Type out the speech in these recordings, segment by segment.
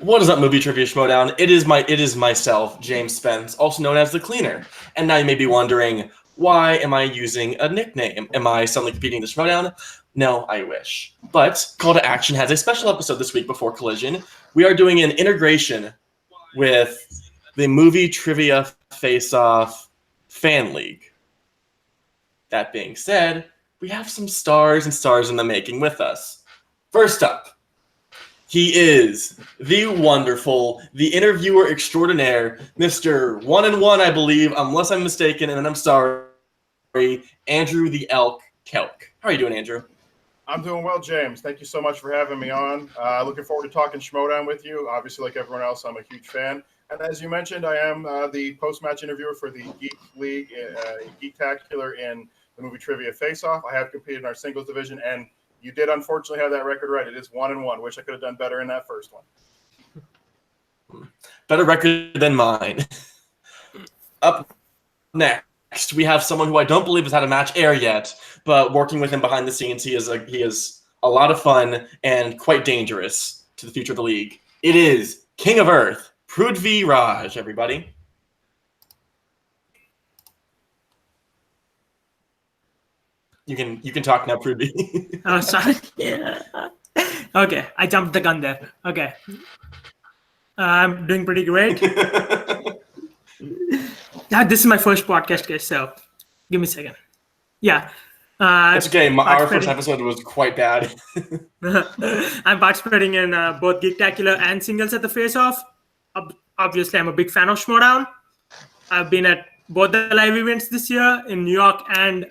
What is up, Movie Trivia Schmoedown? It is myself, James Spence, also known as the Cleaner. And now you may be wondering, why am I using a nickname? Am I suddenly competing in the Schmoedown? No, I wish. But Call to Action has a special episode this week before Collision. We are doing an integration with the Movie Trivia Face-Off Fan League. That being said, we have some stars and stars in the making with us. First up, he is the wonderful, the interviewer extraordinaire, Mr. 1-1, I believe, unless I'm mistaken, and I'm sorry, Andrew the Elk Kelk. How are you doing, Andrew? I'm doing well, James. Thank you so much for having me on. Looking forward to talking Schmoedown with you. Obviously, like everyone else, I'm a huge fan. And as you mentioned, I am the post-match interviewer for the Geek League, Geektacular in the Movie Trivia Face-Off. I have competed in our singles division, and you did unfortunately have that record right. It is 1-1. Wish I could have done better in that first one. Better record than mine. Up next, we have someone who I don't believe has had a match air yet, but working with him behind the scenes, he is a lot of fun and quite dangerous to the future of the league. It is King of Earth, Prithvi Raj, everybody. You can talk now, Prithvi. Oh, sorry. Yeah. Okay, I jumped the gun there. Okay. I'm doing pretty great. Yeah, this is my first podcast, guys, so give me a second. Yeah. It's okay. Our first episode was quite bad. I'm participating in both Geektacular and singles at the Face-Off. Obviously, I'm a big fan of Schmoedown. I've been at both the live events this year in New York and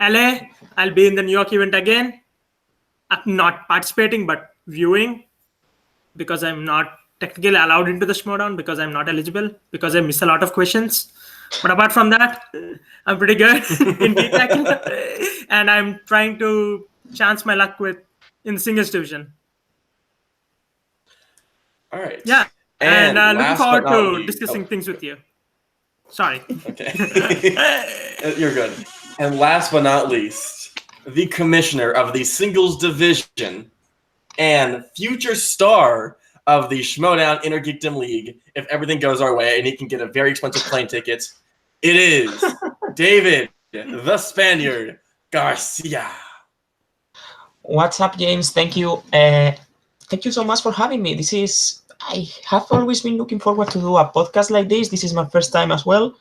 LA. I'll be in the New York event again. I'm not participating, but viewing, because I'm not technically allowed into the Schmoedown because I'm not eligible, because I miss a lot of questions. But apart from that, I'm pretty good in Geektacular, and I'm trying to chance my luck in the singles division. All right. Yeah, and looking forward to discussing things with you. Sorry. Okay. You're good. And last but not least, the commissioner of the singles division and future star of the Schmoedown Intergeekdom League, if everything goes our way and he can get a very expensive plane ticket, it is David, the Spaniard, Garcia. What's up, James? Thank you. Thank you so much for having me. I have always been looking forward to do a podcast like this. This is my first time as well.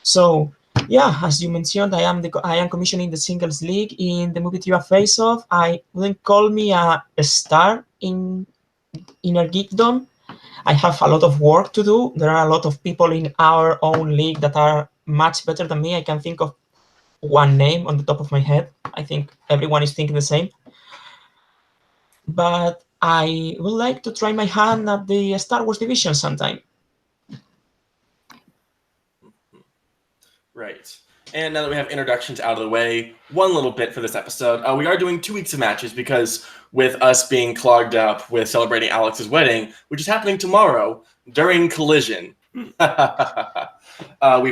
So, yeah, as you mentioned, I am commissioning the singles league in the Movie Trivia Face-Off. I wouldn't call me a star in Inner Geekdom. I have a lot of work to do. There are a lot of people in our own league that are much better than me. I can think of one name on the top of my head. I think everyone is thinking the same. But I would like to try my hand at the Star Wars division sometime. Right. And now that we have introductions out of the way, one little bit for this episode. We are doing 2 weeks of matches because with us being clogged up with celebrating Alex's wedding, which is happening tomorrow during Collision, we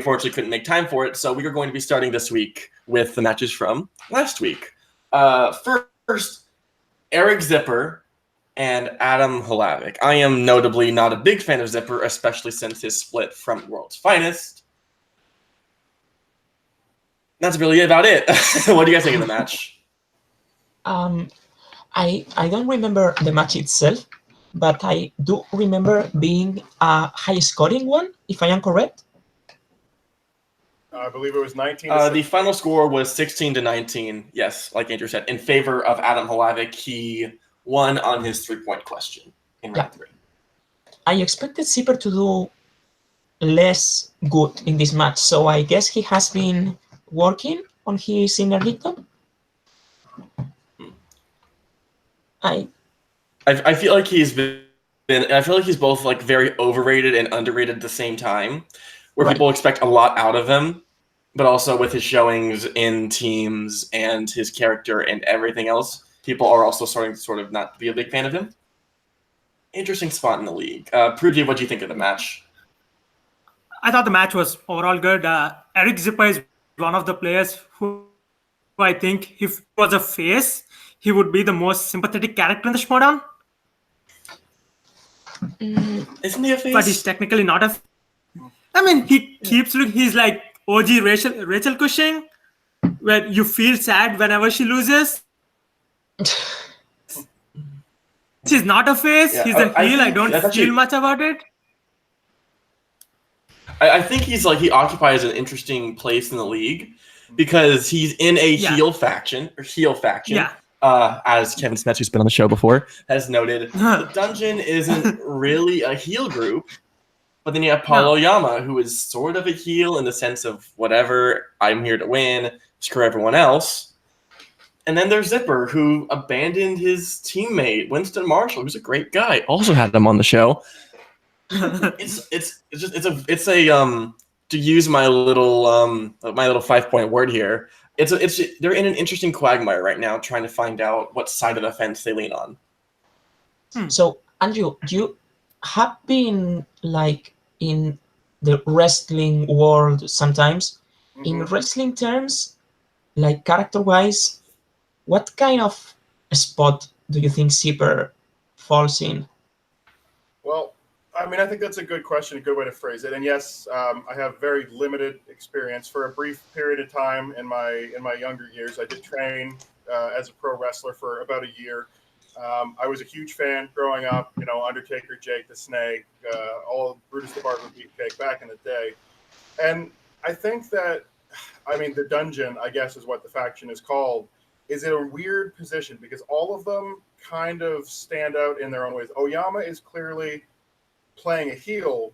fortunately couldn't make time for it, so we are going to be starting this week with the matches from last week. First, Eric Zipper and Adam Hlavik. I am notably not a big fan of Zipper, especially since his split from World's Finest. That's really about it. What do you guys think of the match? I don't remember the match itself, but I do remember being a high-scoring one, if I am correct. I believe it was 19. The final score was 16-19. Yes, like Andrew said, in favor of Adam Hlavik. He won on his 3-point question in round 3. I expected Zipper to do less good in this match, so I guess he has been working on his Inner Geekdom. I feel like he's been. I feel like he's both like very overrated and underrated at the same time, where people expect a lot out of him, but also with his showings in teams and his character and everything else, people are also starting to sort of not be a big fan of him. Interesting spot in the league. Prithvi, what do you think of the match? I thought the match was overall good. Eric Zipper is one of the players who I think if he was a face, he would be the most sympathetic character in the Schmoedown. Isn't he a face? but he's technically not a. I mean, he keeps look. He's like OG Rachel Cushing, where you feel sad whenever she loses. He's not a face. Yeah, He's a I heel. I think don't that's feel actually- much about it. I think he's like he occupies an interesting place in the league because he's in a Yeah. heel faction. Yeah. As Kevin Smets, who's been on the show before, has noted, the Dungeon isn't really a heel group. But then you have Paulo Yama, who is sort of a heel in the sense of whatever, I'm here to win, screw everyone else. And then there's Zipper, who abandoned his teammate, Winston Marshall, who's a great guy. Also had him on the show. It's a to use my little 5-point word here. They're in an interesting quagmire right now, trying to find out what side of the fence they lean on. So, Andrew, you have been like in the wrestling world sometimes. In wrestling terms, like character-wise, what kind of spot do you think Zipper falls in? Well, I mean, I think that's a good question, a good way to phrase it. And yes, I have very limited experience. For a brief period of time in my younger years, I did train as a pro wrestler for about a year. I was a huge fan growing up, you know, Undertaker, Jake the Snake, all Brutus the Barber Beefcake back in the day. And I think that, I mean, the Dungeon, I guess is what the faction is called, is in a weird position because all of them kind of stand out in their own ways. Oyama is clearly playing a heel,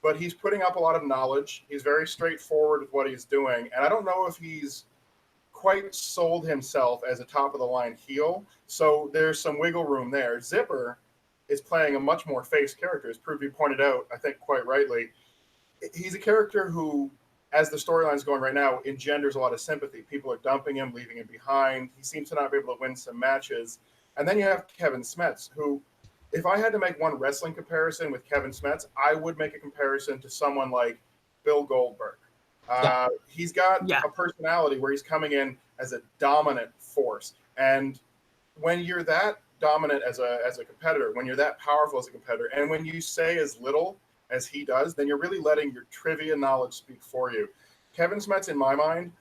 but he's putting up a lot of knowledge. He's very straightforward with what he's doing. And I don't know if he's quite sold himself as a top of the line heel. So there's some wiggle room there. Zipper is playing a much more face character, as Pruvy pointed out, I think quite rightly. He's a character who, as the storyline's going right now, engenders a lot of sympathy. People are dumping him, leaving him behind. He seems to not be able to win some matches. And then you have Kevin Smets, who, if I had to make one wrestling comparison with Kevin Smets, I would make a comparison to someone like Bill Goldberg. He's got a personality where he's coming in as a dominant force. And when you're that dominant as a competitor, when you're that powerful as a competitor, and when you say as little as he does, then you're really letting your trivia knowledge speak for you. Kevin Smets, in my mind,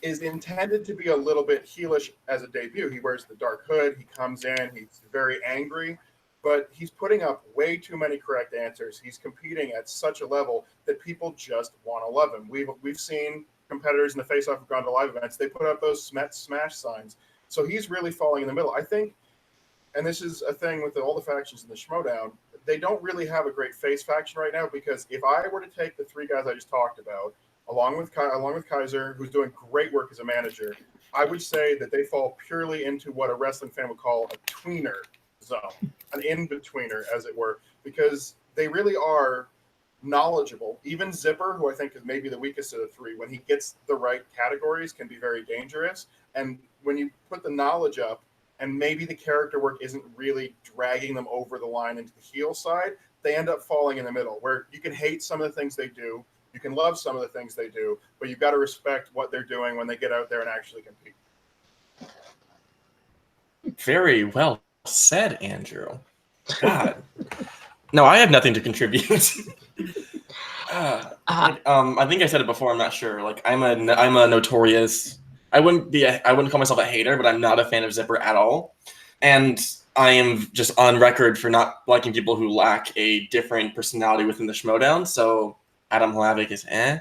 is intended to be a little bit heelish as a debut. He wears the dark hood. He comes in. He's very angry. But he's putting up way too many correct answers. He's competing at such a level that people just want to love him. We've seen competitors in the face-off have gone to live events. They put up those Smets smash signs. So he's really falling in the middle. I think, and this is a thing with all the factions in the Schmoedown, they don't really have a great face faction right now because if I were to take the three guys I just talked about, along with Kaiser, who's doing great work as a manager, I would say that they fall purely into what a wrestling fan would call a tweener zone, an in-betweener, as it were, because they really are knowledgeable. Even Zipper, who I think is maybe the weakest of the three, when he gets the right categories, can be very dangerous. And when you put the knowledge up, and maybe the character work isn't really dragging them over the line into the heel side, they end up falling in the middle, where you can hate some of the things they do, you can love some of the things they do, but you've got to respect what they're doing when they get out there and actually compete. Very well said, Andrew. God. No, I have nothing to contribute. I think I said it before. I'm not sure. Like, I'm a notorious. I wouldn't call myself a hater, but I'm not a fan of Zipper at all. And I am just on record for not liking people who lack a different personality within the Schmoedown. So Adam Hlavik is eh.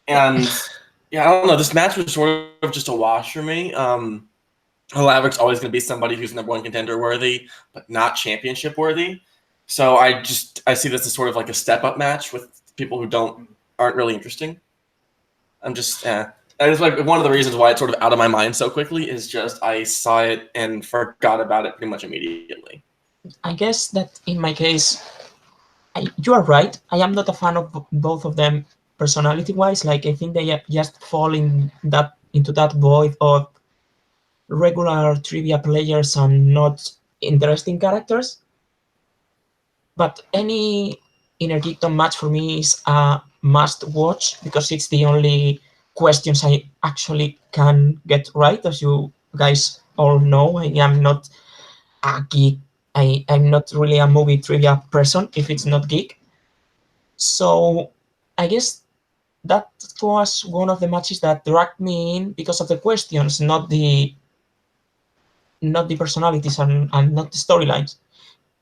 And yeah, I don't know. This match was sort of just a wash for me. Halavik's always going to be somebody who's number one contender worthy, but not championship worthy. So I see this as sort of like a step up match with people who aren't really interesting. I'm just And it's like one of the reasons why it's sort of out of my mind so quickly is just I saw it and forgot about it pretty much immediately. I guess that in my case, you are right. I am not a fan of both of them personality-wise. Like, I think they just fall into that void of regular trivia players and not interesting characters. But any Inner Geekdom match for me is a must-watch because it's the only questions I actually can get right. As you guys all know, I am not a geek I'm not really a movie trivia person if it's not geek. So I guess that was one of the matches that dragged me in because of the questions, not the personalities and not the storylines.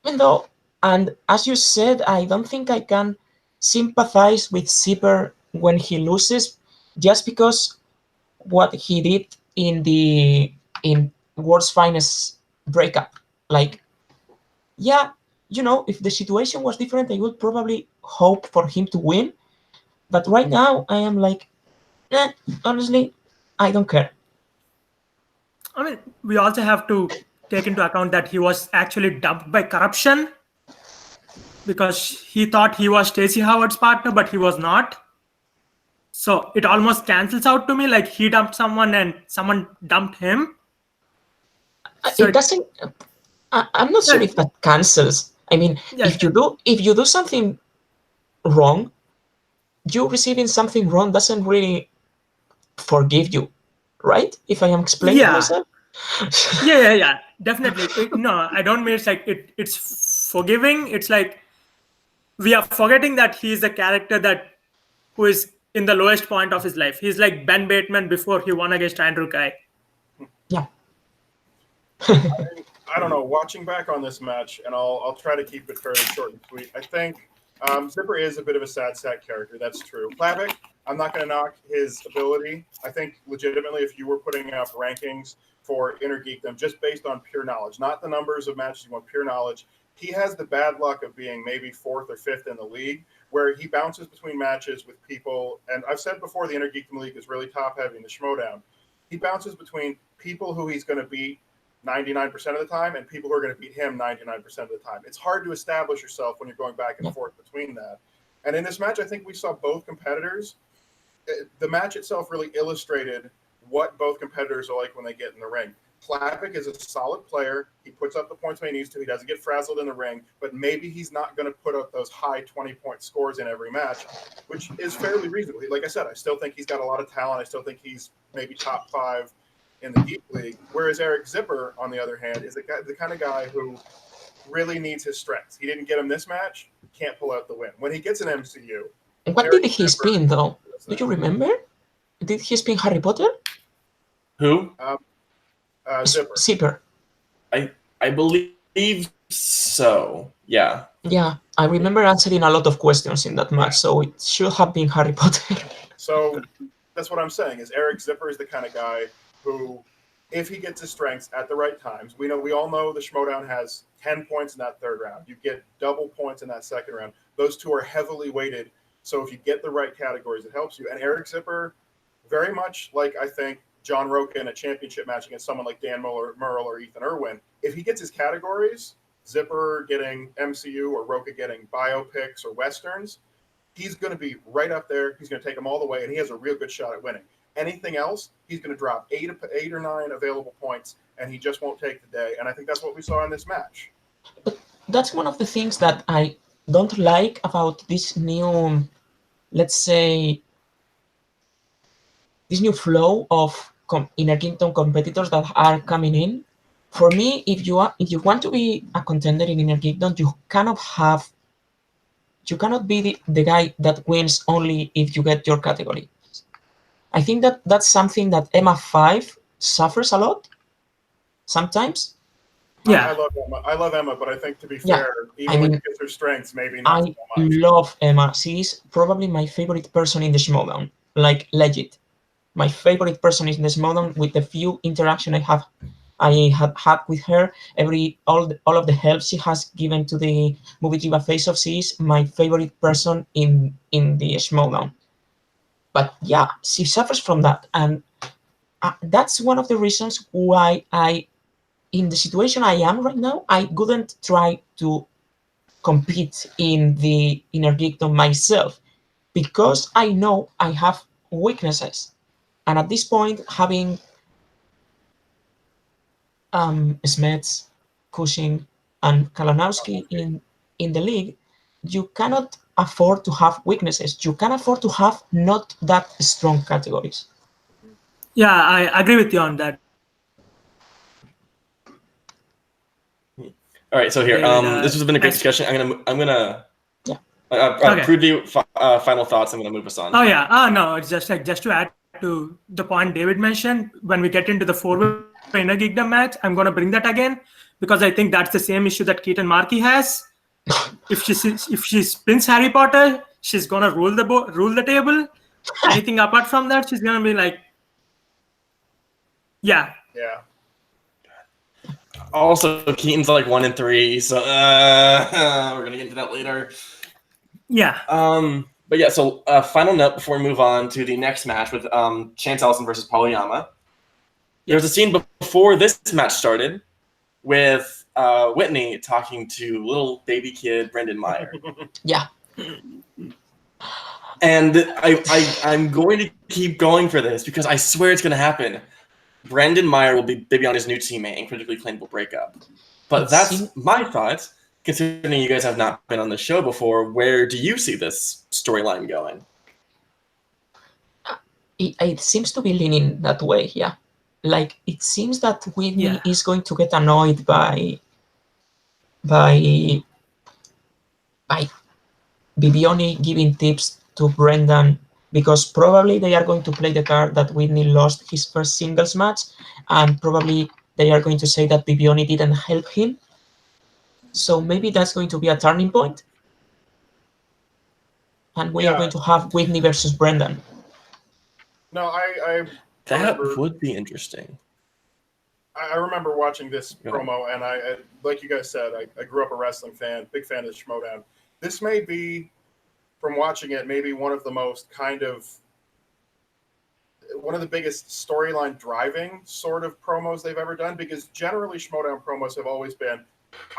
Even though, and as you said, I don't think I can sympathize with Zipper when he loses, just because what he did in World's Finest breakup. Like, yeah, if the situation was different, I would probably hope for him to win. But right now, I am like, honestly, I don't care. I mean, we also have to take into account that he was actually dumped by corruption because he thought he was Stacey Howard's partner, but he was not. So it almost cancels out to me, like he dumped someone and someone dumped him. So It doesn't. I'm not sure yeah, if that cancels. I mean, yeah, if you do something wrong, you receiving something wrong doesn't really forgive you, right? If I am explaining yeah, myself. yeah. Definitely. No, I don't mean it's like it's forgiving. It's like we are forgetting that he is a character that who is in the lowest point of his life. He's like Ben Bateman before he won against Andrew Kai. Yeah. I don't know. Watching back on this match, and I'll try to keep it fairly short and sweet. I think Zipper is a bit of a sad sack character. That's true. Plavik, I'm not going to knock his ability. I think legitimately, if you were putting up rankings for Inner Geekdom just based on pure knowledge, not the numbers of matches, you want pure knowledge. He has the bad luck of being maybe fourth or fifth in the league, where he bounces between matches with people. And I've said before, the Inner Geekdom League is really top heavy in the Schmoedown. He bounces between people who he's going to beat 99% of the time and people who are going to beat him 99% of the time. It's hard to establish yourself when you're going back and forth between that. And in this match, I think we saw both competitors. The match itself really illustrated what both competitors are like when they get in the ring. Plavik is a solid player. He puts up the points when he needs to. He doesn't get frazzled in the ring, but maybe he's not going to put up those high 20-point scores in every match, which is fairly reasonable. Like I said, I still think he's got a lot of talent. I still think he's maybe top 5 in the Geek League, whereas Eric Zipper, on the other hand, is the kind of guy who really needs his strengths. He didn't get him this match, can't pull out the win. When he gets an MCU... What did he spin, though? Do you remember? Did he spin Harry Potter? Who? Zipper. Zipper. I believe so. Yeah. Yeah, I remember answering a lot of questions in that match, so it should have been Harry Potter. So that's what I'm saying, is Eric Zipper is the kind of guy who, if he gets his strengths at the right times, we all know the Schmoedown has 10 points in that third round. You get double points in that second round. Those two are heavily weighted. So if you get the right categories, it helps you. And Eric Zipper, very much like I think John Roca in a championship match against someone like Dan Murrell or Ethan Irwin, if he gets his categories, Zipper getting MCU or Roca getting biopics or Westerns, he's going to be right up there. He's going to take them all the way, and he has a real good shot at winning. Anything else, he's going to drop 8 or 9 available points, and he just won't take the day. And I think that's what we saw in this match. But that's one of the things that I don't like about this new, let's say, this new flow of Inner Kingdom competitors that are coming in. For me, if you want to be a contender in Inner Kingdom, you cannot be the guy that wins only if you get your category. I think that's something that Emma 5 suffers a lot sometimes. Yeah, I love Emma, but I think, to be fair, even when she gets her strengths, maybe not so I much. love Emma. She is probably my favorite person in the Schmoedown. Like, legit. My favorite person in the Schmoedown. With the few interaction I had with her, all of the help she has given to the movie Trivia Face-Off, she is my favorite person in the Schmoedown. But yeah, she suffers from that, and that's one of the reasons why in the situation I am right now, I wouldn't try to compete in the Inner Geekdom myself, because I know I have weaknesses. And at this point, having Smets, Cushing, and Kalanowski in the league, you cannot afford to have weaknesses. You can afford to have not that strong categories. yeah, I agree with you on that. All right, so here, David, this has been a great discussion. I'm gonna. Yeah. Okay. Preview final thoughts. I'm gonna move us on. Oh yeah. No, it's just to add to the point David mentioned. When we get into the four-way inner geekdom match, I'm gonna bring that again because I think that's the same issue that Keaton Markey has. If she spins Harry Potter, she's gonna rule the table. Anything apart from that, she's gonna be like, yeah. Yeah. Also, Keaton's like 1-3, so we're gonna get into that later. Yeah. But yeah, so final note before we move on to the next match with Chance Ellison versus Pauliyama. There was a scene before this match started with Whitney talking to little baby kid Brendan Meyer. Yeah. And I'm going to keep going for this because I swear it's going to happen. Brendan Meyer will be Bibiani's new teammate and critically claimable breakup. But that's my thoughts. Considering you guys have not been on the show before, where do you see this storyline going? It seems to be leaning that way, yeah. Like, it seems that Whitney is going to get annoyed by Bibiani giving tips to Brendan, because probably they are going to play the card that Whitney lost his first singles match, and probably they are going to say that Bibiani didn't help him. So maybe that's going to be a turning point. And we are going to have Whitney versus Brendan. No, that would be interesting. I remember watching this promo, and I like you guys said, I grew up a wrestling fan, big fan of Schmoedown. This may be, from watching it, maybe one of the most one of the biggest storyline driving sort of promos they've ever done, because generally Schmoedown promos have always been,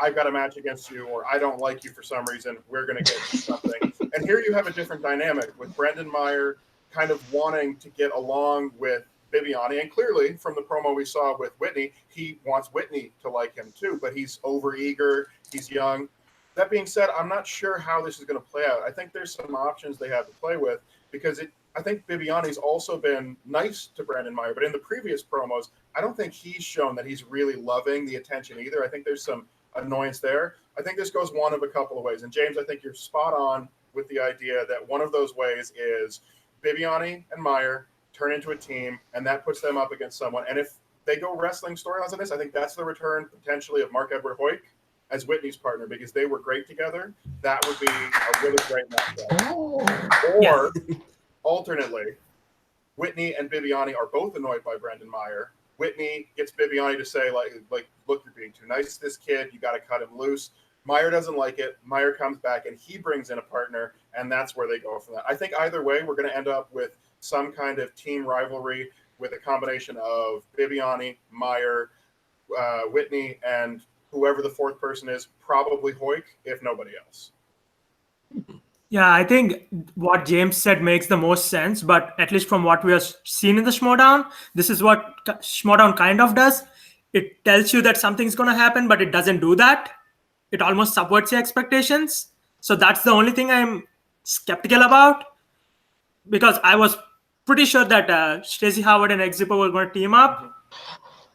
I've got a match against you, or I don't like you for some reason, we're going to get you something. And here you have a different dynamic with Brendan Meyer kind of wanting to get along with Bibiani. And clearly, from the promo we saw with Whitney, he wants Whitney to like him too, but he's overeager, he's young. That being said, I'm not sure how this is going to play out. I think there's some options they have to play with, because I think Bibiani's also been nice to Brendan Meyer, but in the previous promos, I don't think he's shown that he's really loving the attention either. I think there's some annoyance there. I think this goes one of a couple of ways. And James, I think you're spot on with the idea that one of those ways is Bibiani and Meyer turn into a team, and that puts them up against someone. And if they go wrestling storylines on this, I think that's the return potentially of Mark Edward Hoyk as Whitney's partner, because they were great together. That would be a really great matchup. Or alternately, Whitney and Bibiani are both annoyed by Brendan Meyer. Whitney gets Bibiani to say, like, look, you're being too nice to this kid. You got to cut him loose. Meyer doesn't like it. Meyer comes back, and he brings in a partner, and that's where they go from that. I think either way, we're going to end up with some kind of team rivalry with a combination of Bibiani, Meyer, Whitney, and whoever the fourth person is, probably Hoyk, if nobody else. Yeah, I think what James said makes the most sense, but at least from what we have seen in the Schmoedown, this is what Schmoedown kind of does. It tells you that something's going to happen, but it doesn't do that. It almost subverts your expectations. So that's the only thing I'm skeptical about, because I was pretty sure that Stacey Howard and X-Zipper were going to team up.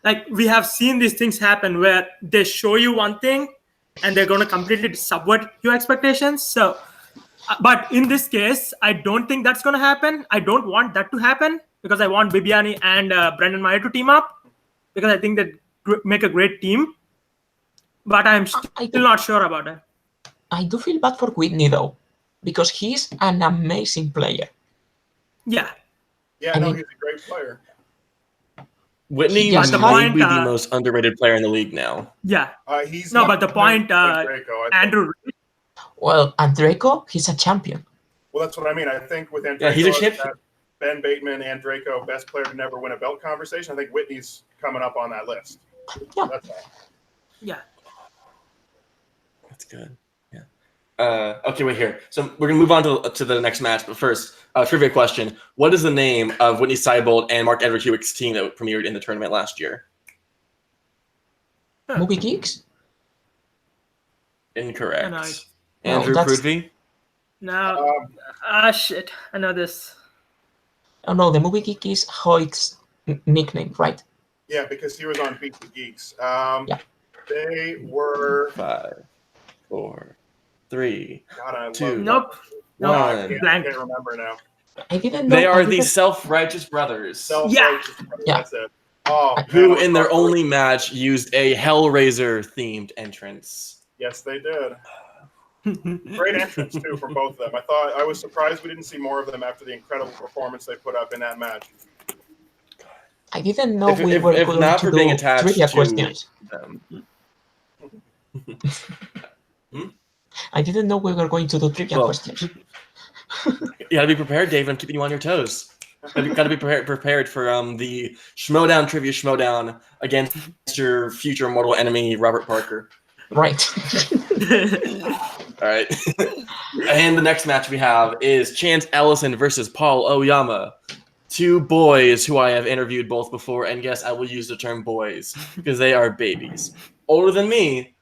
Like, we have seen these things happen where they show you one thing and they're going to completely subvert your expectations. So, but in this case, I don't think that's going to happen. I don't want that to happen, because I want Bibiani and Brendan Meyer to team up, because I think they make a great team. But I'm still not sure about it. I do feel bad for Whitney, though, because he's an amazing player. Yeah. Yeah, no, he's a great player. Whitney might be the most underrated player in the league now. Yeah. He's but the point, Andrew. Well, Andreyko, he's a champion. Well, that's what I mean. I think with Andreyko, he's a champion. Ben Bateman, Andreyko, best player to never win a belt conversation. I think Whitney's coming up on that list. Yeah. That's all. Yeah. That's good. Yeah. Okay, wait here. So we're going to move on to the next match. But first, trivia question. What is the name of Whitney Seibold and Mark Edward Hewitt's team that premiered in the tournament last year? Movie Geeks? Incorrect. Andrew Prudvey? No. Shit. I know this. Oh, no, the Movie Geek is Hoyk's nickname, right? Yeah, because he was on Beat the Geeks. Yeah. They were. 5, 4, 3, God, I love 2, Nope. Wow, I One. can't, Blank. remember now. I didn't know. They I are the didn't- self-righteous brothers, Self-righteous. Yeah. That's it. Oh, who man, in their I'm only match used a Hellraiser-themed entrance. Yes, they did. Great entrance too from both of them. I was surprised we didn't see more of them after the incredible performance they put up in that match. I didn't know If- we if- were if going not to for being do attached trivia to- questions. Hmm? I didn't know we were going to do trivia Well, questions. You gotta be prepared, Dave. I'm keeping you on your toes. Gotta be prepared for the Schmoedown Trivia Schmoedown against your future mortal enemy, Robert Parker. Right. All right. And the next match we have is Chance Ellison versus Paul Oyama. Two boys who I have interviewed both before, and yes, I will use the term boys because they are babies. Older than me,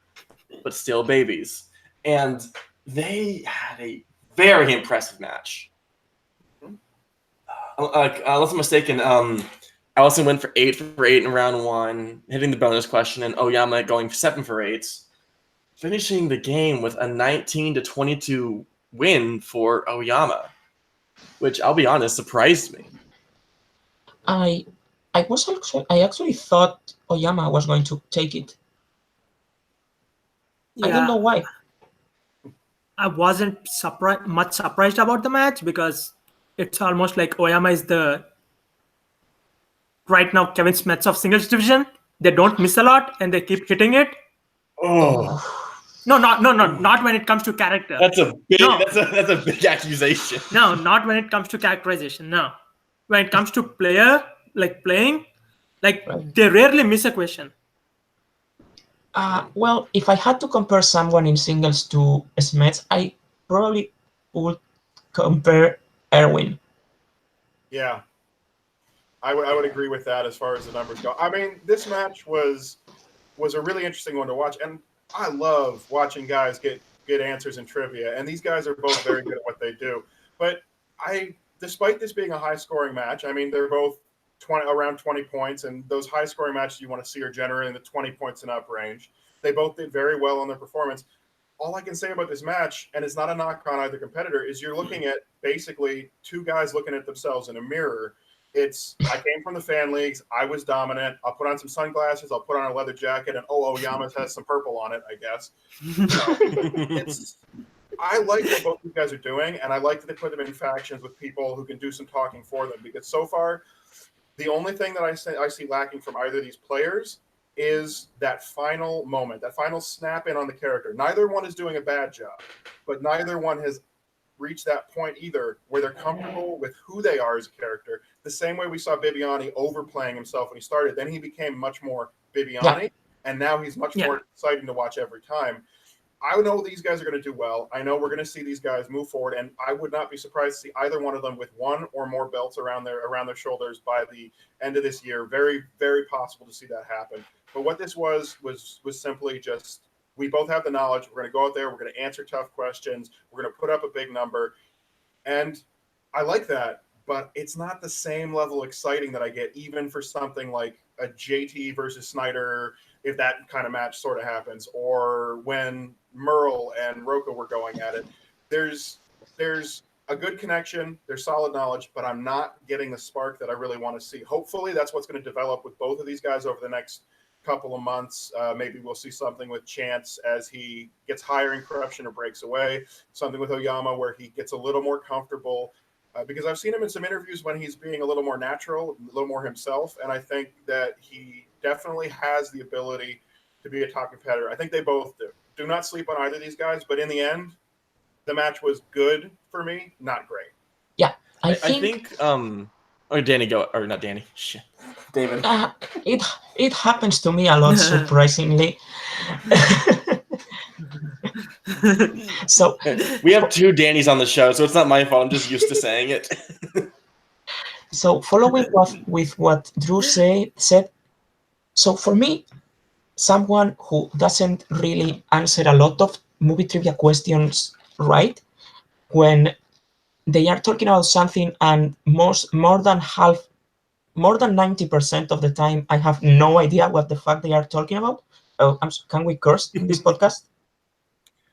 but still babies. And they had a very impressive match. Unless I'm mistaken, Ellison went for 8 for 8 in round 1, hitting the bonus question, and Oyama going 7 for 8, finishing the game with a 19-22 win for Oyama, which I'll be honest surprised me. I actually thought Oyama was going to take it. I don't know why. I wasn't much surprised about the match because it's almost like Oyama is the right now Kevin Smith of singles division. They don't miss a lot and they keep hitting it. Oh, No, not when it comes to character. that's a big No. that's a big accusation. No, not when it comes to characterization. No, when it comes to playing, they rarely miss a question. Well, if I had to compare someone in singles to Smets, I probably would compare Erwin. Yeah, I would agree with that as far as the numbers go. I mean, this match was a really interesting one to watch, and I love watching guys get answers in trivia. And these guys are both very good at what they do. But despite this being a high-scoring match, I mean, they're both around 20 points, and those high-scoring matches you want to see are generally in the 20 points and up range. They both did very well on their performance. All I can say about this match, and it's not a knock on either competitor, is you're looking at basically two guys looking at themselves in a mirror. I came from the fan leagues. I was dominant. I'll put on some sunglasses. I'll put on a leather jacket, and Oyama has some purple on it, I guess. I like what both you guys are doing, and I like that they put them in factions with people who can do some talking for them. Because so far, the only thing that I see lacking from either of these players is that final moment, that final snap in on the character. Neither one is doing a bad job, but neither one has reached that point either where they're comfortable with who they are as a character. The same way we saw Bibiani overplaying himself when he started. Then he became much more Bibiani, and now he's much more exciting to watch every time. I know these guys are going to do well. I know we're going to see these guys move forward, and I would not be surprised to see either one of them with one or more belts around their shoulders by the end of this year. Very, very possible to see that happen. But what this was simply just, we both have the knowledge. We're going to go out there. We're going to answer tough questions. We're going to put up a big number, and I like that. But it's not the same level of exciting that I get even for something like a JT versus Snyder, if that kind of match sort of happens, or when Merle and Roka were going at it. There's a good connection, there's solid knowledge, but I'm not getting the spark that I really want to see. Hopefully that's what's going to develop with both of these guys over the next couple of months. Maybe we'll see something with Chance as he gets higher in corruption or breaks away, something with Oyama where he gets a little more comfortable. Because I've seen him in some interviews when he's being a little more natural, a little more himself, and I think that he definitely has the ability to be a top competitor. I think they both do. Do not sleep on either of these guys, but in the end, the match was good for me, not great. Yeah, I think or Danny go, or not Danny, shit, David. It happens to me a lot, surprisingly. So we have two Dannys on the show, so it's not my fault. I'm just used to saying it. So following with what Drew said, so for me, someone who doesn't really answer a lot of movie trivia questions right, when they are talking about something and more than 90% of the time I have no idea what the fuck they are talking about, Oh, can we curse in this podcast?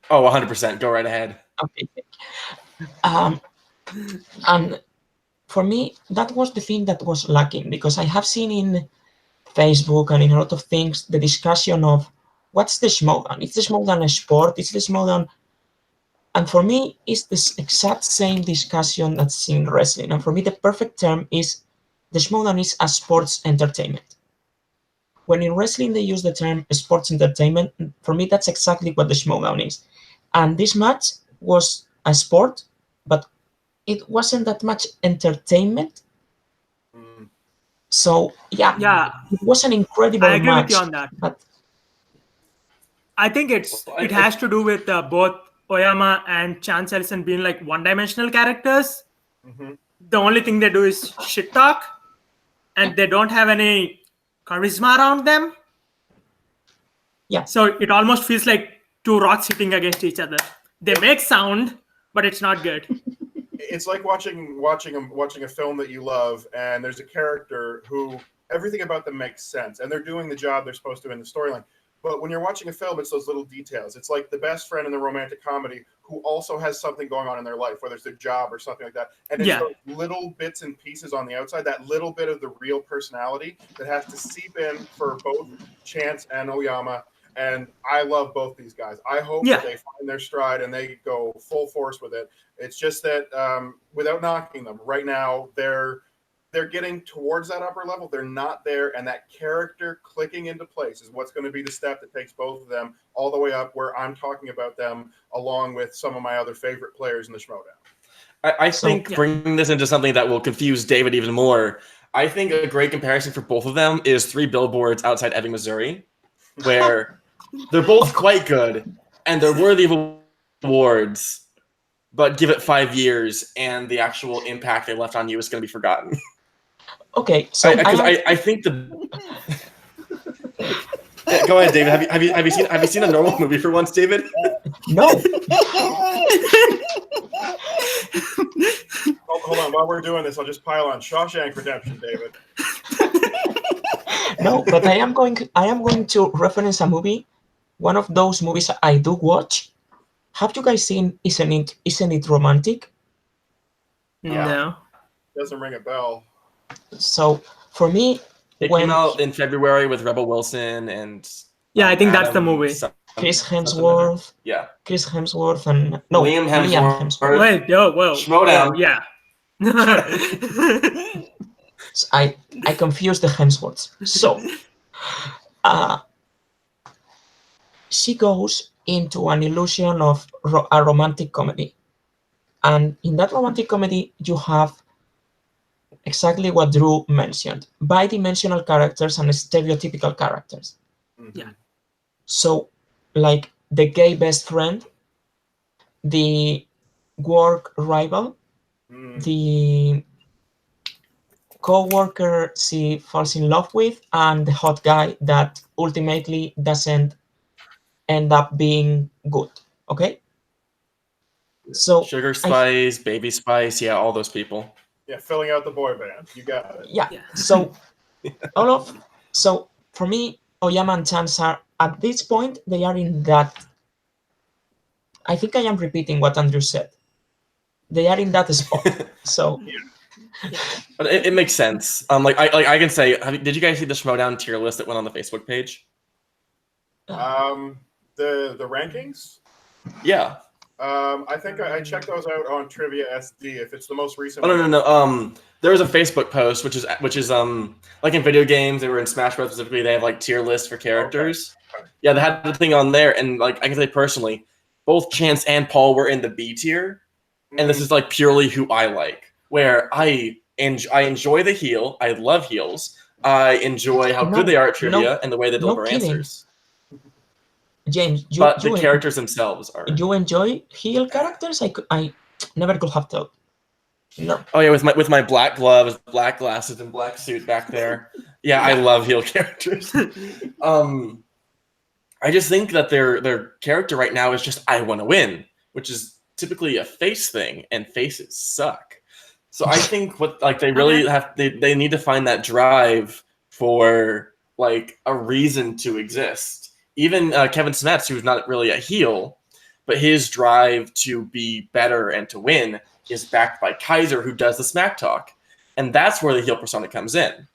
Oh, 100%. Go right ahead. Okay. And for me, that was the thing that was lacking, because I have seen in Facebook and in a lot of things the discussion of what's the Schmoedown? Is the Schmoedown a sport? Is the Schmoedown? And for me, it's this exact same discussion that's in wrestling. And for me, the perfect term is the Schmoedown is a sports entertainment. When in wrestling they use the term sports entertainment, for me that's exactly what the Schmoedown is. And this match was a sport, but it wasn't that much entertainment. So Yeah, it was an incredible I agree match. with you on that. But I think it has to do with both Oyama and Chance Ellison being like one-dimensional characters. The only thing they do is shit talk, and they don't have any charisma around them. Yeah. So it almost feels like two rocks hitting against each other. They make sound, but it's not good. It's like watching a film that you love, and there's a character who everything about them makes sense, and they're doing the job they're supposed to in the storyline. But when you're watching a film, it's those little details. It's like the best friend in the romantic comedy who also has something going on in their life, whether it's their job or something like that. And it's those little bits and pieces on the outside, that little bit of the real personality that has to seep in for both Chance and Oyama. And I love both these guys. I hope that they find their stride and they go full force with it. It's just that without knocking them, right now they're getting towards that upper level. They're not there, and that character clicking into place is what's going to be the step that takes both of them all the way up where I'm talking about them along with some of my other favorite players in the Schmoedown. I think bringing this into something that will confuse David even more, I think a great comparison for both of them is 3 billboards outside Ebbing, Missouri, where they're both quite good and they're worthy of awards, but give it 5 years and the actual impact they left on you is going to be forgotten. Okay, so I think the go ahead, David. Have you seen a normal movie for once, David? No. Hold on, while we're doing this, I'll just pile on Shawshank Redemption, David. No, but I am going to reference a movie, one of those movies I do watch. Have you guys seen Isn't It Romantic? No. Doesn't ring a bell. So for me, it came out in February with Rebel Wilson and I think that's the movie. Chris Hemsworth. Yeah. Chris Hemsworth and Liam Hemsworth. Wait, whoa. Schmoedown. Yeah. I confused the Hemsworths. So she goes into an illusion of a romantic comedy. And in that romantic comedy, you have exactly what Drew mentioned, bidimensional characters and stereotypical characters. Yeah. So, like the gay best friend, the work rival, the co-worker she falls in love with, and the hot guy that ultimately doesn't end up being good. Okay? So Sugar Spice, Baby Spice, all those people. Yeah, filling out the boy band. You got it. Yeah. So for me, Oyama and Chance are at this point, they are in that. I think I am repeating what Andrew said. They are in that spot. So but it makes sense. I can say, did you guys see the Schmoedown tier list that went on the Facebook page? The rankings? Yeah. I think I checked those out on Trivia SD. If it's the most recent. Oh no. There was a Facebook post, which is like in video games, they were in Smash Bros. Specifically, they have like tier lists for characters. Okay. Yeah, they had the thing on there, and like I can say personally, both Chance and Paul were in the B tier, and this is like purely who I like. Where I enjoy the heel, I love heels. I enjoy how good they are at trivia and the way they deliver answers. James, the characters themselves are. You enjoy heel characters? I never could have thought. No. Oh yeah, with my black gloves, black glasses, and black suit back there. Yeah, I love heel characters. I just think that their character right now is just I want to win, which is typically a face thing, and faces suck. So I think they really need to find that drive for like a reason to exist. even Kevin Smets, who's not really a heel, but his drive to be better and to win is backed by Kaiser, who does the smack talk. And that's where the heel persona comes in.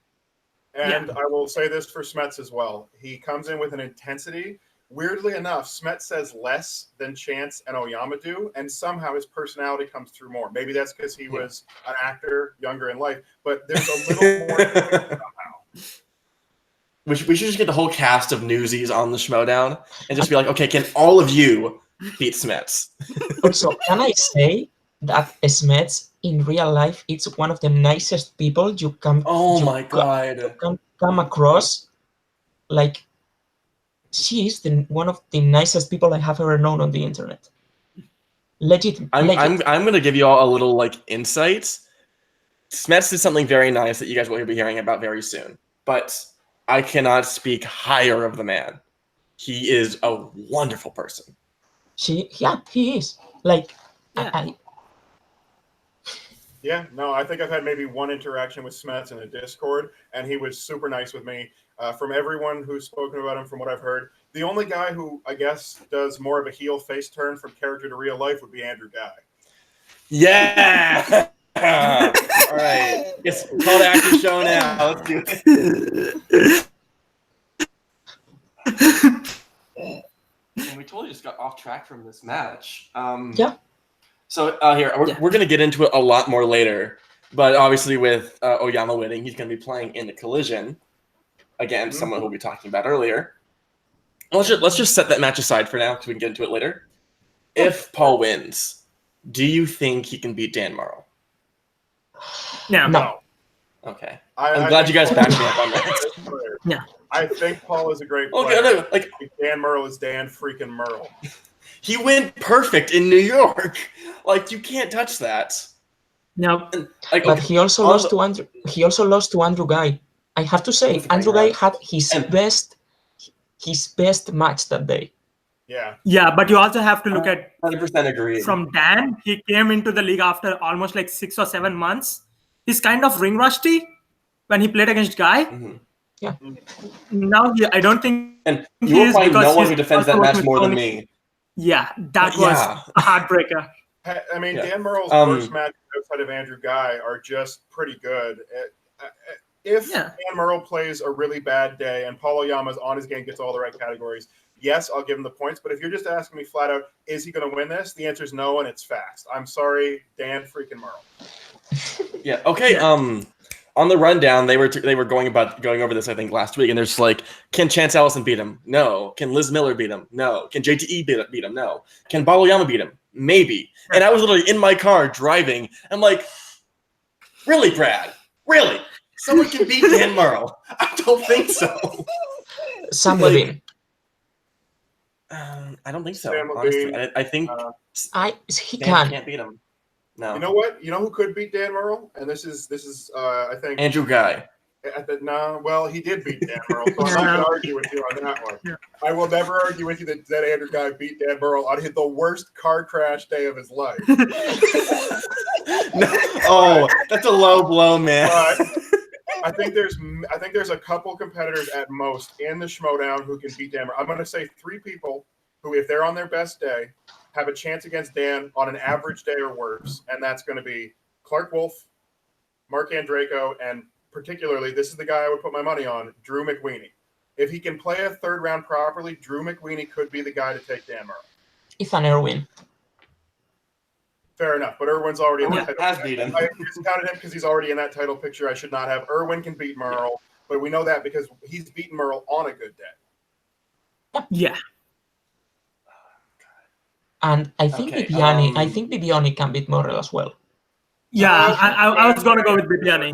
And I will say this for Smets as well. He comes in with an intensity. Weirdly enough, Smets says less than Chance and Oyama do, and somehow his personality comes through more. Maybe that's because he was an actor younger in life, but there's a little more somehow. We should just get the whole cast of Newsies on the Schmoedown and just be like, okay, can all of you beat Smets? Also, can I say that Smets in real life it's one of the nicest people you can come across. Like, she is one of the nicest people I have ever known on the internet. Legit. I'm going to give you all a little like insight. Smets did something very nice that you guys will be hearing about very soon, but I cannot speak higher of the man. He is a wonderful person. He is. Like, Yeah, no, I think I've had maybe one interaction with Smets in a Discord, and he was super nice with me. From everyone who's spoken about him, from what I've heard, the only guy who I guess does more of a heel face turn from character to real life would be Andrew Guy. Yeah! All right. It's call to action show now. Let's do it. And we totally just got off track from this match. So here, we're going to get into it a lot more later. But obviously with Oyama winning, he's going to be playing in the Collision against someone we'll be talking about earlier. Let's just set that match aside for now because we can get into it later. If Paul wins, do you think he can beat Dan Murrell? No. Okay. I'm glad you guys backed me up on that. Yeah. I think Paul is a great player. Okay, no, like Dan Murrell is Dan freaking Murrell. He went perfect in New York. Like, you can't touch that. No. Like, but he also lost to Andrew. He also lost to Andrew Guy. I have to say, Andrew Guy had his best match that day. Yeah. Yeah, but you also have to look at 100% agree. From Dan, he came into the league after almost like 6 or 7 months. He's kind of ring rusty when he played against Guy. Mm-hmm. Yeah. Now I don't think. And you will find no one who defends that match more than me. Yeah, that was a heartbreaker. I mean, Dan Murrell's first matches outside of Andrew Guy are just pretty good. If Dan Murrell plays a really bad day and Paul Oyama's on his game, gets all the right categories, yes, I'll give him the points. But if you're just asking me flat out, is he going to win this? The answer is no, and it's fast. I'm sorry, Dan freaking Murrell. Yeah. Okay. On the rundown, they were going over this, I think, last week, and there's like, can Chance Ellison beat him? No. Can Liz Miller beat him? No. Can JTE beat him? No. Can Paul Oyama beat him? Maybe. And I was literally in my car driving. I'm like, really, Brad? Really? Someone can beat Dan Murrell? I don't think so. Sam Levine. I don't think so. Sam Honestly, Levine, I think he can't beat him. No. You know what? You know who could beat Dan Murrell? And this is I think Andrew Guy. No, well, he did beat Dan Murrell, so I'm not going to argue with you on that one. Yeah. I will never argue with you that Andrew Guy beat Dan Murrell on the worst car crash day of his life. No. Oh, that's a low blow, man. But I think there's a couple competitors at most in the Schmoedown who can beat Dan Murrell. I'm going to say 3 people who, if they're on their best day, have a chance against Dan on an average day or worse, and that's going to be Clark Wolf, Mark Andreyko, and particularly, this is the guy I would put my money on, Drew McWeeny. If he can play a third round properly, Drew McWeeny could be the guy to take Dan Murrell. Ethan Irwin. Fair enough, but Irwin's already in the title picture. Beat him. I discounted him because he's already in that title picture. I should not have. Irwin can beat Murrell, but we know that because he's beaten Murrell on a good day. Yeah. And I think Bibiani can beat Murrell as well. Yeah, I was going to go with Bibiani.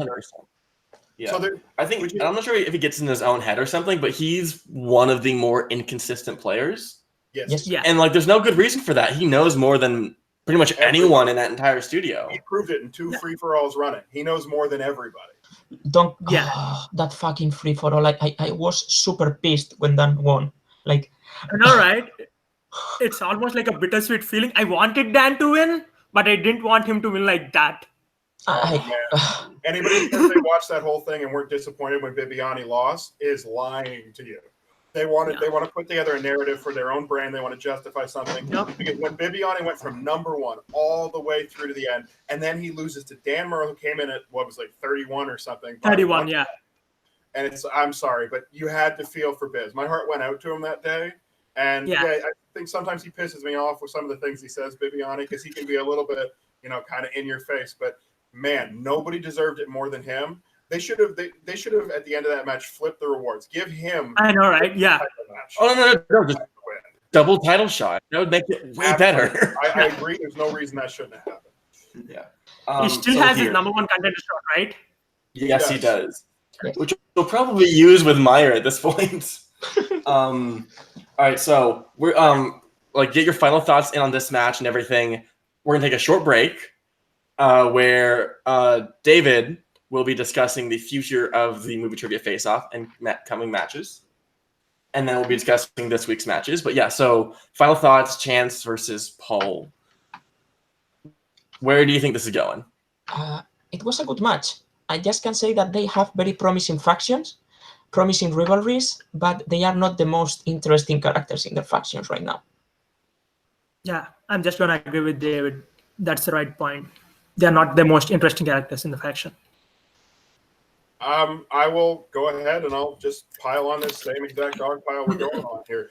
Yeah, so I'm not sure if he gets in his own head or something, but he's one of the more inconsistent players. Yes. Yeah. And like, there's no good reason for that. He knows more than pretty much anyone in that entire studio. He proved it in 2 free-for-alls running. He knows more than everybody. That fucking free-for-all. I was super pissed when Dan won. Like, I know, right? It's almost like a bittersweet feeling. I wanted Dan to win, but I didn't want him to win like that. Anybody who says they watched that whole thing and weren't disappointed when Bibiani lost is lying to you. They want to put together a narrative for their own brand. They want to justify something. Yep. Because when Bibiani went from number 1 all the way through to the end, and then he loses to Dan Murrow, who came in at what was like 31 or something. 31, yeah. And I'm sorry, but you had to feel for Biz. My heart went out to him that day. And Yeah. I think sometimes he pisses me off with some of the things he says, Bibiani, because he can be a little bit, kind of in your face. But man, nobody deserved it more than him. They should have at the end of that match flipped the rewards. Give him. I know, right? Yeah. Oh no! Just double title shot. That would make it way better. I agree. There's no reason that shouldn't have happened. Yeah. He still has his number 1 contender shot, right? Yes, he does. Which we'll probably use with Meyer at this point. All right, so we're get your final thoughts in on this match and everything. We're gonna take a short break, where David will be discussing the future of the movie trivia face-off and coming matches, and then we'll be discussing this week's matches. But yeah, so final thoughts: Chance versus Paul. Where do you think this is going? It was a good match. I just can say that they have very promising factions, promising rivalries, but they are not the most interesting characters in their factions right now. Yeah, I'm just going to agree with David. That's the right point. They're not the most interesting characters in the faction. I will go ahead and I'll just pile on this same exact dog pile we're going on here.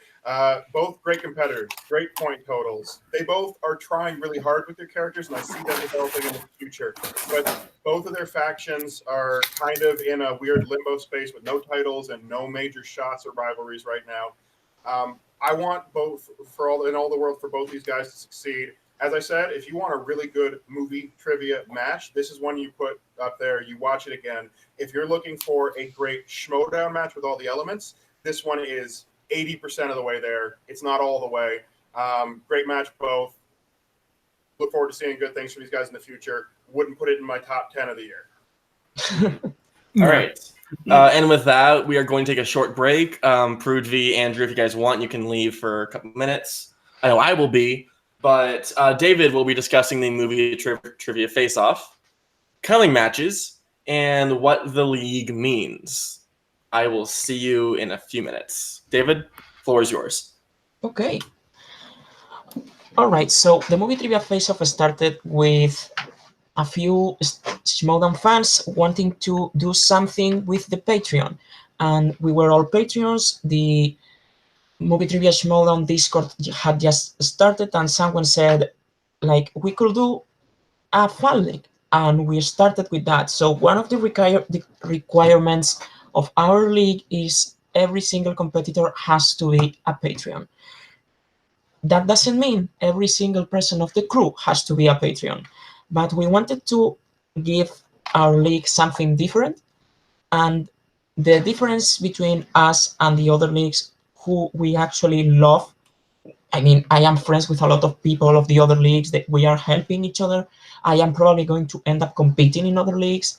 Both great competitors, great point totals. They both are trying really hard with their characters, and I see that developing in the future. But both of their factions are kind of in a weird limbo space with no titles and no major shots or rivalries right now. I want both in all the world for both these guys to succeed. As I said, if you want a really good movie trivia match, this is one you put up there. You watch it again. If you're looking for a great Schmoedown match with all the elements, this one is 80% of the way there. It's not all the way. Great match, both. Look forward to seeing good things from these guys in the future. Wouldn't put it in my top 10 of the year. All right. And with that, we are going to take a short break. Prudvi, Andrew, if you guys want, you can leave for a couple minutes. I know I will be. But David will be discussing the movie trivia face-off, coming matches, and what the league means. I will see you in a few minutes. David, floor is yours. Okay. All right, so the movie trivia face-off started with a few Schmoedown fans wanting to do something with the Patreon. And we were all Patreons. The Movie Trivia Schmoedown Discord had just started, and someone said, we could do a fan league, and we started with that. So one of the requirements of our league is every single competitor has to be a Patreon. That doesn't mean every single person of the crew has to be a Patreon, but we wanted to give our league something different, and the difference between us and the other leagues who we actually love. I mean, I am friends with a lot of people of the other leagues that we are helping each other. I am probably going to end up competing in other leagues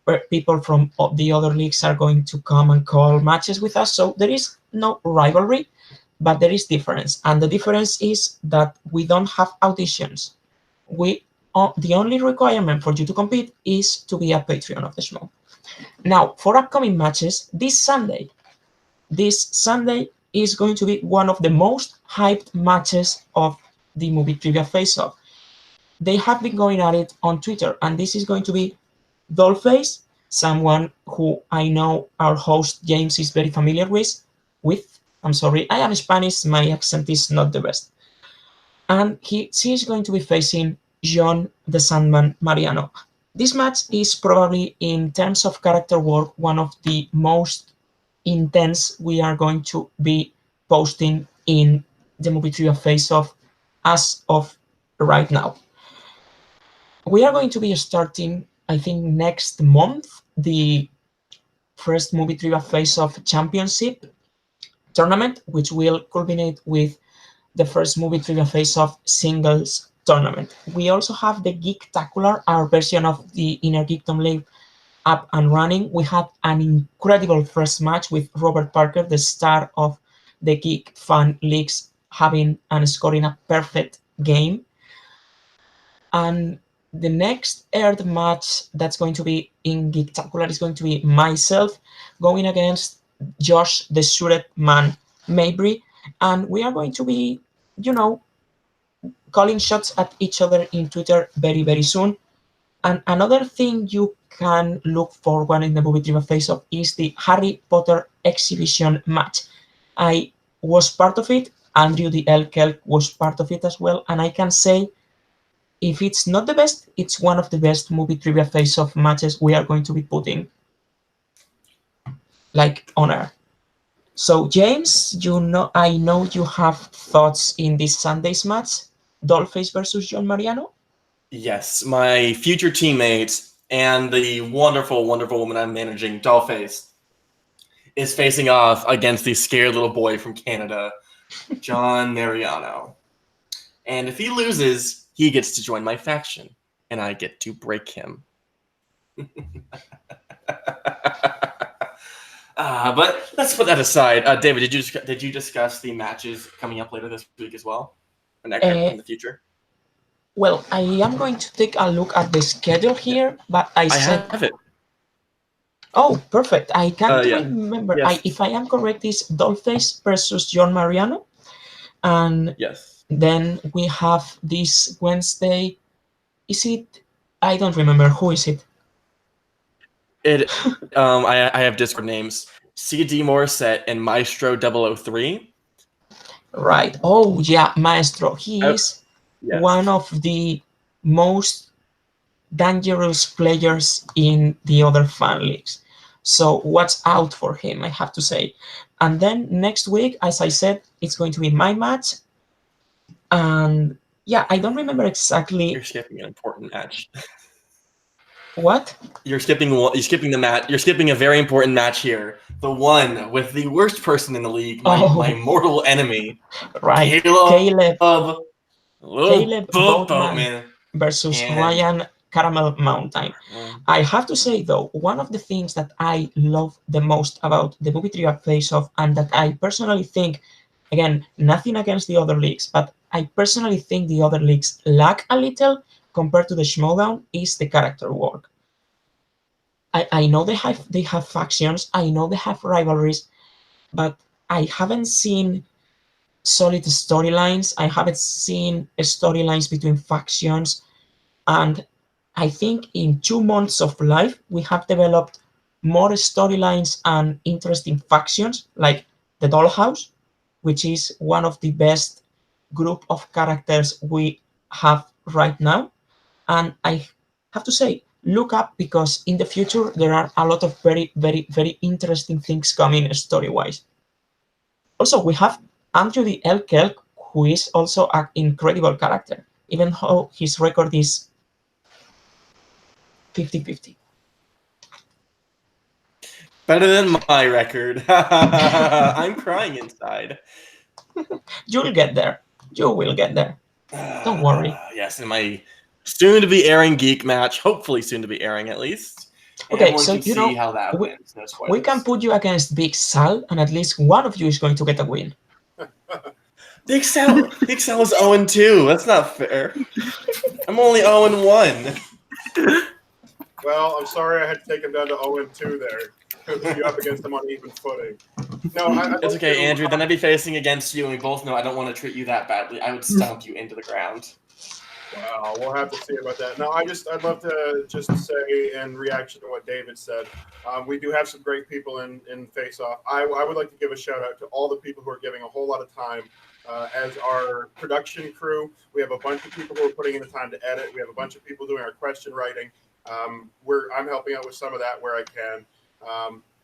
where people from the other leagues are going to come and call matches with us. So there is no rivalry, but there is difference. And the difference is that we don't have auditions. The only requirement for you to compete is to be a Patreon of the Schmo. Now, for upcoming matches, this Sunday is going to be one of the most hyped matches of the movie trivia face-off. They have been going at it on Twitter, and this is going to be Dollface, someone who I know our host James is very familiar with. I'm sorry, I am Spanish, my accent is not the best. And she is going to be facing John the Sandman Mariano. This match is probably, in terms of character work, one of the most intense we are going to be posting in the movie trivia face-off as of right now. We are going to be starting, I think, next month, the first movie trivia face-off championship tournament, which will culminate with the first movie trivia face-off singles tournament. We also have the Geektacular, our version of the Inner Geekdom League, up and running. We had an incredible first match with Robert Parker, the star of the Geek Fan Leagues, having and scoring a perfect game. And the next aired match that's going to be in Geektacular is going to be myself going against Josh the Suited Man Mabry, and we are going to be, calling shots at each other in Twitter very, very soon. And another thing you can look forward in the movie Trivia Face-Off is the Harry Potter exhibition match. I was part of it. Andrew the Elkelk was part of it as well, and I can say, if it's not the best, it's one of the best movie Trivia Face-Off matches we are going to be putting on air. So James, I know you have thoughts in this Sunday's match, Dollface versus John Mariano. Yes, my future teammate and the wonderful, wonderful woman I'm managing, Dollface, is facing off against the scared little boy from Canada, John Mariano. And if he loses, he gets to join my faction, and I get to break him. But let's put that aside. David, did you discuss the matches coming up later this week as well, in the future? Well, I am going to take a look at the schedule here, but I have it. Oh, perfect. I can't Yeah. remember. Yes. If I am correct, it's Dollface versus John Mariano. And yes, then we have this Wednesday. Is it? I don't remember. Who is it? I have Discord names. CD Morissette and Maestro 003. Right. Oh, yeah, Maestro. He is one of the most dangerous players in the other fan leagues. So watch out for him, I have to say. And then next week, as I said, it's going to be my match. And yeah, I don't remember exactly. You're skipping an important match. What? You're skipping the match. You're skipping a very important match here. The one with the worst person in the league, my mortal enemy. Right. Caleb Boatman versus Ryan Caramel Mountain. I have to say, though, one of the things that I love the most about the movie Trivia Face-Off, and that I personally think, again, nothing against the other leagues, but I personally think the other leagues lack a little compared to the Schmoedown, is the character work. I know they have factions, I know they have rivalries, but I haven't seen solid storylines. I haven't seen storylines between factions, and I think in 2 months of life we have developed more storylines and interesting factions, like the Dollhouse, which is one of the best group of characters we have right now. And I have to say, look up, because in the future there are a lot of very, very, very interesting things coming story-wise. Also, we have Andrew the Elkelk, who is also an incredible character, even though his record is 50-50. Better than my record. I'm crying inside. You'll get there. You will get there. Don't worry. Yes, in my soon-to-be airing Geek match, hopefully soon to be airing at least. Okay, so can see how that wins. No we can put you against Big Sal, and at least one of you is going to get a win. Big Sal is 0-2. That's not fair. I'm only 0-1. Well, I'm sorry I had to take him down to 0-2 there. Put you up against him on even footing. No, it's okay, Andrew. Then I'd be facing against you, and we both know I don't want to treat you that badly. I would stomp you into the ground. Well, we'll have to see about that. No, I'd love to just say in reaction to what David said, we do have some great people in Face Off. I would like to give a shout out to all the people who are giving a whole lot of time as our production crew. We have a bunch of people who are putting in the time to edit. We have a bunch of people doing our question writing. I'm helping out with some of that where I can.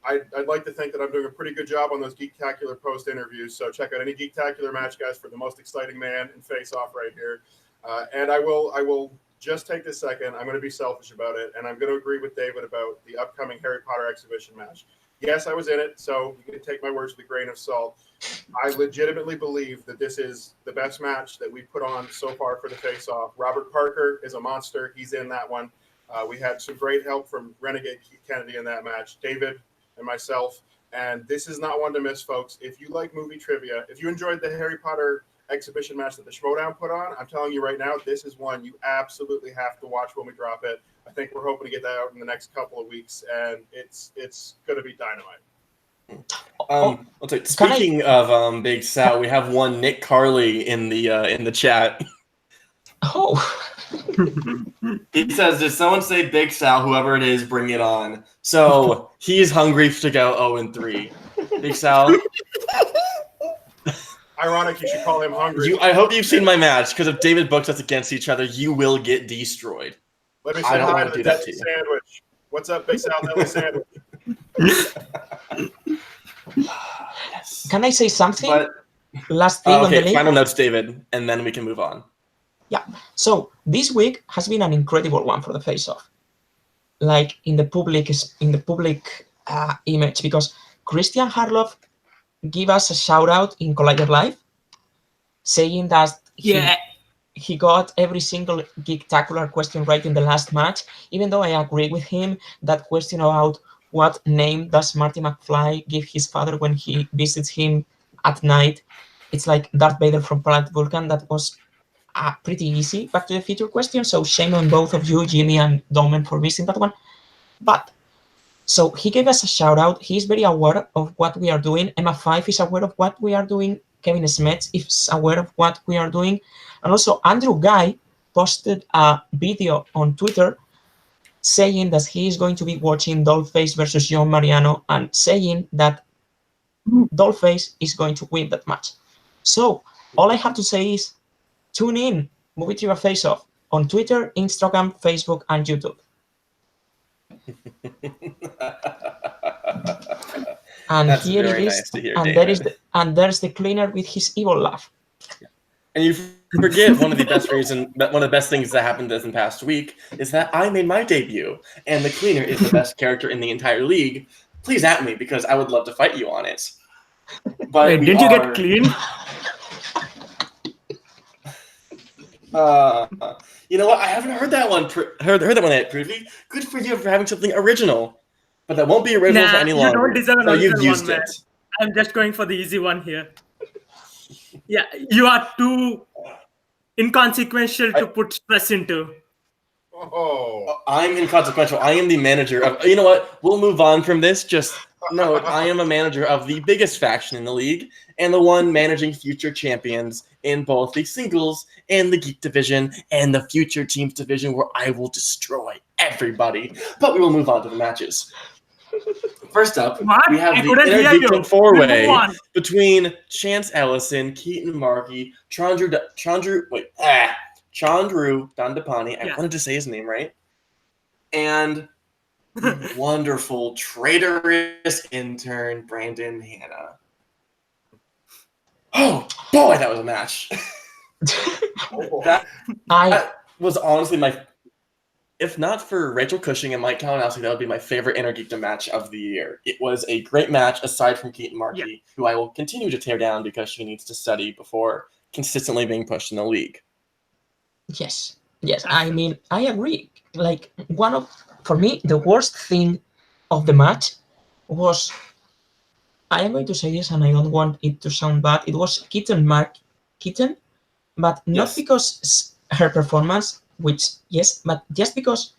I'd like to think that I'm doing a pretty good job on those Geektacular post interviews. So check out any Geektacular match, guys, for the most exciting man in Face Off right here. And I will just take this second. I'm going to be selfish about it, and I'm going to agree with David about the upcoming Harry Potter exhibition match. Yes, I was in it, so you can take my words with a grain of salt. I legitimately believe that this is the best match that we put on so far for the Face Off. Robert Parker is a monster. He's in that one. We had some great help from Renegade Kennedy in that match, David and myself. And this is not one to miss, folks. If you like movie trivia, if you enjoyed the Harry Potter exhibition match that the Schmoedown put on, I'm telling you right now, this is one you absolutely have to watch when we drop it. I think we're hoping to get that out in the next couple of weeks, and it's going to be dynamite. Let's say, speaking of Big Sal, we have one Nick Carley in the chat. Oh. He says, "Did someone say Big Sal? Whoever it is, bring it on." So he's hungry to go 0-3. Big Sal. Ironic, you should call him hungry. I hope you've seen my match, because if David books us against each other, you will get destroyed. Let me say hi to the Deli Sandwich. What's up, Big Sal Deli Sandwich? Can I say something? Last thing on the league? Final notes, David, and then we can move on. Yeah. So this week has been an incredible one for the face-off, like in the public image, because Christian Harloff gave us a shout out in Collider Live, saying that he got every single Geektacular question right in the last match. Even though I agree with him, that question about what name does Marty McFly give his father when he visits him at night, it's like Darth Vader from Planet Vulcan. That was pretty easy Back to the Future question, so shame on both of you, Jimmy and Domen, for missing that one. But so he gave us a shout out. He's very aware of what we are doing. Emma 5 is aware of what we are doing. Kevin Smets is aware of what we are doing. And also Andrew Guy posted a video on Twitter saying that he is going to be watching Dollface versus John Mariano and saying that Dollface is going to win that match. So all I have to say is tune in Movie Trivia Face Off on Twitter, Instagram, Facebook, and YouTube. And That's here very it is, nice to hear, and David. there's the cleaner with his evil laugh. And you forget one of the best things that happened this past week is that I made my debut, and the cleaner is the best character in the entire league. Please at me, because I would love to fight you on it. But wait, didn't you get clean? You know what? I haven't heard that one. Heard that one yet, Privy. Good for you for having something original, but that won't be original for any longer. You don't deserve an you've original used one, it. man. I'm just going for the easy one here. Yeah, you are too inconsequential to put stress into. Oh, I'm inconsequential. I am the manager of. You know what? We'll move on from this. Just note, I am a manager of the biggest faction in the league, and the one managing future champions in both the singles and the Geek division and the future teams division, where I will destroy everybody. But we will move on to the matches. First up, we have the Intergeekdom four-way between Chance Ellison, Keaton Markey, Chandru Dandapani. I wanted to say his name right. And the wonderful traitorous intern, Brandon Hanna. Oh, boy, that was a match. that was honestly my... If not for Rachel Cushing and Mike Kalinowski, that would be my favorite Intergeekdom match of the year. It was a great match, aside from Keaton Markey, who I will continue to tear down because she needs to study before consistently being pushed in the league. Yes. I mean, I agree. Like, for me, the worst thing of the match was, I am going to say this and I don't want it to sound bad, it was Keaton, but not because her performance, but just because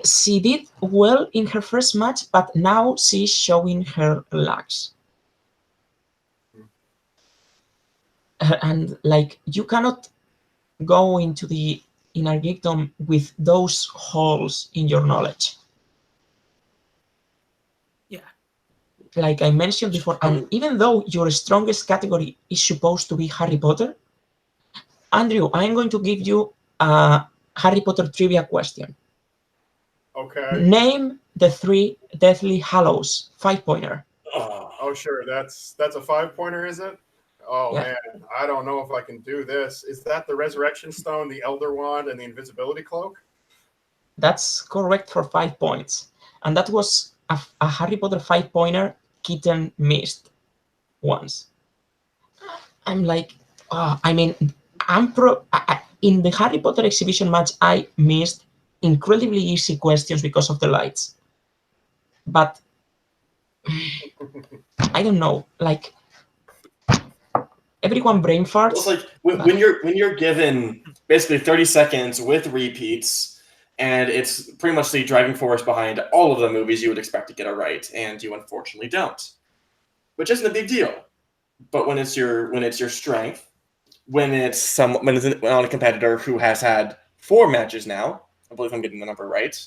she did well in her first match, but now she's showing her lags. And like, you cannot go into the inner geekdom with those holes in your knowledge. Yeah. Like I mentioned before, and even though your strongest category is supposed to be Harry Potter, Andrew, I'm going to give you a Harry Potter trivia question. okay. Name the 3 Deathly Hallows 5-pointer. Oh, sure. That's a 5-pointer, is it? Oh, Yeah. man. I don't know if I can do this. Is that the Resurrection Stone, the Elder Wand, and the Invisibility Cloak? That's correct for 5 points. And that was a Harry Potter 5-pointer Keaton missed once. I'm like, in the Harry Potter exhibition match, I missed incredibly easy questions because of the lights. But I don't know, like everyone brain farts. It's like when you're given basically 30 seconds with repeats, And it's pretty much the driving force behind all of the movies you would expect to get it right, and you unfortunately don't. Which isn't a big deal. But when it's your strength, when it's on a competitor who has had 4 matches now, I believe I'm getting the number right,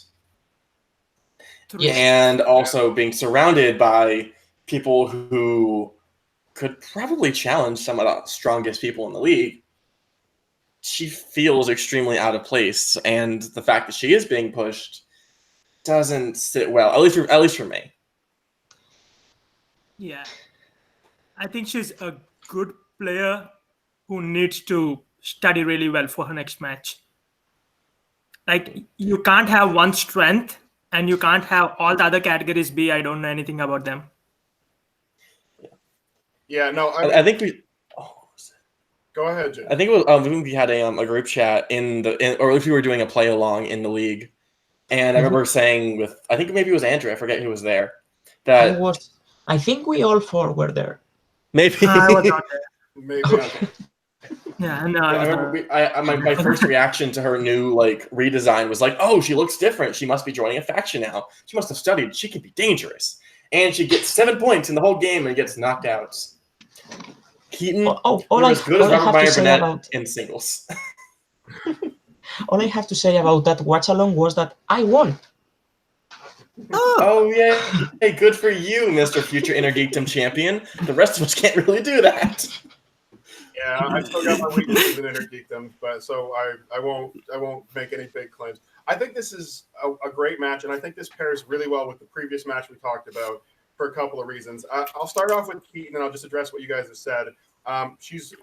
Yes. and also being surrounded by people who could probably challenge some of the strongest people in the league, she feels extremely out of place, and the fact that she is being pushed doesn't sit well, at least for me. Yeah. I think she's a good player who needs to study really well for her next match. Like, you can't have one strength and you can't have all the other categories be, I don't know anything about them. Yeah, no, I think we. Go ahead, Jim. I think it was, we had a group chat or if we were doing a play along in the league, and I remember saying with, I think maybe it was Andrew, I forget who was there, that I think we all 4 were there. maybe I was not there. Maybe Okay. Yeah, no. I remember my first reaction to her new redesign was like, oh, she looks different. She must be joining a faction now. She must have studied. She can be dangerous. And she gets 7 points in the whole game and gets knocked out. Keaton, you're as good as Robert Meyer Burnett in singles. All I have to say about that watch along was that I won. Oh yeah. Hey, good for you, Mr. Future Inner Geekdom champion. The rest of us can't really do that. Yeah, I still got my weaknesses in Inner Geekdom, but so I won't make any big claims. I think this is a great match, and I think this pairs really well with the previous match we talked about for a couple of reasons. I'll start off with Keaton, and I'll just address what you guys have said. She's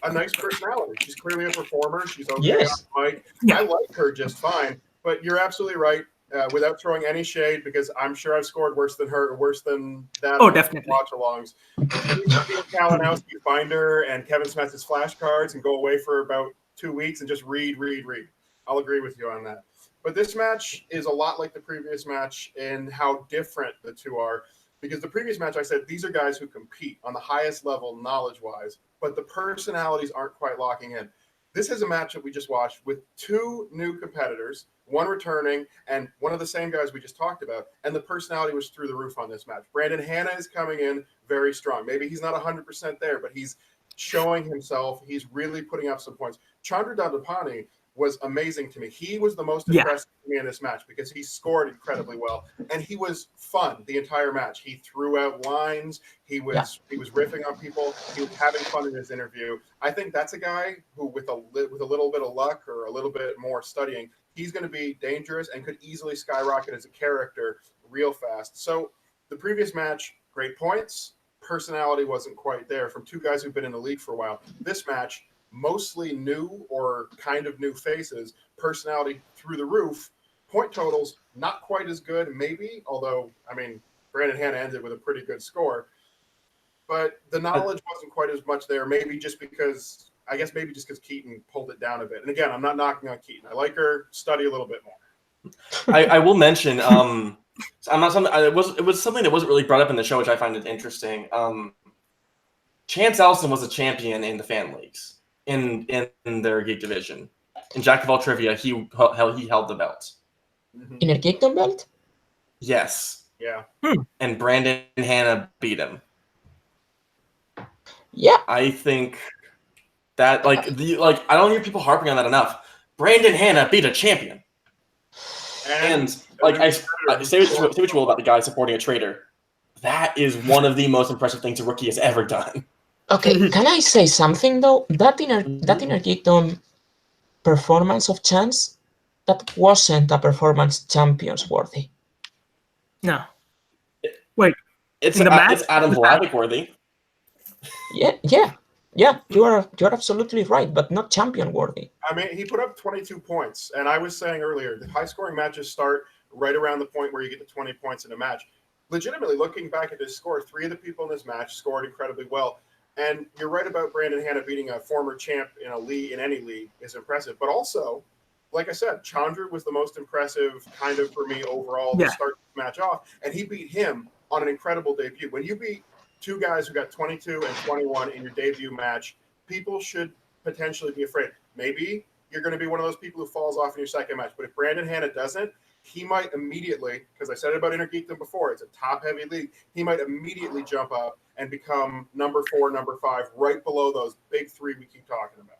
a nice personality. She's clearly a performer. She's okay on the mic. Yeah. I like her just fine, but you're absolutely right. Without throwing any shade, because I'm sure I've scored worse than her, worse than that. Oh, definitely. Watch-alongs. Kalinowski find her and Kevin Smith's flashcards and go away for about 2 weeks and just read. I'll agree with you on that. But this match is a lot like the previous match in how different the two are. Because the previous match, I said, these are guys who compete on the highest level knowledge-wise, but the personalities aren't quite locking in. This is a match that we just watched with 2 new competitors, one returning, and one of the same guys we just talked about, and the personality was through the roof on this match. Brandon Hanna is coming in very strong. Maybe he's not 100% there, but he's showing himself. He's really putting up some points. Chandra Dandapani was amazing to me. He was the most impressive to me in this match because he scored incredibly well, and he was fun the entire match. He threw out lines. He was riffing on people. He was having fun in his interview. I think that's a guy who, with a little bit of luck or a little bit more studying, he's going to be dangerous and could easily skyrocket as a character real fast. So the previous match, great points. Personality wasn't quite there from 2 guys who've been in the league for a while. This match, mostly new or kind of new faces, personality through the roof, point totals not quite as good, maybe, although, I mean, Brandon Hanna ended with a pretty good score, but the knowledge wasn't quite as much there, maybe just because Keaton pulled it down a bit. And again, I'm not knocking on Keaton. I like her, study a little bit more. I will mention, it was something that wasn't really brought up in the show, which I find it interesting. Chance Ellison was a champion in the fan leagues. In their geek division. In Jack of All Trivia, he held the belt. In a Geekdom belt? Yes. Yeah. And Brandon Hanna beat him. Yeah. I think that I don't hear people harping on that enough. Brandon Hanna beat a champion. And I say what you will about the guy supporting a traitor. That is one of the most impressive things a rookie has ever done. Okay, can I say something though? That inner Geekdom performance of Chance, that wasn't a performance champions worthy. No. Wait. It's Adam Vlasic worthy. Yeah. You're absolutely right, but not champion worthy. I mean, he put up 22 points, and I was saying earlier, the high-scoring matches start right around the point where you get to 20 points in a match. Legitimately, looking back at his score, 3 of the people in this match scored incredibly well. And you're right about Brandon Hanna beating a former champ in a league, in any league, is impressive. But also, like I said, Chandra was the most impressive kind of for me overall to start the match off. And he beat him on an incredible debut. When you beat 2 guys who got 22 and 21 in your debut match, people should potentially be afraid. Maybe you're going to be one of those people who falls off in your second match. But if Brandon Hanna doesn't, he might immediately, because I said it about Inner Geekdom before, it's a top-heavy league, he might immediately jump up and become number 4, number 5, right below those big 3 we keep talking about.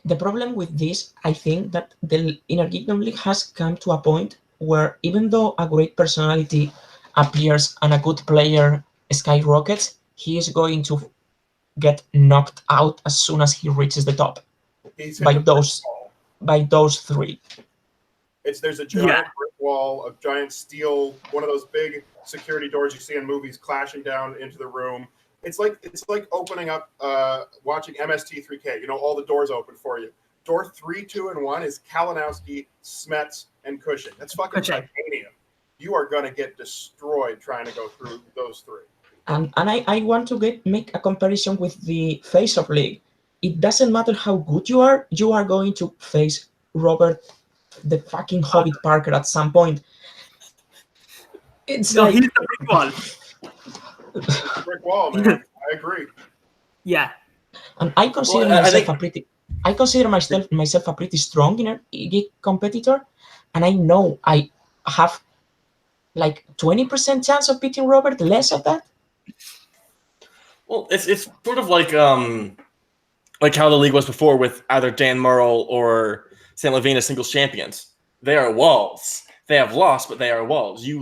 The problem with this, I think that the Inner Geekdom League has come to a point where even though a great personality appears and a good player skyrockets, he is going to get knocked out as soon as he reaches the top by those 3. There's a giant brick wall, a giant steel, one of those big security doors you see in movies clashing down into the room. It's like opening up, watching MST3K. You know, all the doors open for you. Door 3, 2, and 1 is Kalinowski, Smets, and Cushing. That's fucking titanium. You are gonna get destroyed trying to go through those 3. And I want to make a comparison with the Face-Off League. It doesn't matter how good you are going to face Robert the fucking Hobbit Parker at some point. He's the brick wall. Brick wall, man. I agree. Yeah. And I consider myself a pretty strong Inner Geek competitor, and I know I have like 20% chance of beating Robert, less of that. Well, it's sort of like how the league was before with either Dan Murrell or Sam Levine as singles champions. They are walls. They have lost, but they are walls. You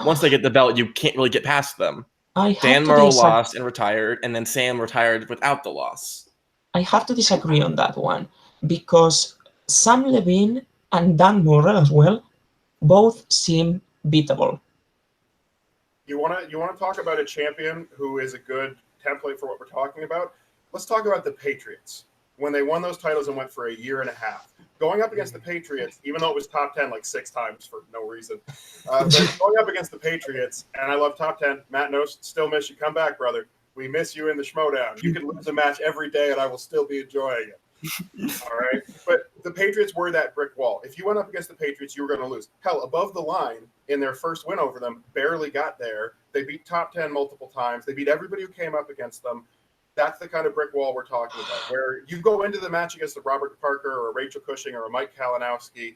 once they get the belt, you can't really get past them. Dan Murrell lost and retired, and then Sam retired without the loss. I have to disagree on that one because Sam Levine and Dan Murrell as well both seem beatable. You want to talk about a champion who is a good template for what we're talking about? Let's talk about the Patriots. When they won those titles and went for a year and a half. Going up against the Patriots, even though it was top 10 like 6 times for no reason, but going up against the Patriots, and I love top 10, Matt knows, still miss you. Come back, brother. We miss you in the Schmoedown. You can lose a match every day, and I will still be enjoying it. All right? But the Patriots were that brick wall. If you went up against the Patriots, you were going to lose. Hell, Above the Line, in their first win over them, barely got there. They beat top 10 multiple times. They beat everybody who came up against them. That's the kind of brick wall we're talking about, where you go into the match against a Robert Parker or a Rachel Cushing or a Mike Kalinowski.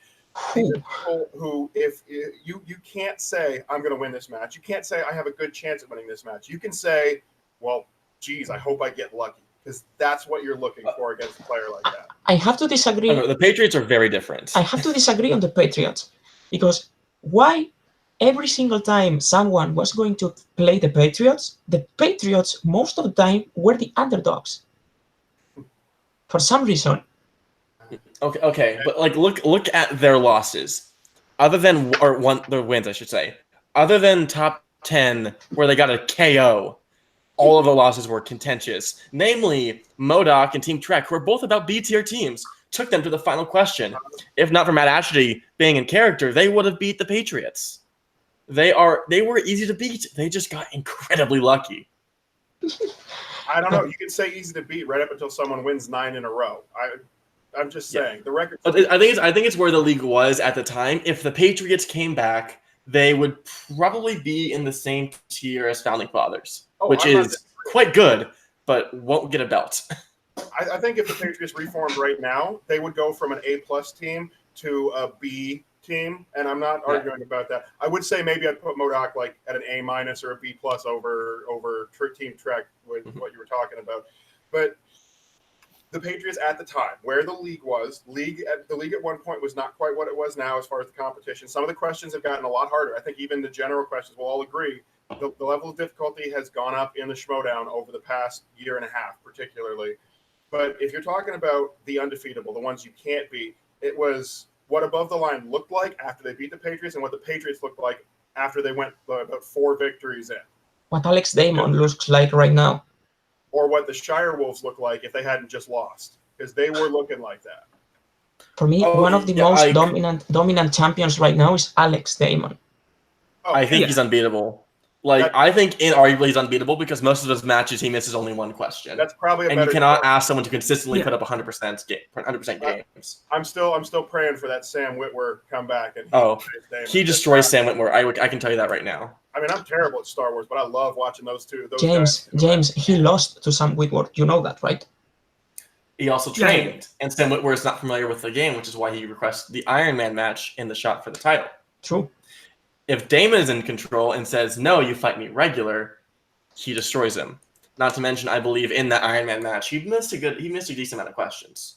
These are people who, if you can't say, I'm going to win this match. You can't say, I have a good chance at winning this match. You can say, well, geez, I hope I get lucky, because that's what you're looking for against a player like that. I have to disagree. The Patriots are very different. I have to disagree on the Patriots, because why every single time someone was going to play the Patriots most of the time were the underdogs. For some reason. Okay, but look at their losses. Other than their wins, I should say. Other than top 10 where they got a KO, all of the losses were contentious. Namely, MODOK and Team Trek, who are both about B-tier teams, took them to the final question. If not for Matt Ashley being in character, they would have beat the Patriots. They were easy to beat. They just got incredibly lucky. I don't know. You can say easy to beat right up until someone wins 9 in a row. I'm just saying the record. I think it's where the league was at the time. If the Patriots came back, they would probably be in the same tier as Founding Fathers, which is quite good, but won't get a belt. I think if the Patriots reformed right now, they would go from an A+ team to a B team, and I'm not arguing about that. I would say maybe I'd put MODOK like at an A- or a B+ over Team Trek with what you were talking about. But the Patriots at the time, where the league was, the league at one point was not quite what it was now as far as the competition. Some of the questions have gotten a lot harder. I think even the general questions will all agree the level of difficulty has gone up in the Schmoedown over the past year and a half, particularly. But if you're talking about the undefeatable, the ones you can't beat, it was what Above the Line looked like after they beat the Patriots and what the Patriots looked like after they went about 4 victories in. What Alex Damon looks like right now. Or what the Shire Wolves look like if they hadn't just lost, because they were looking like that. For me, one of the most dominant champions right now is Alex Damon. I think he's unbeatable. I think inarguably he's unbeatable because most of his matches he misses only one question. That's probably and you cannot ask someone to consistently put up 100% games. I'm still praying for that Sam Witwer comeback. And he destroys Sam Witwer. I can tell you that right now. I mean, I'm terrible at Star Wars, but I love watching those two. James, he lost to Sam Witwer. You know that, right? He also trained, and Sam Witwer is not familiar with the game, which is why he requests the Iron Man match in the shot for the title. True. If Damon is in control and says, no, you fight me regular, he destroys him. Not to mention, I believe in that Iron Man match, he missed a decent amount of questions.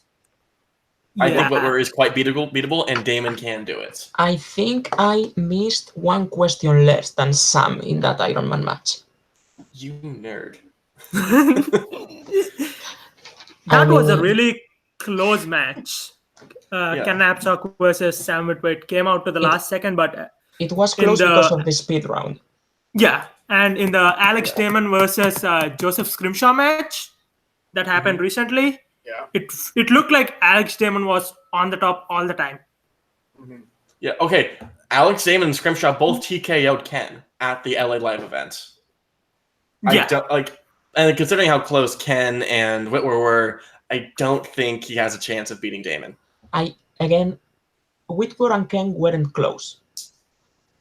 Yeah. I think Witwer is quite beatable, and Damon can do it. I think I missed one question less than Sam in that Iron Man match. You nerd. That was a really close match. Yeah. Ken Napzok versus Sam Witwer came out to the last second, but It was close because of the speed round. yeah, and in the Alex Damon versus Joseph Scrimshaw match that happened recently, it looked like Alex Damon was on the top all the time. Yeah, okay. Alex Damon and Scrimshaw both TKO'd Ken at the LA Live event. And considering how close Ken and Witwer were, I don't think he has a chance of beating Damon. Witwer and Ken weren't close.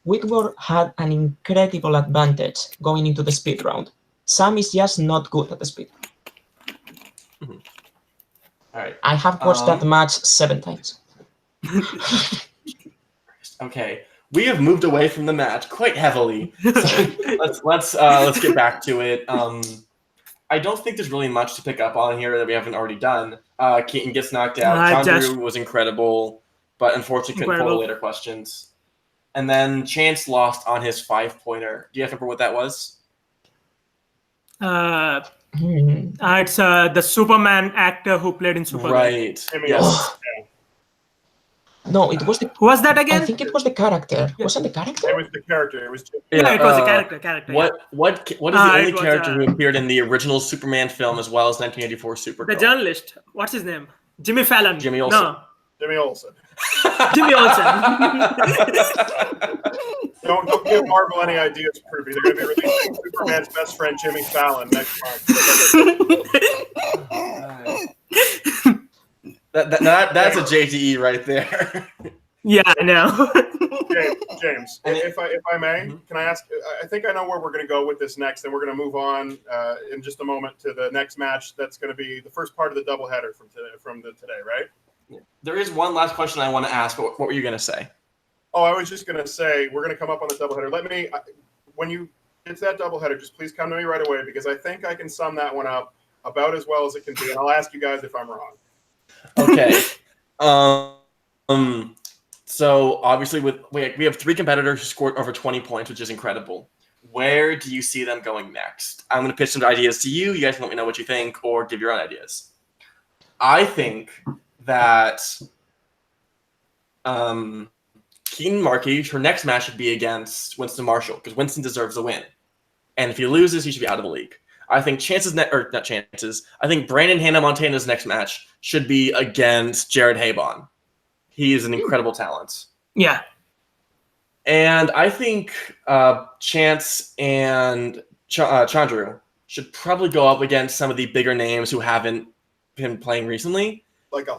Witwer had an incredible advantage going into the speed round. Sam is just not good at the speed. All right. I have watched that match 7 times. Okay, we have moved away from the match quite heavily. So let's get back to it. I don't think there's really much to pick up on here that we haven't already done. Keaton gets knocked out. Chandru was incredible, but unfortunately couldn't pull the later questions. And then Chance lost on his 5-pointer. Do you remember what that was? It's the Superman actor who played in Superman. Right. Yes. No, it was the. Who was that again? I think it was the character. Was it the character? It was the character. It was. It was a character. What is the only character who appeared in the original Superman film as well as 1984 Supergirl? The journalist. What's his name? Jimmy Fallon. Jimmy Olsen. No. Jimmy Olsen. Jimmy Olsen. Don't give Marvel any ideas, Pruby. They're going to be releasing Superman's best friend, Jimmy Fallon, next month. That's a JTE right there. Yeah, I know. James, if I may, can I ask? I think I know where we're going to go with this next, and we're going to move on in just a moment to the next match. That's going to be the first part of the doubleheader from today, right? There is one last question I want to ask. What were you going to say? Oh, I was just going to say we're going to come up on the doubleheader. When you get to that doubleheader, just please come to me right away because I think I can sum that one up about as well as it can be, and I'll ask you guys if I'm wrong. Okay. So obviously we have 3 competitors who scored over 20 points, which is incredible. Where do you see them going next? I'm going to pitch some ideas to you. You guys can let me know what you think or give your own ideas. I think that Keaton Markey, her next match should be against Winston Marshall because Winston deserves a win. And if he loses, he should be out of the league. I think I think Brandon Hannah Montana's next match should be against Jared Habon. He is an incredible talent. Yeah. And I think Chance and Chandru should probably go up against some of the bigger names who haven't been playing recently.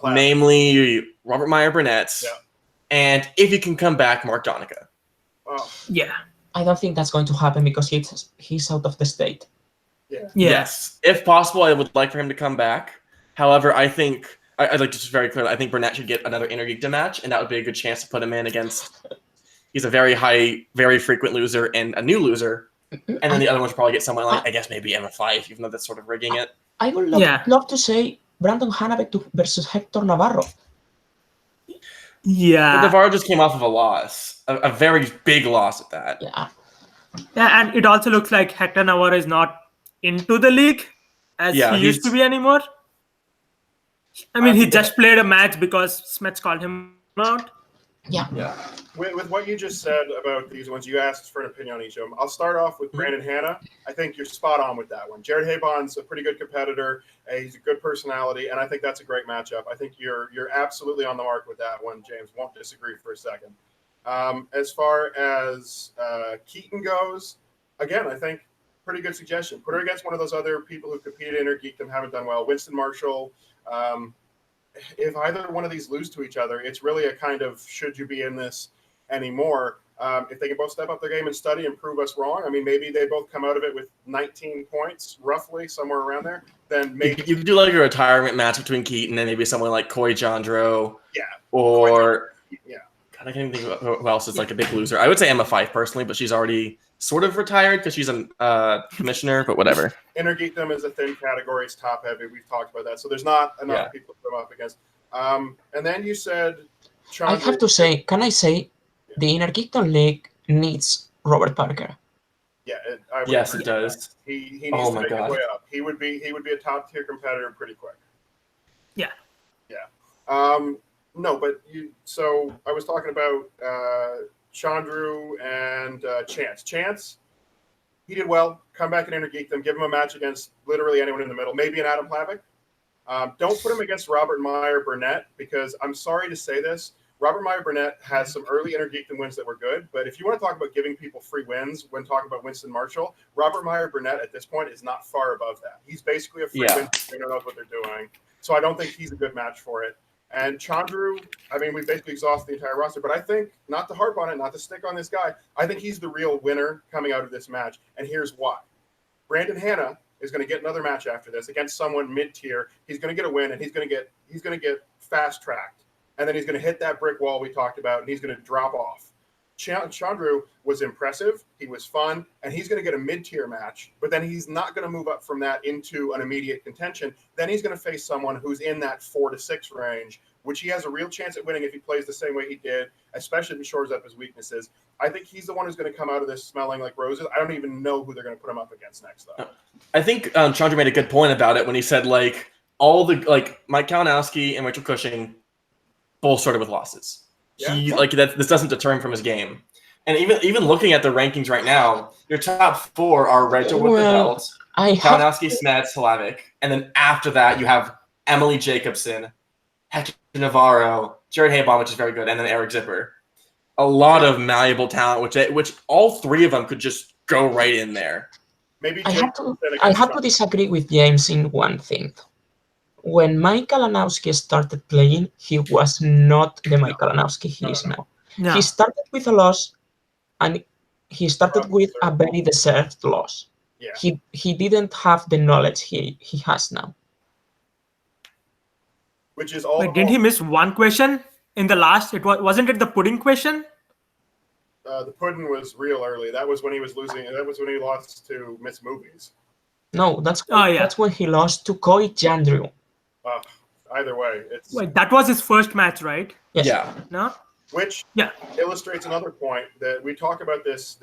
Namely Robert Meyer Burnett. Yeah. And if he can come back, Mark Donica. Oh. Yeah. I don't think that's going to happen because he's out of the state. Yeah. Yes. If possible, I would like for him to come back. However, I think I'd like to just very clearly, I think Burnett should get another Intergeekdom match, and that would be a good chance to put him in against. He's a very high, very frequent loser and a new loser. And then the other one should probably get someone like, I guess maybe Emma5, even though that's sort of rigging it. I would love to say Brandon Hannah versus Hector Navarro. Yeah. But Navarro just came off of a loss, a very big loss at that. Yeah. Yeah, and it also looks like Hector Navarro is not into the league as he used to be anymore. I mean, he just played a match because Smets called him out. Yeah. With what you just said about these ones, you asked for an opinion on each of them. I'll start off with Brandon Hannah. I think you're spot on with that one. Jared Habon's a pretty good competitor. He's a good personality, and I think that's a great matchup. I think you're absolutely on the mark with that one, James. Won't disagree for a second. As far as Keaton goes, again, I think pretty good suggestion. Put her against one of those other people who competed in Intergeekdom, haven't done well. Winston Marshall. If either one of these lose to each other, it's really a kind of should you be in this anymore. If they can both step up their game and study and prove us wrong, I mean, maybe they both come out of it with 19 points, roughly, somewhere around there. Then maybe you could do like a retirement match between Keaton and maybe someone like Coy Jandro. Yeah. Or yeah. God, I can't even think of who else is like a big loser. I would say Emma Fyfe personally, but she's already sort of retired because she's a commissioner. But whatever. Inner Geekdom is a thin category. It's top heavy. We've talked about that. So there's not enough people to come up against. And then you said, I have to say, can I say, the Inner Geekdom League needs Robert Parker. Yeah, yes, it does. He needs to make his way up. He would be a top tier competitor pretty quick. Yeah. No, but so I was talking about Chandru and Chance. Chance, he did well. Come back and Inner Geekdom. Give him a match against literally anyone in the middle. Maybe an Adam Plavik. Don't put him against Robert Meyer Burnett because I'm sorry to say this. Robert Meyer Burnett has some early Inner Geekdom wins that were good, but if you want to talk about giving people free wins when talking about Winston Marshall, Robert Meyer Burnett at this point is not far above that. He's basically a free win. They don't know what they're doing. So I don't think he's a good match for it. And Chandru, I mean, we basically exhausted the entire roster, but I think, not to harp on it, not to stick on this guy, I think he's the real winner coming out of this match, and here's why. Brandon Hanna is going to get another match after this against someone mid-tier. He's going to get a win, and he's going to get fast-tracked. And then he's going to hit that brick wall we talked about, and he's going to drop off. Chandru was impressive. He was fun, and he's going to get a mid-tier match, but then he's not going to move up from that into an immediate contention. Then he's going to face someone who's in that 4 to 6 range, which he has a real chance at winning if he plays the same way he did, especially if he shores up his weaknesses. I think he's the one who's going to come out of this smelling like roses. I don't even know who they're going to put him up against next, though. I think Chandru made a good point about it when he said, like, all the, like, Mike Kalinowski and Rachel Cushing both started with losses. This doesn't deter him from his game. And even looking at the rankings right now, your top 4 are Rachel with the belt, Kalinowski, Smets, Slavic, and then after that you have Emily Jacobson, Hector Navarro, Jared Haybon, which is very good, and then Eric Zipper. A lot of malleable talent, which all 3 of them could just go right in there. Maybe I have to disagree with James in one thing. When Mike Kalinowski started playing, he was not the Mike Kalinowski he is now. No. He started with a loss, and he started with a very deserved loss. Yeah. He didn't have the knowledge he has now. Which is all. Wait, didn't he miss one question in the last? Wasn't it the pudding question? The pudding was real early. That was when he was losing. That was when he lost to Miss Movies. No, that's when he lost to Coy Jandrew. Either way, it's. Wait, that was his first match, right? Yes. Yeah. No. Which illustrates another point that we talk about this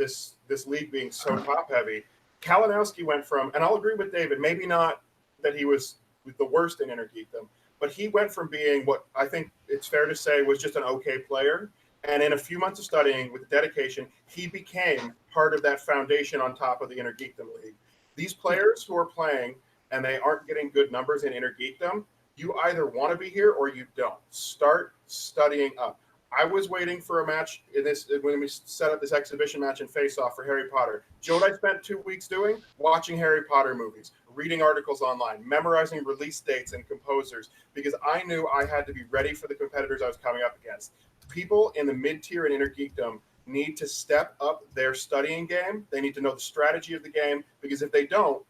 league being so top heavy. Kalinowski went from, and I'll agree with David, maybe not that he was the worst in Inner Geekdom, but he went from being what I think it's fair to say was just an okay player, and in a few months of studying with dedication, he became part of that foundation on top of the Inner Geekdom League. These players who are playing and they aren't getting good numbers in Inner Geekdom, you either want to be here or you don't. Start studying up. I was waiting for a match in this when we set up this exhibition match in Face Off for Harry Potter. Do you know what I spent 2 weeks doing? Watching Harry Potter movies, reading articles online, memorizing release dates and composers, because I knew I had to be ready for the competitors I was coming up against. People in the mid-tier and Inner Geekdom need to step up their studying game. They need to know the strategy of the game, because if they don't,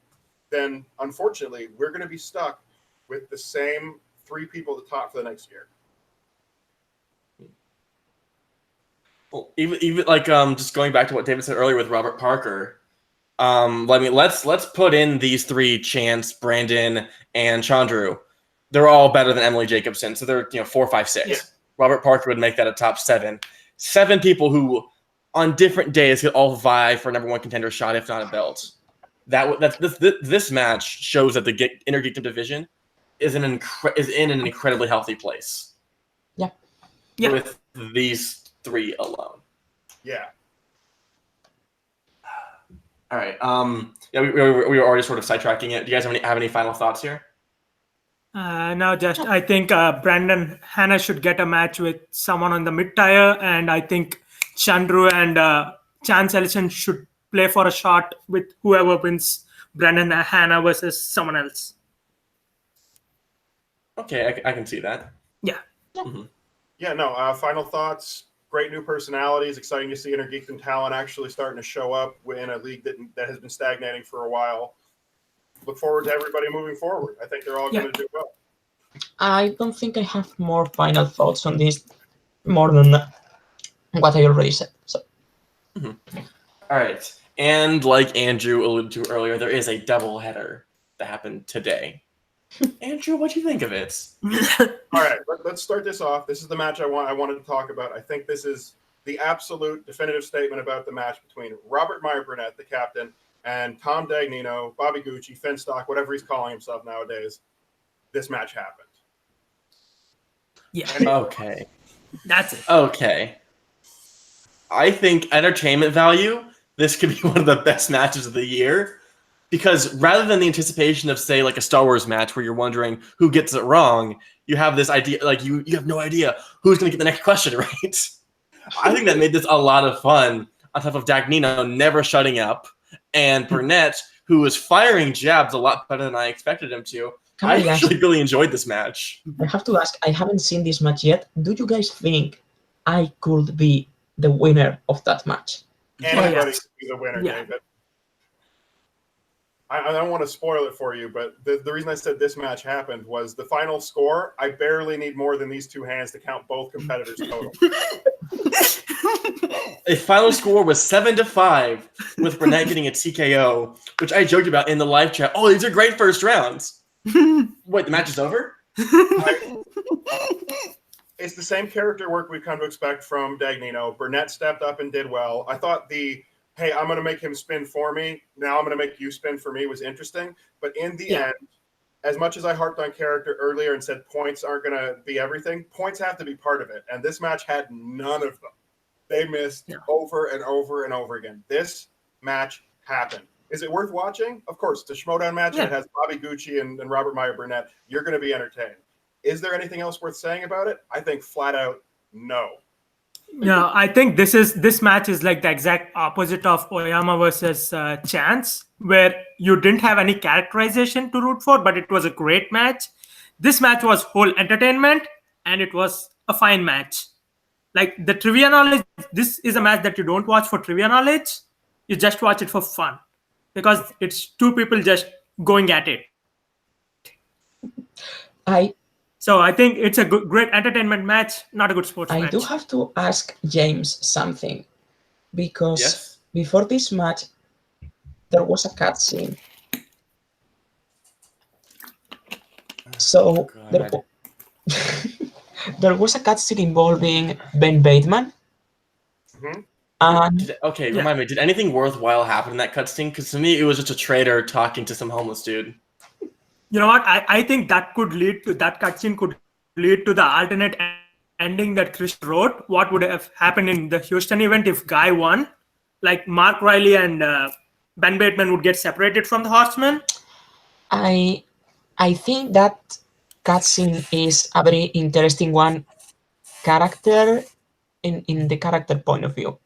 then unfortunately, we're going to be stuck with the same 3 people at the top for the next year. Well, even like just going back to what David said earlier with Robert Parker, let's put in these 3: Chance, Brandon, and Chandru. They're all better than Emily Jacobson, so they're 4, 5, 6. Yeah. Robert Parker would make that a top 7. 7 people who, on different days, could all vie for #1 contender shot, if not a belt. This match shows that the Inner Geekdom division is in an incredibly healthy place. Yeah. With these 3 alone. Yeah. All right. We were already sort of sidetracking it. Do you guys have any final thoughts here? No, just I think Brandon Hanna should get a match with someone on the mid-tier, and I think Chandru and Chance Ellison should play for a shot with whoever wins Brandon Hanna versus someone else. Okay, I can see that. Yeah. Mm-hmm. Yeah, no, final thoughts. great new personalities. Exciting to see Intergeekdom talent actually starting to show up in a league that has been stagnating for a while. Look forward to everybody moving forward. I think they're all going to do well. I don't think I have more final thoughts on this, more than what I already said. So. All right. And like Andrew alluded to earlier, there is a doubleheader that happened today. Andrew, what do you think of it? All right, let's start this off. This is the match I wanted to talk about. I think this is the absolute definitive statement about the match between Robert Meyer Burnett, the captain, and Tom Dagnino, Bobby Gucci, Finstock, whatever he's calling himself nowadays. This match happened. Yeah. Okay. That's it. Okay. I think entertainment value, this could be one of the best matches of the year. Because rather than the anticipation of, say, like a Star Wars match where you're wondering who gets it wrong, you have this idea, like you have no idea who's going to get the next question right. I think that made this a lot of fun, on top of Dagnino never shutting up, and Burnett, who was firing jabs a lot better than I expected him to. I actually really enjoyed this match. I have to ask, I haven't seen this match yet. Do you guys think I could be the winner of that match? Anybody could be the winner, Yeah. David. I don't want to spoil it for you, but the reason I said this match happened was the final score. I barely need more than these two hands to count both competitors total. A final score was 7-5, with Burnett getting a TKO, which I joked about in the live chat. Oh, these are great first rounds. Wait, the match is over? It's the same character work we've come to expect from Dagnino. Burnett stepped up and did well. I thought hey, I'm going to make him spin for me, now I'm going to make you spin for me was interesting. But in the end, as much as I harped on character earlier and said points aren't going to be everything, points have to be part of it. And this match had none of them. They missed over and over and over again. This match happened. Is it worth watching? Of course. It's a Schmoedown match. And it has Bobby Gucci and Robert Meyer Burnett. You're going to be entertained. Is there anything else worth saying about it? I think flat out, no. No, I think this match is like the exact opposite of Oyama versus Chance, where you didn't have any characterization to root for, but it was a great match. This match was whole entertainment, and it was a fine match. Like the trivia knowledge, this is a match that you don't watch for trivia knowledge. You just watch it for fun, because it's two people just going at it. So I think it's a great entertainment match, not a good sports match. I do have to ask James something, because before this match, there was a cutscene. So there was a cutscene involving Ben Bateman. And remind me, did anything worthwhile happen in that cutscene? Because to me, it was just a trader talking to some homeless dude. You know what? I think that cutscene could lead to the alternate ending that Chris wrote. What would have happened in the Houston event if Guy won? Like Mark Riley and Ben Bateman would get separated from the Horsemen. I think that cutscene is a very interesting one, character in the character point of view.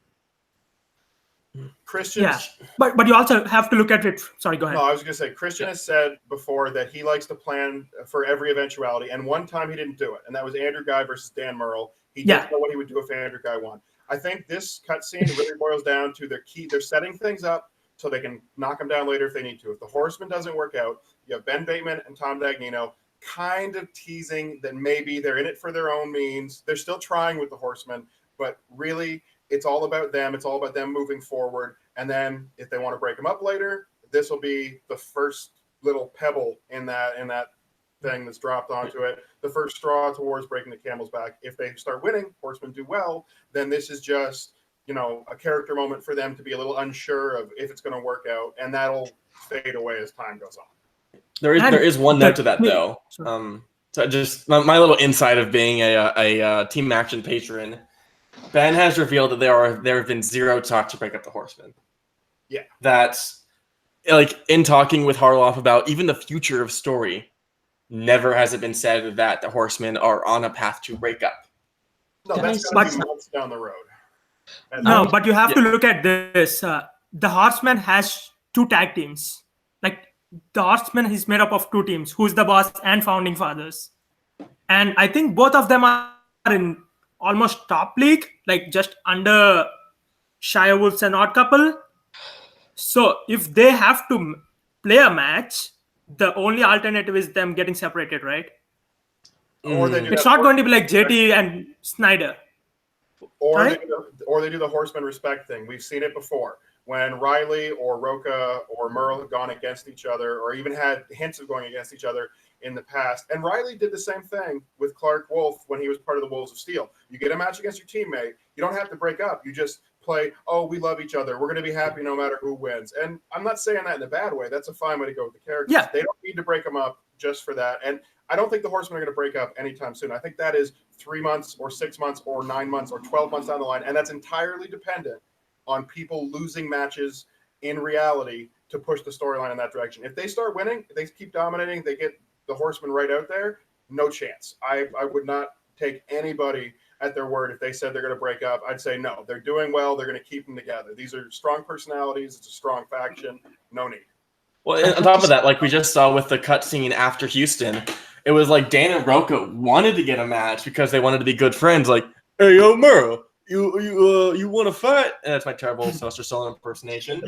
Christian, but you also have to look at it. Sorry, go ahead. No, I was going to say, Christian has said before that he likes to plan for every eventuality, and one time he didn't do it, and that was Andrew Guy versus Dan Murrell. He didn't know what he would do if Andrew Guy won. I think this cutscene really boils down to they're setting things up so they can knock them down later if they need to. If the Horseman doesn't work out, you have Ben Bateman and Tom Dagnino kind of teasing that maybe they're in it for their own means. They're still trying with the Horseman, but really it's all about them. It's all about them moving forward. And then if they want to break them up later, this will be the first little pebble in that thing that's dropped onto it. The first straw towards breaking the camel's back. If they start winning, Horsemen do well, then this is just, a character moment for them to be a little unsure of if it's going to work out. And that'll fade away as time goes on. There is one note to that, though. So just my little insight of being a Team Action patron. Ben has revealed that there have been zero talks to break up the Horsemen. Yeah. That's like in talking with Harloff about even the future of story, never has it been said that the Horsemen are on a path to break up. No, that's going to be months down the road. But you have to look at this. The Horsemen has two tag teams. Like the Horsemen is made up of two teams, Who's the Boss and Founding Fathers. And I think both of them are in almost top league, like just under Shire Wolves and Odd Couple. So if they have to play a match, the only alternative is them getting separated, right? Or they do It's that not going to be like JT and Snyder. Or Sorry? they do the horseman respect thing. We've seen it before when Riley or Roca or Merle have gone against each other, or even had hints of going against each other in the past. And Riley did the same thing with Clark Wolf when he was part of the Wolves of Steel. You get a match against your teammate, you don't have to break up. You just play, oh, we love each other. We're going to be happy no matter who wins. And I'm not saying that in a bad way. That's a fine way to go with the characters. Yeah. They don't need to break them up just for that. And I don't think the Horsemen are going to break up anytime soon. I think that is 3 months or 6 months or 9 months or 12 months down the line. And that's entirely dependent on people losing matches in reality to push the storyline in that direction. If they start winning, if they keep dominating, they get the Horsemen right out there, no chance. I would not take anybody at their word if they said they're going to break up. I'd say no. They're doing well. They're going to keep them together. These are strong personalities. It's a strong faction. No need. Well, and on top of that, like we just saw with the cutscene after Houston, it was like Dan and Roca wanted to get a match because they wanted to be good friends. Like, hey, yo, Merle, you want to fight? And that's my terrible Sylvester Stallone impersonation.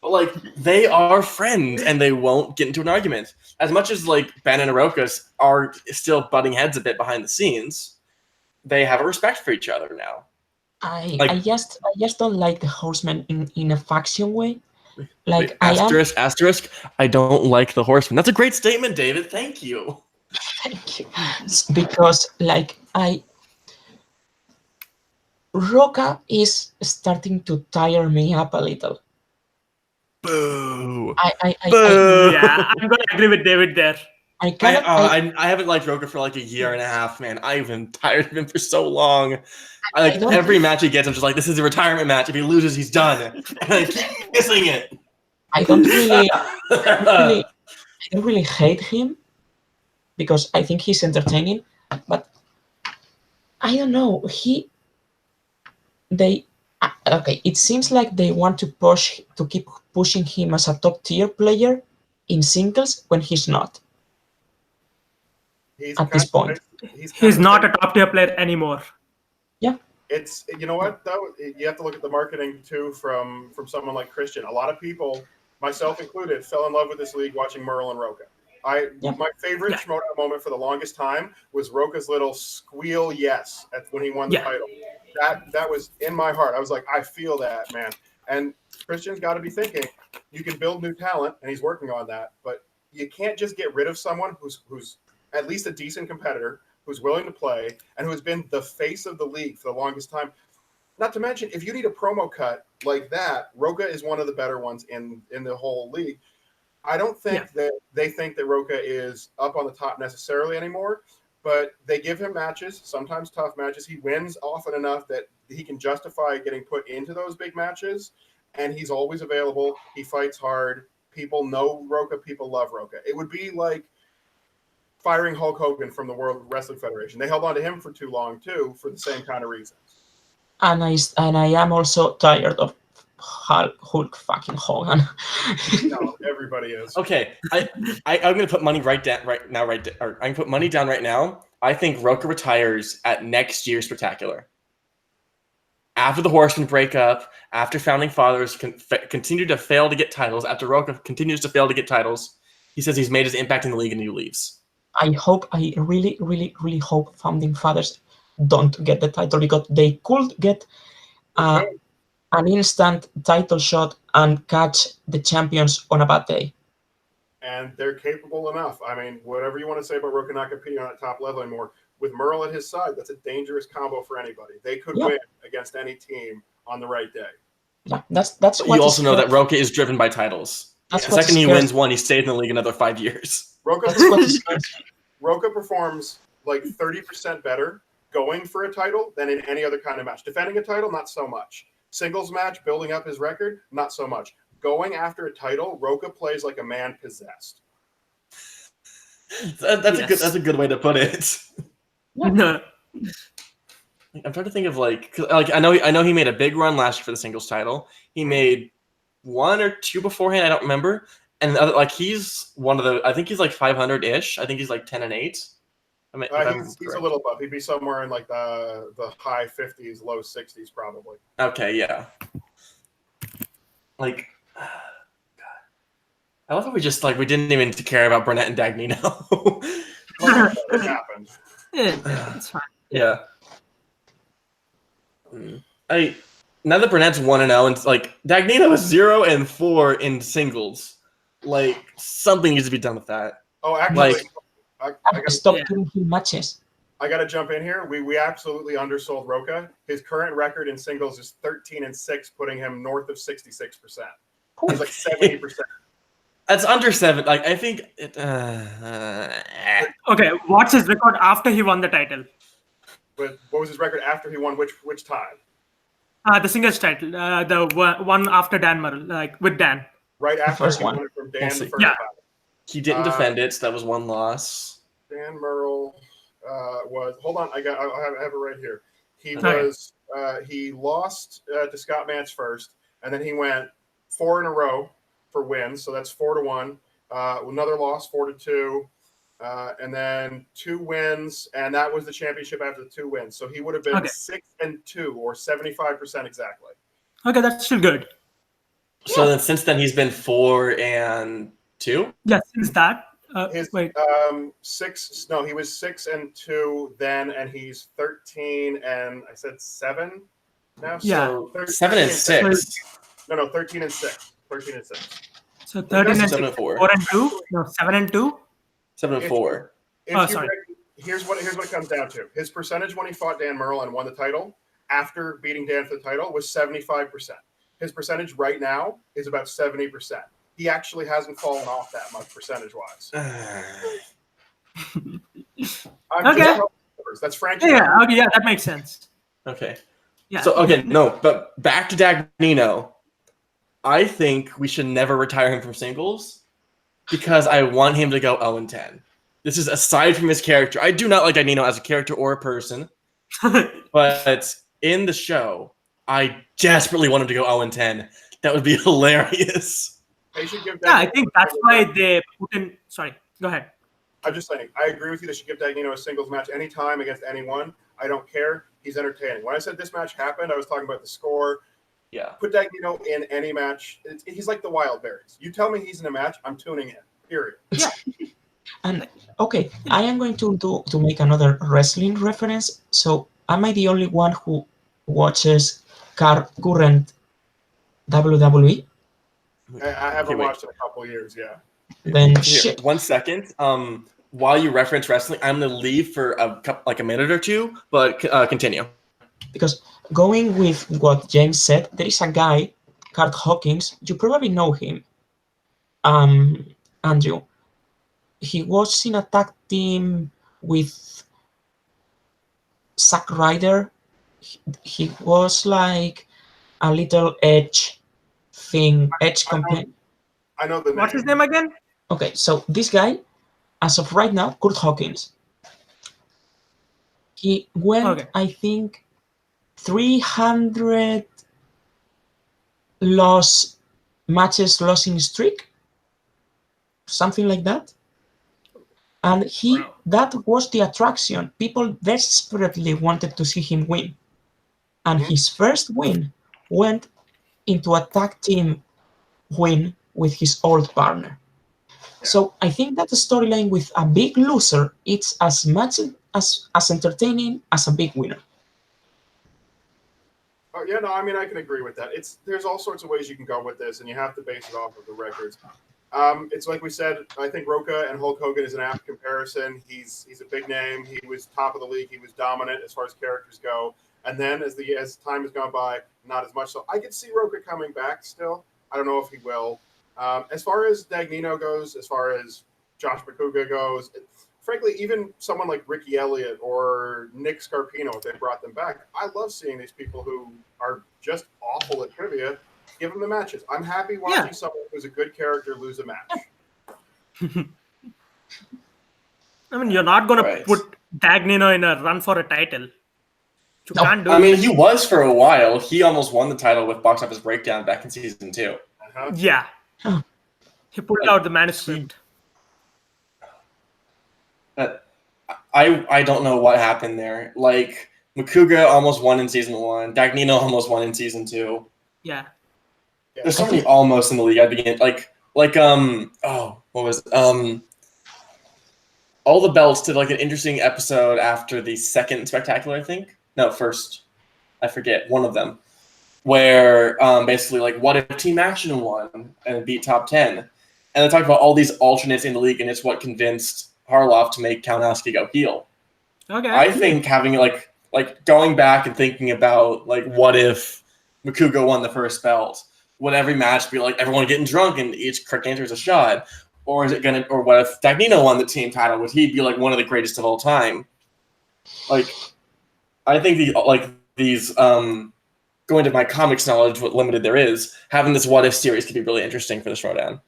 But like, they are friends, and they won't get into an argument. As much as like Ben and Roca are still butting heads a bit behind the scenes, they have a respect for each other now. I just don't like the Horsemen in a faction way. Like, Asterisk. I don't like the Horsemen. That's a great statement, David. Thank you. Thank you. Because like Roca is starting to tire me up a little. Boo. Yeah, I'm going to agree with David there. I haven't liked Roca for like a year and a half, man. I've been tired of him for so long. Every match he gets, I'm just like, this is a retirement match. If he loses, he's done. And I keep missing it. I don't really hate him because I think he's entertaining, but I don't know. It seems like they want to keep pushing him as a top tier player in singles when he's not. At this point, he's not a top tier player anymore. Yeah. It's, you know what though, you have to look at the marketing too from someone like Christian. A lot of people, myself included, fell in love with this league watching Merle and Roca. My favorite Schmoedown moment for the longest time was Roca's little squeal yes when he won the title. That was in my heart. I was like, I feel that, man. And Christian's got to be thinking, you can build new talent, and he's working on that, but you can't just get rid of someone who's at least a decent competitor, who's willing to play, and who's been the face of the league for the longest time. Not to mention, if you need a promo cut like that, Roca is one of the better ones in the whole league. I don't think that they think that Roca is up on the top necessarily anymore, but they give him matches, sometimes tough matches. He wins often enough that he can justify getting put into those big matches, and he's always available. He fights hard. People know Roca. People love Roca. It would be like firing Hulk Hogan from the World Wrestling Federation. They held on to him for too long, too, for the same kind of reasons. And I am also tired of Hulk fucking Hogan. No, everybody is. Okay, I'm gonna put money I'm gonna put money down right now. I think Roca retires at next year's Spectacular. After the Horsemen break up, after Founding Fathers continue to fail to get titles, after Roca continues to fail to get titles, he says he's made his impact in the league and he leaves. I really, really, really hope Founding Fathers don't get the title, because they could get an instant title shot and catch the champions on a bad day. And they're capable enough. I mean, whatever you want to say about Roca not competing on that top level anymore, with Merle at his side, that's a dangerous combo for anybody. They could win against any team on the right day. Yeah, that's what you also know that Roca is driven by titles. The second he wins one, he stays in the league another 5 years. Roca performs like 30% better going for a title than in any other kind of match. Defending a title, not so much. Singles match, building up his record, not so much. Going after a title, Roca plays like a man possessed. That's a good way to put it. No. I'm trying to think of like I know he made a big run last year for the singles title. He made 1 or 2 beforehand, I don't remember. And he's one of the, I think he's like 500-ish. I think he's like 10-8. I mean, if I'm He's a correct. little above. He'd be somewhere in like the high 50s, low 60s, probably. Okay, yeah. Like, God. I love how we didn't even care about Burnett and Dagnino. It happened. It's fine. Yeah. Now that Burnett's 1-0 and like Dagnino is 0-4 in singles. Like something needs to be done with that. Oh, actually, Like- I Stop Yeah. giving him matches. got to jump in here. We absolutely undersold Roca. His current record in singles is 13-6, putting him north of 66%. He's like 70%. That's under 7. Like I think it. Okay, what's his record after he won the title? But what was his record after he won which time? The singles title, the one after Dan Murrell, like with Dan. Right after first he one. won it from Dan We'll the see. first Yeah. time. He didn't defend it, so that was one loss. Dan Murrell was. Hold on, I have it right here. He Okay. was. He lost to Scott Mance first, and then he went 4 in a row for wins. So that's 4-1. Another loss, 4-2, and then 2 wins, and that was the championship after the 2 wins. So he would have been Okay. 6-2 or 75% exactly. Okay, that's still good. So then since then he's been 4-2. Yeah, since that. His Wait. 6. No, he was 6-2 then, and he's 13 and I said 7 now. Yeah. So 7-6. No, 13-6. 13-6. So 13 and 6, 7-4. 4-2. No, 7-2. 7-4. If Oh, you sorry. here's what it comes down to. His percentage when he fought Dan Murrell and won the title after beating Dan for the title was 75%. His percentage right now is about 70%. He actually hasn't fallen off that much percentage-wise. Okay. That's Frankie. Yeah, okay, yeah, that makes sense. Okay. Yeah. So okay, no, but back to Dagnino. I think we should never retire him from singles because I want him to go 0-10. This is aside from his character. I do not like Dagnino as a character or a person, but in the show, I desperately want him to go 0-10. That would be hilarious. They should give Yeah, I Dagnino think a that's singles why match. they put in. Sorry, go ahead. I'm just saying, I agree with you. They should give Dagnino a singles match anytime against anyone. I don't care. He's entertaining. When I said this match happened, I was talking about the score. Yeah. Put Dagnino in any match. He's like the Wild Berries. You tell me he's in a match, I'm tuning in. Period. And okay, I am going to make another wrestling reference. So am I the only one who watches current WWE? I haven't Okay, wait. watched in a couple years. Yeah. Then Here, shit. 1 second. While you reference wrestling, I'm gonna leave for a minute or two, but continue. Because going with what James said, there is a guy, Curt Hawkins. You probably know him, Andrew. He was in a tag team with Zack Ryder. He was like a little edge campaign. I know the name. What's his name again? Okay, so this guy, as of right now, Curt Hawkins. He went, Okay. I think, 300 matches losing streak, something like that. And Wow. that was the attraction. People desperately wanted to see him win. And his first win went into a tag team win with his old partner. So I think that the storyline with a big loser, it's as much as entertaining as a big winner. Oh, yeah, no, I mean, I can agree with that. There's all sorts of ways you can go with this, and you have to base it off of the records. It's like we said, I think Roca and Hulk Hogan is an apt comparison. He's a big name. He was top of the league. He was dominant as far as characters go. And then as time has gone by, not as much. So I could see Roca coming back still. I don't know if he will. As far as Dagnino goes, as far as Josh Makuga goes, frankly, even someone like Ricky Elliott or Nick Scarpino, if they brought them back, I love seeing these people who are just awful at trivia give them the matches. I'm happy watching someone who's a good character lose a match. I mean, you're not gonna Right. put Dagnino in a run for a title. You No, can't do I it. mean, he was for a while. He almost won the title with Box Office Breakdown back in season 2. Uh-huh. Yeah. Huh. He pulled out the manuscript. But I don't know what happened there. Like Makuga almost won in season 1. Dagnino almost won in season 2. Yeah. There's so many almost in the league. I begin what was All the Belts did like an interesting episode after the second spectacular, I think. No, first. I forget, one of them. Where basically like what if Team Action won and beat top 10? And they talked about all these alternates in the league, and it's what convinced Harloff to make Kalinowski go heel. Okay. I think having like going back and thinking about like what if Makuga won the first belt? Would every match be like everyone getting drunk and each correct answer is a shot? Or is it gonna? Or what if Dagnino won the team title? Would he be like one of the greatest of all time? Like, I think these going to my comics knowledge, what limited there is, having this what if series could be really interesting for the Schmoedown.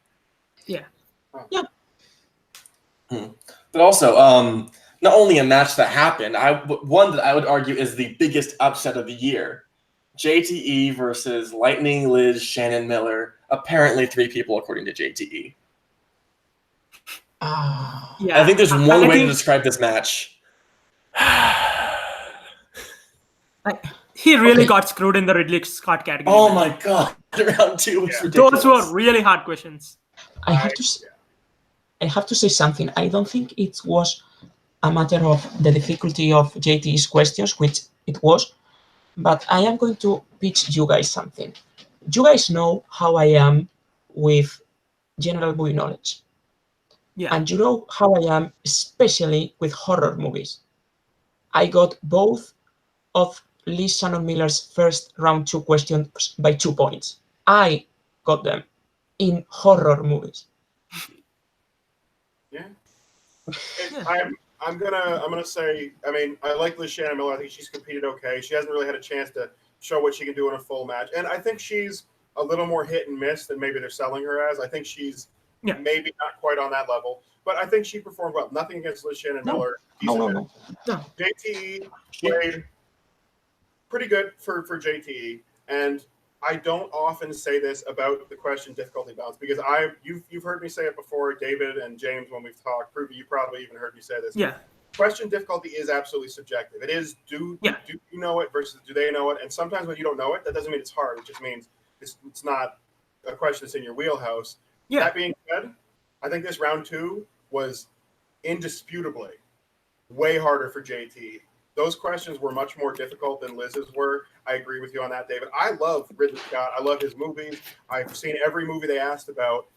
Yeah. Yeah. But also, not only a match that happened, one that I would argue is the biggest upset of the year. JTE versus Lightning Liz Shannon Miller. Apparently 3 people, according to JTE. Yeah. I think there's one way think, to describe this match. He really got screwed in the Ridley Scott category. Oh my god. Round 2 was ridiculous. Those were really hard questions. I have to say something. I don't think it was a matter of the difficulty of JT's questions, which it was, but I am going to pitch you guys something. You guys know how I am with general movie knowledge. Yeah. And you know how I am, especially with horror movies. I got both of Liz Shannon Miller's first round 2 questions by 2 points. I got them in horror movies. Yeah. I'm gonna say, I mean, I like Liz Shannon Miller. I think she's competed okay. She hasn't really had a chance to show what she can do in a full match. And I think she's a little more hit and miss than maybe they're selling her as. I think she's maybe not quite on that level, but I think she performed well. Nothing against Liz Shannon Miller. No. JTE played pretty good for JTE, and I don't often say this about the question difficulty balance because you've heard me say it before, David and James, when we've talked. Pruvy, you probably even heard me say this. Yeah. Question difficulty is absolutely subjective. It is do you know it versus do they know it? And sometimes when you don't know it, that doesn't mean it's hard. It just means it's not a question that's in your wheelhouse. Yeah. That being said, I think this round 2 was indisputably way harder for JT. Those questions were much more difficult than Liz's were. I agree with you on that, David. I love Ridley Scott. I love his movies. I've seen every movie they asked about,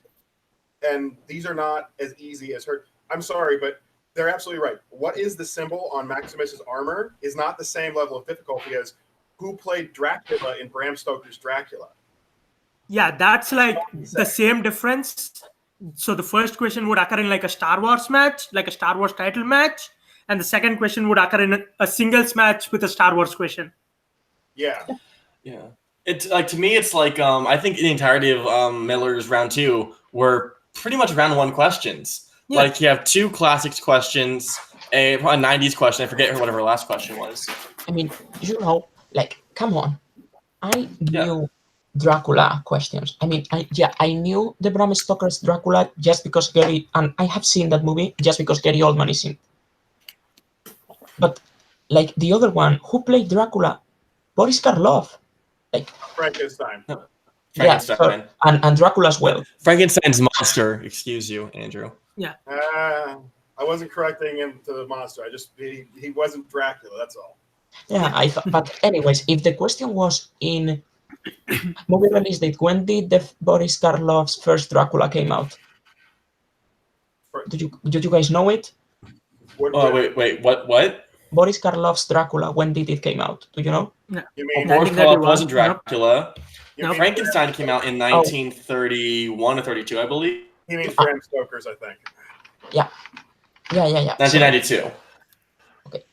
and these are not as easy as her. I'm sorry, but they're absolutely right. What is the symbol on Maximus's armor is not the same level of difficulty as who played Dracula in Bram Stoker's Dracula. Yeah, that's like the same difference. So the first question would occur in like a Star Wars match, like a Star Wars title match, and the second question would occur in a singles match with a Star Wars question. Yeah. It's like, to me, it's like I think the entirety of Miller's round 2 were pretty much round 1 questions. Yeah. Like you have 2 classics questions, a 90s question. I forget whatever her last question was. I mean, you know, like, come on. I knew Dracula questions. I mean, I knew the Bram Stoker's Dracula just because and I have seen that movie just because Gary Oldman is in. But like the other one, who played Dracula? Boris Karloff. Like Frankenstein. Frankenstein. And Dracula as well. Frankenstein's monster. Excuse you, Andrew. Yeah. I wasn't correcting him to the monster. He wasn't Dracula. That's all. Yeah, I thought. But anyways, if the question was in movie release date, when did the Boris Karloff's first Dracula came out? Did you guys know it? Wait, what? Boris Karloff's Dracula, when did it came out? Do you know? No. You mean Boris Karloff wasn't Dracula. No. Frankenstein came out in 1931 or 32, I believe. He means Bram Stoker's, I think. Yeah. 1992. Okay.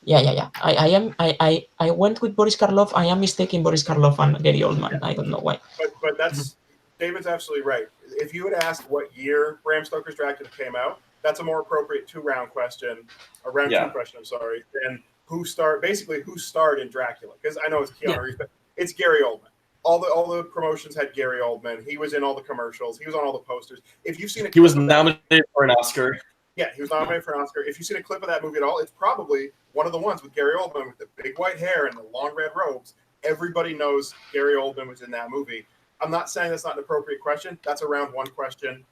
Yeah. I went with Boris Karloff. I am mistaking Boris Karloff and Gary Oldman. I don't know why. But that's David's absolutely right. If you had asked what year Bram Stoker's Dracula came out, that's a more appropriate 2-round question, a round 2 question, I'm sorry, than who starred in Dracula. Because I know it's Keanu Reeves, but it's Gary Oldman. All the promotions had Gary Oldman. He was in all the commercials. He was on all the posters. If you've seen he was nominated for an Oscar. Yeah, he was nominated for an Oscar. If you've seen a clip of that movie at all, it's probably one of the ones with Gary Oldman with the big white hair and the long red robes. Everybody knows Gary Oldman was in that movie. I'm not saying that's not an appropriate question. That's a round one question,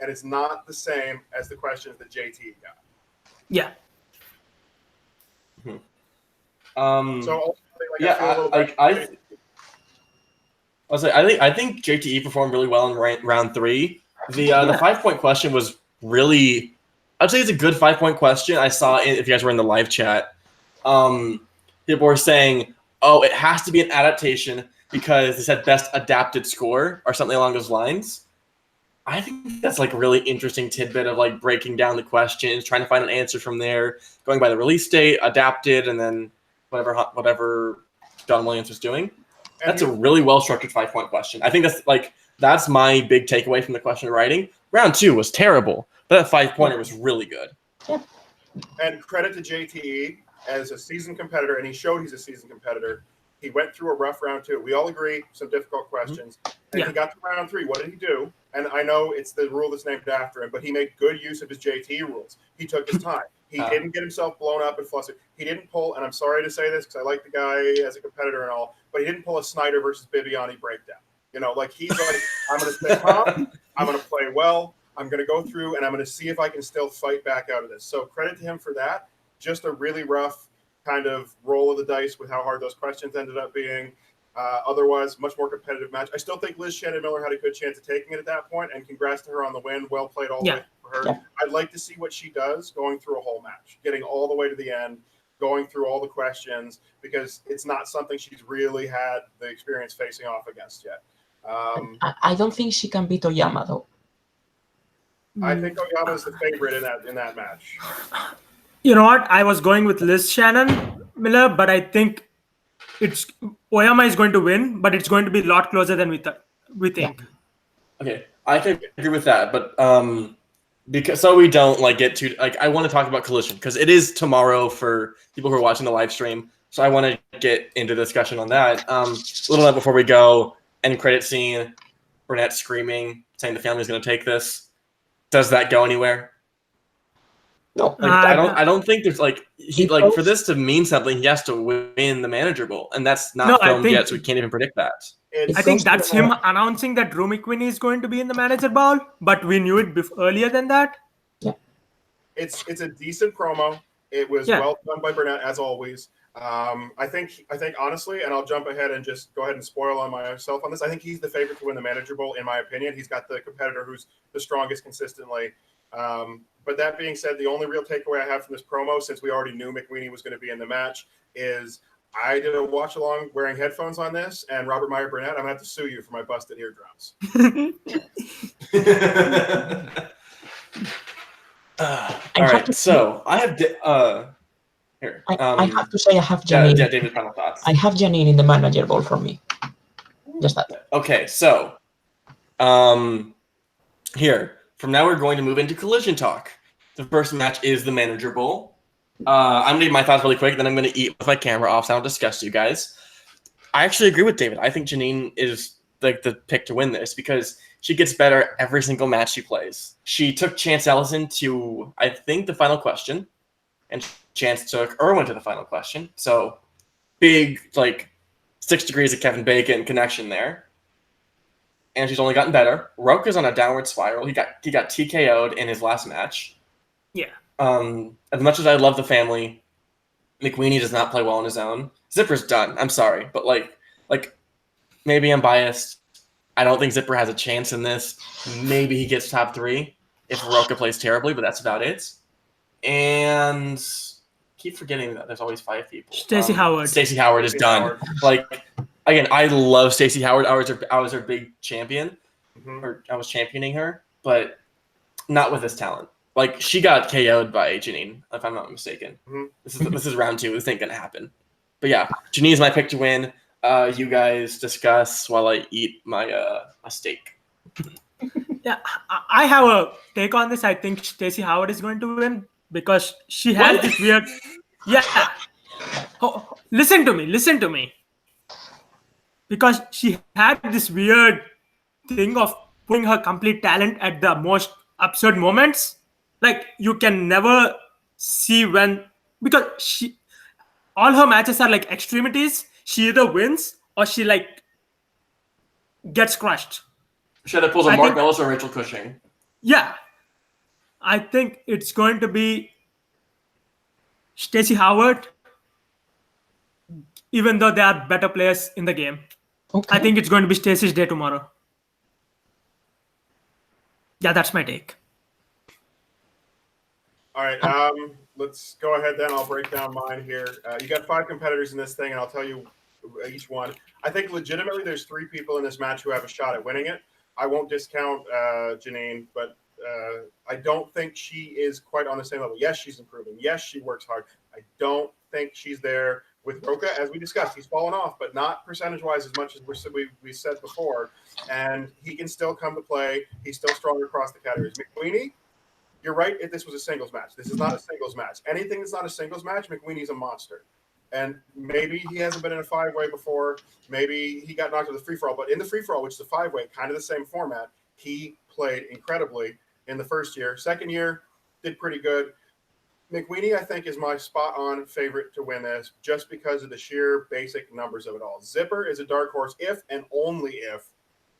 and it's not the same as the questions that JT got. Yeah. So ultimately, yeah, I think JTE performed really well in round 3. The 5-point question was really, I'd say it's a good 5-point question. I saw it, if you guys were in the live chat, people were saying, oh, it has to be an adaptation because they said best adapted score or something along those lines. I think that's like a really interesting tidbit of like breaking down the questions, trying to find an answer from there, going by the release date, adapted, and then whatever John Williams was doing. That's a really well-structured 5-point question. I think that's my big takeaway from the question writing. Round 2 was terrible, but that 5-pointer was really good. And credit to JTE as a seasoned competitor, and he showed he's a seasoned competitor. He went through a rough round 2. We all agree, some difficult questions. And he got to round 3. What did he do? And I know it's the rule that's named after him, but he made good use of his JTE rules. He took his time. He didn't get himself blown up and flustered. He didn't pull, and I'm sorry to say this because I like the guy as a competitor and all, but he didn't pull a Snyder versus Bibiani breakdown. You know, like he's like, I'm going to stay calm, I'm going to play well, I'm going to go through, and I'm going to see if I can still fight back out of this. So credit to him for that. Just a really rough kind of roll of the dice with how hard those questions ended up being. Otherwise, much more competitive match. I still think Liz Shannon Miller had a good chance of taking it at that point, and congrats to her on the win. Well played all the way for her. Yeah. I'd like to see what she does going through a whole match, getting all the way to the end, going through all the questions, because it's not something she's really had the experience facing off against yet. I don't think she can beat Oyama, though. I think Oyama is the favorite in that match. You know what? I was going with Liz Shannon Miller, but I think Oyama is going to win, but it's going to be a lot closer than we think. Okay, I can agree with that, but because so we don't get too I want to talk about Collision because it is tomorrow for people who are watching the live stream. So I want to get into discussion on that. A little bit before we go, end credit scene, Burnett screaming, saying the family is going to take this. Does that go anywhere? No, I don't think there's for this to mean something, he has to win the manager bowl, and that's not filmed yet, so we can't even predict that. I think that's him announcing that Drew McQueen is going to be in the manager bowl, but we knew it earlier than that. Yeah, it's a decent promo. It was well done by Burnett as always. I think honestly, and I'll jump ahead and just go ahead and spoil on myself on this. I think he's the favorite to win the manager bowl, in my opinion. He's got the competitor who's the strongest consistently. But that being said, the only real takeaway I have from this promo, since we already knew McWeeny was going to be in the match, is I did a watch along wearing headphones on this, and Robert Meyer Burnett, I'm going to have to sue you for my busted eardrums. All right, so I have here. I have to say I have Janine. Yeah, David, final thoughts. I have Janine in the manager bowl for me. Just that. Okay, so here. From now, we're going to move into Collision Talk. The first match is the Manager Bowl. I'm going to give my thoughts really quick, then I'm going to eat with my camera off, so I don't discuss you guys. I actually agree with David. I think Janine is the pick to win this because she gets better every single match she plays. She took Chance Ellison to, I think, the final question, and Chance took Irwin to the final question. So big, 6 degrees of Kevin Bacon connection there. And she's only gotten better. Roke is on a downward spiral. He got TKO'd in his last match. Yeah. As much as I love the family, McWeeny does not play well on his own. Zipper's done. I'm sorry, but maybe I'm biased. I don't think Zipper has a chance in this. Maybe he gets top 3 if Roka plays terribly, but that's about it. And keep forgetting that there's always 5 people. Stacey Howard. Stacey Howard is done. Again, I love Stacey Howard. I was her big champion, or I was championing her, but not with this talent. She got KO'd by Janine, if I'm not mistaken. This is round 2. This ain't gonna happen. But yeah, Janine's my pick to win. You guys discuss while I eat my a steak. Yeah, I have a take on this. I think Stacey Howard is going to win because she has this weird. Yeah. Oh, listen to me. Because she had this weird thing of putting her complete talent at the most absurd moments. Like you can never see when, because all her matches are like extremities. She either wins or she like gets crushed. She either pulls a I Mark think- Ellis or Rachel Cushing. Yeah, I think it's going to be Stacey Howard, even though they are better players in the game. Okay. I think it's going to be Stacey's day tomorrow. Yeah, that's my take. All right, let's go ahead then. I'll break down mine here. You got 5 competitors in this thing, and I'll tell you each one. I think legitimately there's 3 people in this match who have a shot at winning it. I won't discount Janine, but I don't think she is quite on the same level. Yes, she's improving. Yes, she works hard. I don't think she's there with Roka. As we discussed, he's fallen off, but not percentage-wise as much as we said before. And he can still come to play. He's still strong across the categories. McQueenie, you're right. If this was a singles match, this is not a singles match. Anything that's not a singles match, McQueenie's a monster. And maybe he hasn't been in a 5-way before. Maybe he got knocked out of the free-for-all. But in the free-for-all, which is a 5-way, kind of the same format, he played incredibly in the first year. Second year, did pretty good. McQueenie, I think, is my spot-on favorite to win this just because of the sheer basic numbers of it all. Zipper is a dark horse if and only if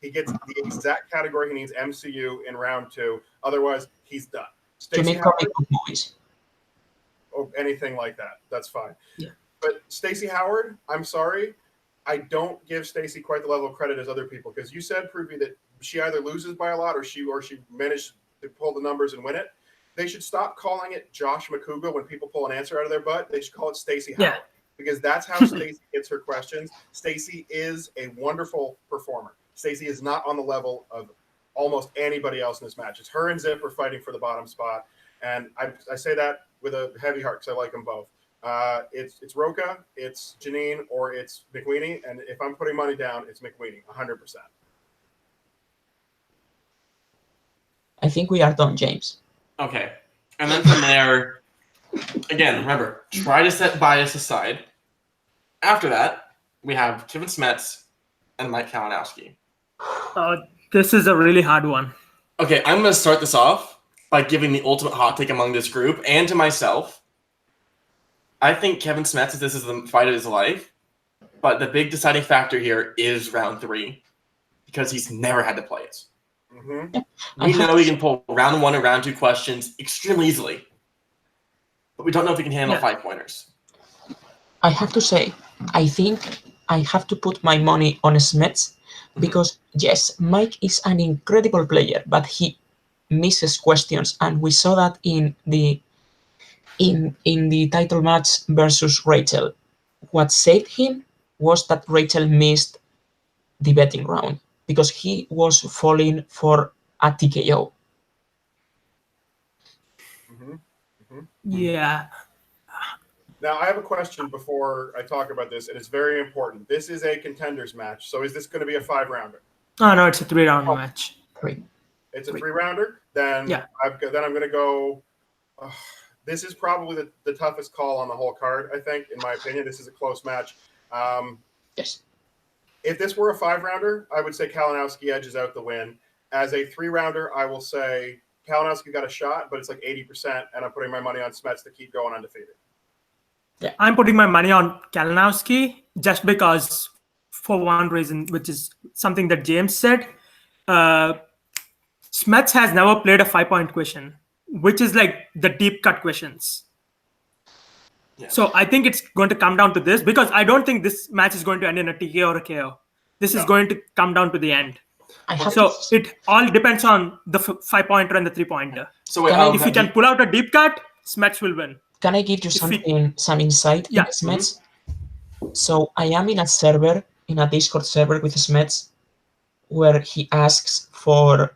he gets the exact category he needs, MCU, in round 2. Otherwise, he's done. To Stacey make Howard, comic book movies. or anything like that, that's fine. Yeah. But Stacey Howard, I'm sorry, I don't give Stacey quite the level of credit as other people, because you said, Pruvy, that she either loses by a lot or she managed to pull the numbers and win it. They should stop calling it Josh McCouga when people pull an answer out of their butt. They should call it Stacey Howard, because that's how Stacey gets her questions. Stacey is a wonderful performer. Stacey is not on the level of almost anybody else in this match. It's her and Zip are fighting for the bottom spot, and I say that with a heavy heart because I like them both. It's Roka, it's Janine, or it's McQueenie, and if I'm putting money down, it's McQueenie, 100%. I think we are done, James. Okay. And then from there, again, remember, try to set bias aside. After that, we have Kevin Smets and Mike Kalinowski. This is a really hard one. Okay, I'm going to start this off by giving the ultimate hot take among this group and to myself. I think Kevin Smets, this is the fight of his life, but the big deciding factor here is round 3 because he's never had to play it. Mm-hmm. We know he can pull round 1 and round 2 questions extremely easily, but we don't know if he can handle 5-pointers. I have to say, I think I have to put my money on Smets because, yes, Mike is an incredible player, but he misses questions, and we saw that in the title match versus Rachel. What saved him was that Rachel missed the betting round because he was falling for a TKO. Mm-hmm. Mm-hmm. Yeah. Now, I have a question before I talk about this, and it's very important. This is a contenders match, so is this going to be a 5-rounder? Oh, no, it's a 3-round match. It's a 3-rounder? Then Yeah. I'm going to go... this is probably the toughest call on the whole card, I think, in my opinion. This is a close match. Yes. If this were a 5-rounder, I would say Kalinowski edges out the win. As a 3-rounder, I will say Kalinowski got a shot, but it's like 80%, and I'm putting my money on Smets to keep going undefeated. Yeah, I'm putting my money on Kalinowski just because, for one reason, which is something that James said. Smets has never played a 5-point question, which is like the deep cut questions. Yeah. So I think it's going to come down to this because I don't think this match is going to end in a TKO or a KO. This is going to come down to the end. So it all depends on the 5-pointer and the 3-pointer. So wait, if he can pull out a deep cut, Smets will win. Can I give you some insight Yeah. in Smets? So I am in a Discord server with Smets where he asks for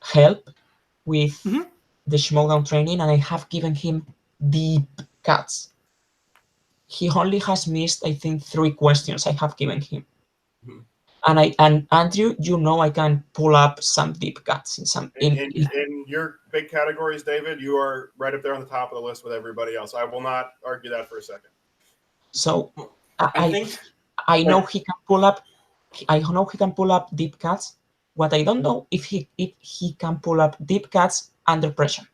help with the Schmoedown training, and I have given him deep cuts. He only has missed, I think, 3 questions I have given him. And Andrew, you know I can pull up some deep cuts in your big categories, David. You are right up there on the top of the list with everybody else. I will not argue that for a second. So I think I know he can pull up. I know he can pull up deep cuts. What I don't know if he can pull up deep cuts under pressure.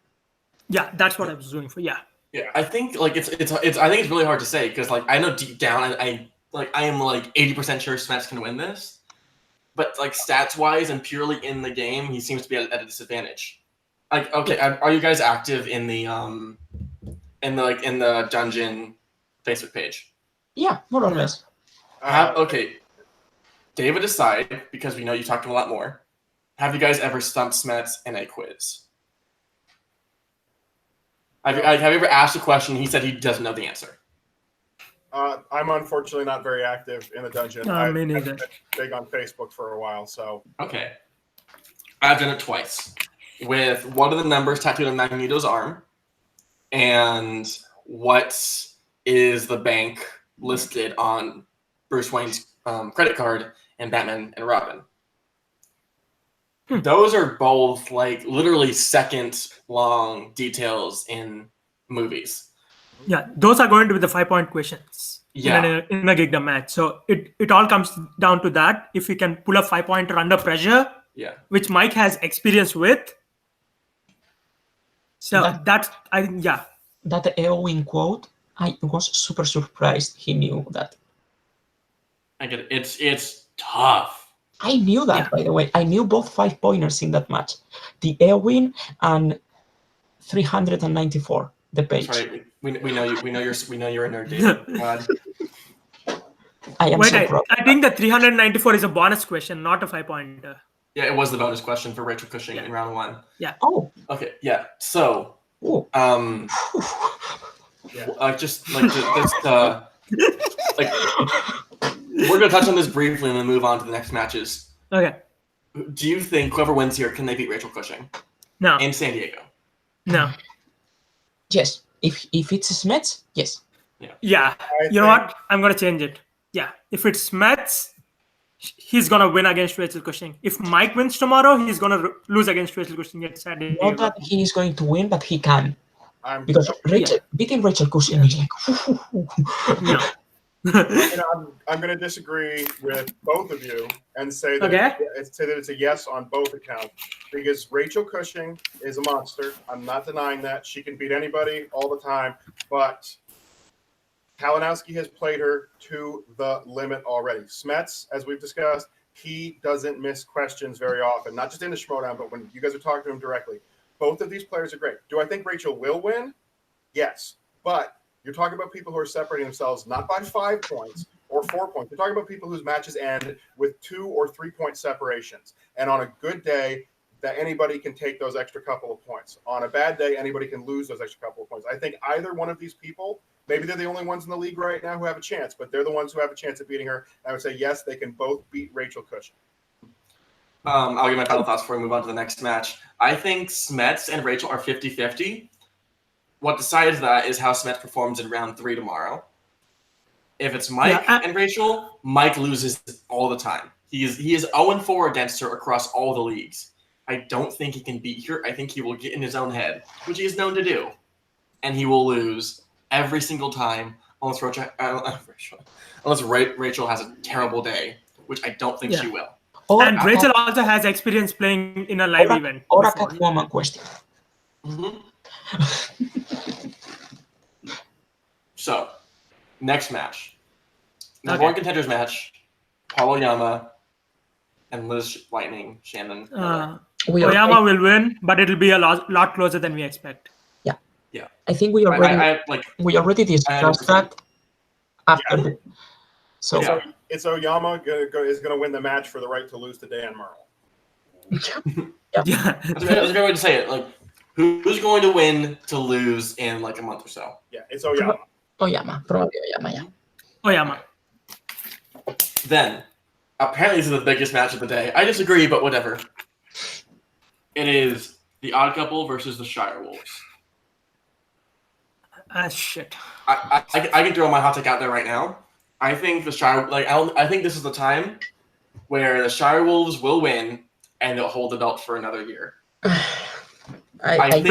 Yeah, that's what I was doing for. Yeah. Yeah, I think like it's I think it's really hard to say because like I know deep down I am like 80% sure Smets can win this, but like stats wise and purely in the game, he seems to be at a disadvantage. Like, okay, are you guys active in the dungeon Facebook page? Yeah, more or less. Okay, David aside, because we know you talk to him a lot more. Have you guys ever stumped Smets in a quiz? Have you ever asked a question? He said he doesn't know the answer. I'm unfortunately not very active in the dungeon. Me neither. I've been big on Facebook for a while, so. Okay. I've done it twice. With one of the numbers tattooed on Magneto's arm, and what is the bank listed on Bruce Wayne's credit card and Batman and Robin. Those are both like literally second-long details in movies. Yeah, those are going to be the 5-point questions in a Geekdom match. So it all comes down to that. If we can pull a 5-pointer under pressure, which Mike has experience with. So that's, I think, yeah. That Eowyn quote, I was super surprised he knew that. I get it. It's tough. I knew that, by the way. I knew both 5-pointers in that match. The Eowyn and 394, the page. That's right. We know you. We know you're a nerd, David. God. I am so proud. I think the 394 is a bonus question, not a 5-pointer. Yeah, it was the bonus question for Rachel Cushing in round 1. Yeah. Oh. Okay. Yeah. So. We're gonna touch on this briefly and then move on to the next matches. Okay. Do you think whoever wins here, can they beat Rachel Cushing? No. In San Diego? No. Yes. If it's Smets, yes. Yeah. You know what? I'm gonna change it. Yeah. If it's Smets, he's gonna win against Rachel Cushing. If Mike wins tomorrow, he's gonna lose against Rachel Cushing at San Diego. Not that he is going to win, but he can. Because beating Rachel Cushing is like. No. I'm going to disagree with both of you and say that it's a yes on both accounts because Rachel Cushing is a monster. I'm not denying that. She can beat anybody all the time, but Kalinowski has played her to the limit already. Smets, as we've discussed, he doesn't miss questions very often, not just in the Schmoedown, but when you guys are talking to him directly. Both of these players are great. Do I think Rachel will win? Yes, but you're talking about people who are separating themselves not by 5 points or 4 points. You're talking about people whose matches end with 2 or 3 point separations. And on a good day, that anybody can take those extra couple of points. On a bad day, anybody can lose those extra couple of points. I think either one of these people, maybe they're the only ones in the league right now who have a chance, but they're the ones who have a chance at beating her. I would say, yes, they can both beat Rachel Cushing. I'll give my final thoughts before we move on to the next match. I think Smets and Rachel are 50-50. What decides that is how Smets performs in round 3 tomorrow. If it's Mike and Rachel, Mike loses all the time. He is 0-4 against her across all the leagues. I don't think he can beat her. I think he will get in his own head, which he is known to do. And he will lose every single time unless Rachel has a terrible day, which I don't think she will. And Rachel also has experience playing in a live event. Or a Catwoman question. Mm-hmm. So, next match. Number 1 contenders match. Paulo Yama and Liz Lightning Shannon. Oyama will win, but it'll be a lot closer than we expect. Yeah. I think we already discussed that after. So it's Oyama is going to win the match for the right to lose to Dan Merle. Yeah. That's a good way to say it. Like, who's going to win to lose in like a month or so? Yeah, it's Oyama. Probably Oyama, yeah. Oyama. Then, apparently this is the biggest match of the day. I disagree, but whatever. It is the Odd Couple versus the Shire Wolves. Shit. I can throw my hot take out there right now. I think the Shire, I think this is the time where the Shire Wolves will win and they'll hold the belt for another year. I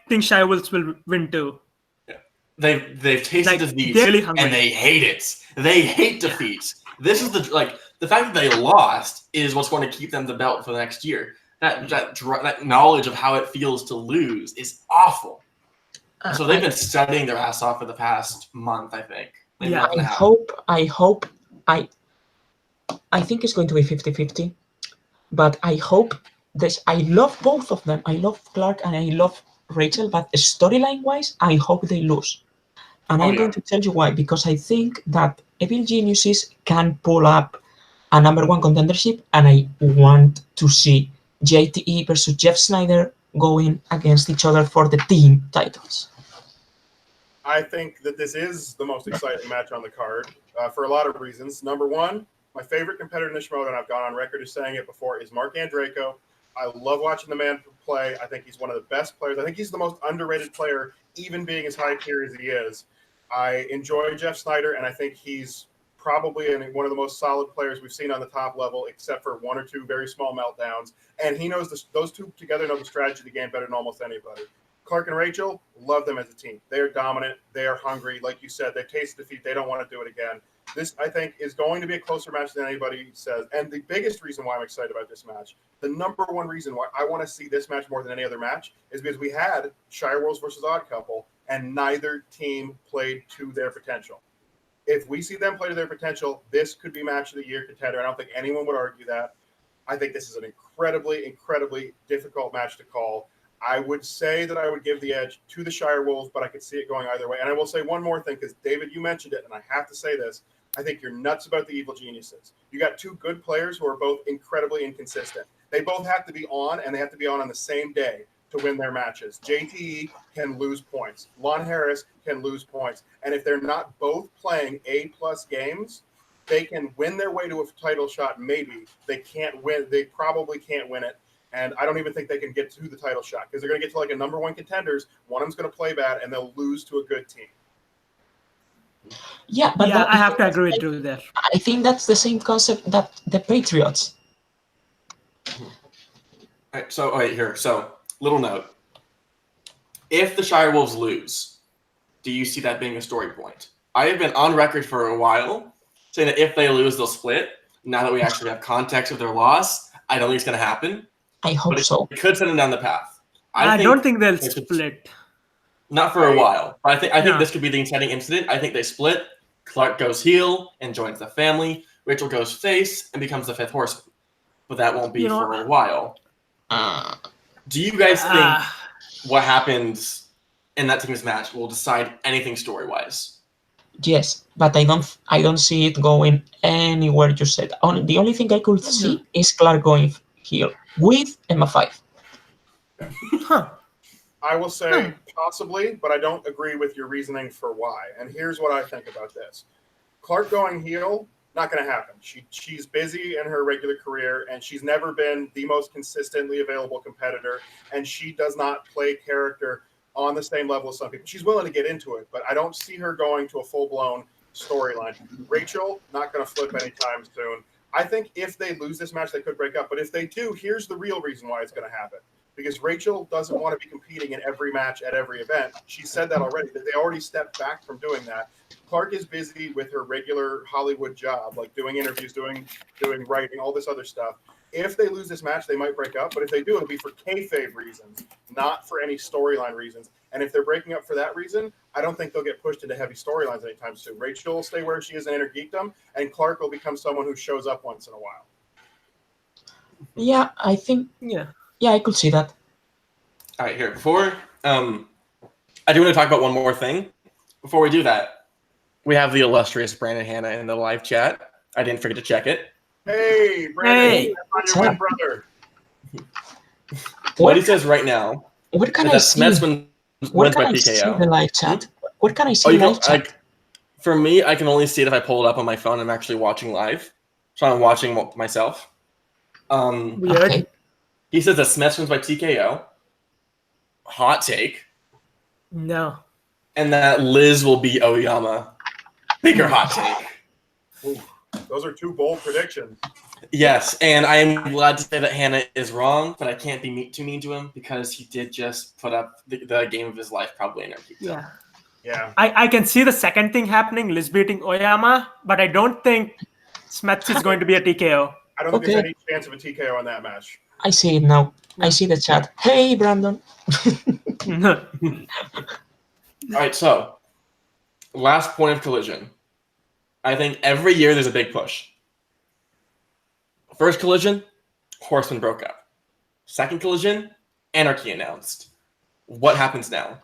think Shire Wolves will win too. Yeah. They've tasted defeat really and they hate it. They hate defeat. This is the fact that they lost is what's going to keep them the belt for the next year. that knowledge of how it feels to lose is awful. So they've been studying their ass off for the past month, I think. Maybe month and a half. I think it's going to be 50-50, but I hope this. I love both of them. I love Clark and I love Rachel, but storyline-wise, I hope they lose. And I'm going to tell you why, because I think that Evil Geniuses can pull up a number one contendership, and I want to see JTE versus Jeff Snyder going against each other for the team titles. I think that this is the most exciting match on the card for a lot of reasons. Number one, my favorite competitor in the Schmoedown, I've gone on record as saying it before, is Mark Andreyko. I love watching the man play. I think he's one of the best players. I think he's the most underrated player, even being as high tier as he is. I enjoy Jeff Snyder, and I think he's probably one of the most solid players we've seen on the top level, except for one or two very small meltdowns. And he knows those two together know the strategy of the game better than almost anybody. Clark and Rachel, love them as a team. They are dominant. They are hungry. Like you said, they've tasted defeat. They don't want to do it again. This, I think, is going to be a closer match than anybody says. And the biggest reason why I'm excited about this match, the number one reason why I want to see this match more than any other match, is because we had Shire Wolves versus Odd Couple, and neither team played to their potential. If we see them play to their potential, this could be match of the year contender. I don't think anyone would argue that. I think this is an incredibly, incredibly difficult match to call. I would say that I would give the edge to the Shire Wolves, but I could see it going either way. And I will say one more thing, because David, you mentioned it, and I have to say this. I think you're nuts about the Evil Geniuses. You got two good players who are both incredibly inconsistent. They both have to be on, and they have to be on the same day to win their matches. JTE can lose points. Lon Harris can lose points. And if they're not both playing A-plus games, they can win their way to a title shot, maybe. They can't win. They probably can't win it. And I don't even think they can get to the title shot, because they're going to get to like a number one contenders. One of them's going to play bad, and they'll lose to a good team. Yeah, but I have to agree with you there. I think that's the same concept that the Patriots. All right, so here. So, little note. If the Shire Wolves lose, do you see that being a story point? I have been on record for a while saying that if they lose, they'll split. Now that we actually have context of their loss, I don't think it's going to happen. I hope so. It could send them down the path. I don't think they'll split. Not for a while. But I think this could be the inciting incident. I think they split. Clark goes heel and joins the family. Rachel goes face and becomes the fifth horseman. But that won't be for a while. Do you guys think what happens in that team's match will decide anything story-wise? Yes, but I don't see it going anywhere you said. The only thing I could see is Clark going heel with MF5. I will say possibly, but I don't agree with your reasoning for why. And here's what I think about this. Clark going heel, not going to happen. She's busy in her regular career, and she's never been the most consistently available competitor, and she does not play character on the same level as some people. She's willing to get into it, but I don't see her going to a full-blown storyline. Rachel, not going to flip anytime soon. I think if they lose this match, they could break up. But if they do, here's the real reason why it's going to happen. Because Rachel doesn't want to be competing in every match at every event. She said that already, that they already stepped back from doing that. Clark is busy with her regular Hollywood job, like doing interviews, doing writing, all this other stuff. If they lose this match, they might break up. But if they do, it'll be for kayfabe reasons, not for any storyline reasons. And if they're breaking up for that reason, I don't think they'll get pushed into heavy storylines anytime soon. Rachel will stay where she is in Inner Geekdom, and Clark will become someone who shows up once in a while. Yeah, I think. Yeah, I could see that. All right, here. Before, I do want to talk about one more thing. Before we do that, we have the illustrious Brandon Hanna in the live chat. I didn't forget to check it. Hey, Brandon, that's your brother. What he says right now. What can I see? Where can I see the live chat? Where can I see the live chat? For me, I can only see it if I pull it up on my phone. I'm actually watching live, so I'm watching myself. Okay. He says that Smets wins by TKO. Hot take. No. And that Liz will beat Oyama. Bigger hot take. Ooh, those are two bold predictions. Yes, and I am glad to say that Hannah is wrong, but I can't be too mean to him because he did just put up the game of his life probably in our Yeah. Yeah. I can see the second thing happening, Liz beating Oyama, but I don't think Smets is going to be a TKO. I don't think there's any chance of a TKO on that match. I see it now. I see the chat. Hey, Brandon. All right, so last point of collision. I think every year there's a big push. First collision, Horsemen broke up. Second collision, Anarchy announced. What happens now?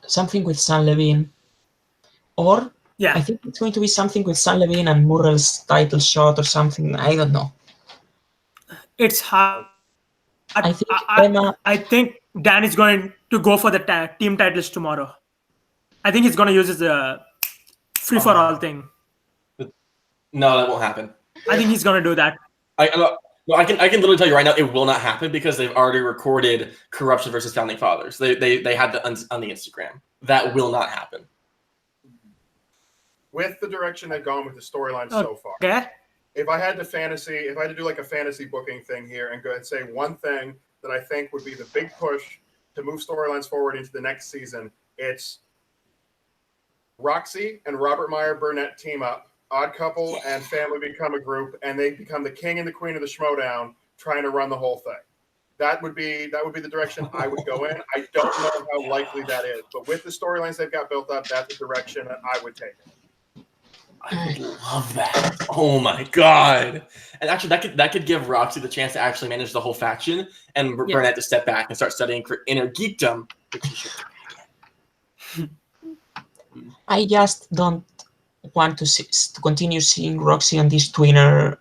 Something with Sam Levine. Or I think it's going to be something with Sam Levine and Murrell's title shot or something. I don't know. It's hard. I think Emma. I think Dan is going to go for the team titles tomorrow. I think he's going to use his free for all thing. No, that won't happen. I think he's going to do that. I can literally tell you right now it will not happen because they've already recorded Corruption versus Founding Fathers. They had the on the Instagram. That will not happen. With the direction they've gone with the storyline so far. Okay. If I had to do like a fantasy booking thing here and go and say one thing that I think would be the big push to move storylines forward into the next season, it's Roxy and Robert Meyer Burnett team up, Odd Couple and Family become a group, and they become the king and the queen of the Schmoedown, trying to run the whole thing. That would be the direction I would go in. I don't know how likely that is, but with the storylines they've got built up, that's the direction that I would take it. I would love that. Oh my god! And actually, that could give Roxy the chance to actually manage the whole faction, and Burnett to step back and start studying for inner geekdom, which he should do again. I just don't want to continue seeing Roxy and this twinner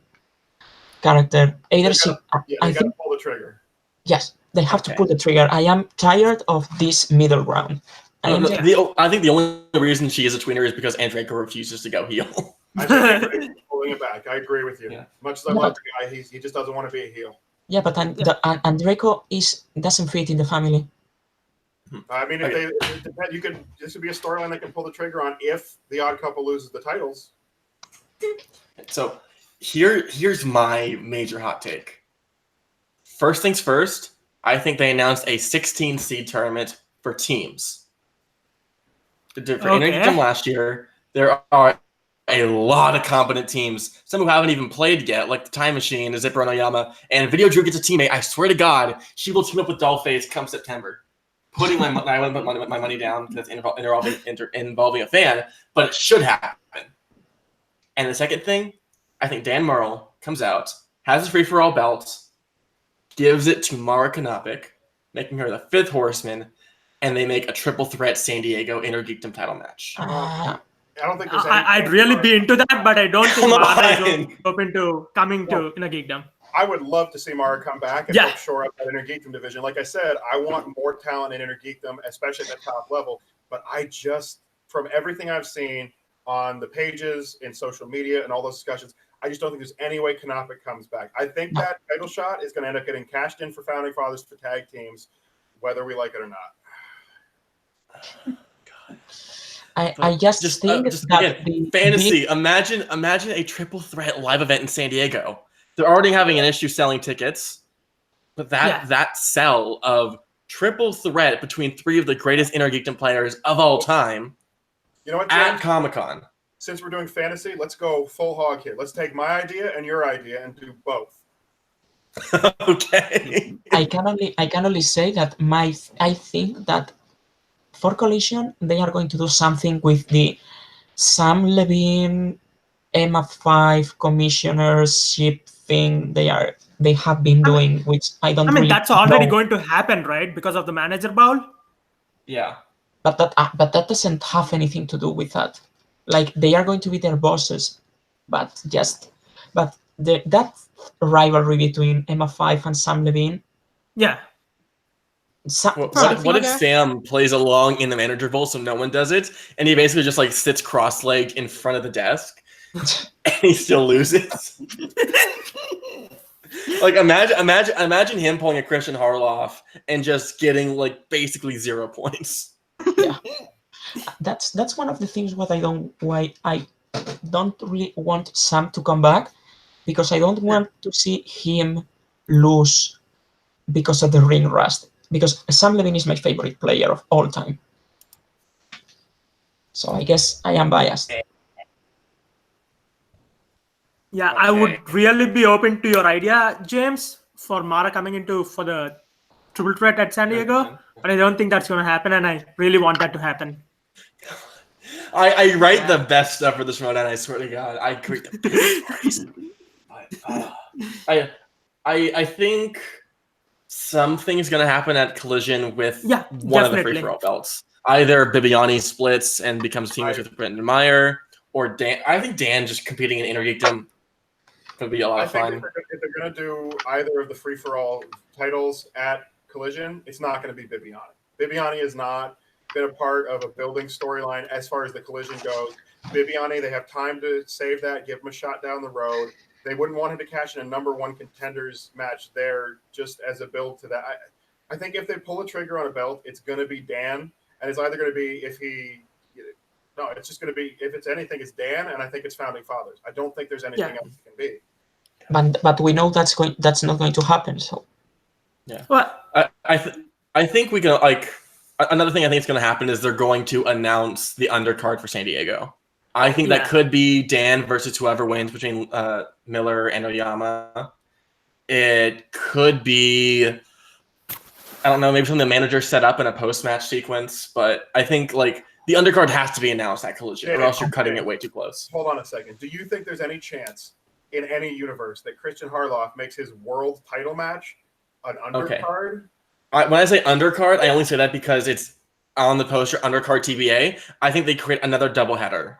character. Either I think pull the trigger. Yes, they have to pull the trigger. I am tired of this middle ground. I think the only reason she is a tweener is because Andreyko refuses to go heel. I think he's pulling it back. I agree with you. Yeah. Much as I love the guy, he just doesn't want to be a heel. Yeah, but Andreyko doesn't fit in the family. I mean, this would be a storyline that can pull the trigger on if the Odd Couple loses the titles. So here's my major hot take. First things first, I think they announced a 16 seed tournament for teams. For Intergeekdom last year, there are a lot of competent teams. Some who haven't even played yet, like the Time Machine, Zipper Onoyama, and Video Drew gets a teammate. I swear to God, she will team up with Dollface come September. Putting my money down because it's involving a fan, but it should happen. And the second thing, I think Dan Murrell comes out, has his free-for-all belt, gives it to Mara Kanopik, making her the fifth horseman, and they make a triple threat San Diego Intergeekdom title match. I don't think there's I'd really be into that, but I don't think Mara is open to coming to Intergeekdom. I would love to see Mara come back and help shore up that Intergeekdom division. Like I said, I want more talent in Intergeekdom, especially at the top level. But I just, from everything I've seen on the pages, in social media, and all those discussions, I just don't think there's any way Kanopik comes back. I think that title shot is going to end up getting cashed in for Founding Fathers for tag teams, whether we like it or not. God. I just think that again, fantasy. Imagine a triple threat live event in San Diego. They're already having an issue selling tickets, but that sell of triple threat between three of the greatest Intergeekdom players of all time. You know what, James? James? At Comic-Con. Since we're doing fantasy, let's go full hog here. Let's take my idea and your idea and do both. Okay. I can only say that I think that for Collision they are going to do something with the Sam Levine MF5 commissionership thing they have been doing, which I don't. I mean, really that's already know. going to happen, right? Because of the manager bowl. Yeah. But that doesn't have anything to do with that. Like, they are going to be their bosses, but that rivalry between MF5 and Sam Levine. Yeah. What if Sam plays along in the manager bowl so no one does it, and he basically just like sits cross-legged in front of the desk, and he still loses? Like imagine him pulling a Christian Harloff and just getting like basically 0 points. Yeah, that's one of the things why I don't really want Sam to come back, because I don't want to see him lose because of the ring rust. Because Sam Levine is my favorite player of all time. So I guess I am biased. Yeah, I would really be open to your idea, James. for Mara coming into for the triple threat at San Diego, but I don't think that's going to happen, and I really want that to happen. I write the best stuff for the Schmoedown. I swear to God, I create the best stories. But, I think something's going to happen at Collision with one of the free-for-all belts. Either Bibiani splits and becomes teammates with Brendan Meyer, or Dan. I think Dan just competing in Intergeekdom could be a lot of fun. If they're going to do either of the free-for-all titles at Collision, it's not going to be Bibiani. Bibiani has not been a part of a building storyline as far as the Collision goes. Bibiani, they have time to save that, give him a shot down the road. They wouldn't want him to cash in a number one contenders match there just as a build to that. I think if they pull a trigger on a belt, it's going to be Dan. And it's either going to be it's just going to be, if it's anything, it's Dan, and I think it's Founding Fathers. I don't think there's anything else it can be. But we know that's not going to happen. So Well, I think we can another thing I think is going to happen is they're going to announce the undercard for San Diego. I think that could be Dan versus whoever wins between Miller and Oyama. It could be, I don't know, maybe something the manager set up in a post-match sequence, but I think the undercard has to be announced at Collision, or else you're cutting it way too close. Hold on a second. Do you think there's any chance in any universe that Christian Harloff makes his world title match an undercard? When I say undercard, I only say that because it's on the poster, undercard TBA. I think they create another doubleheader.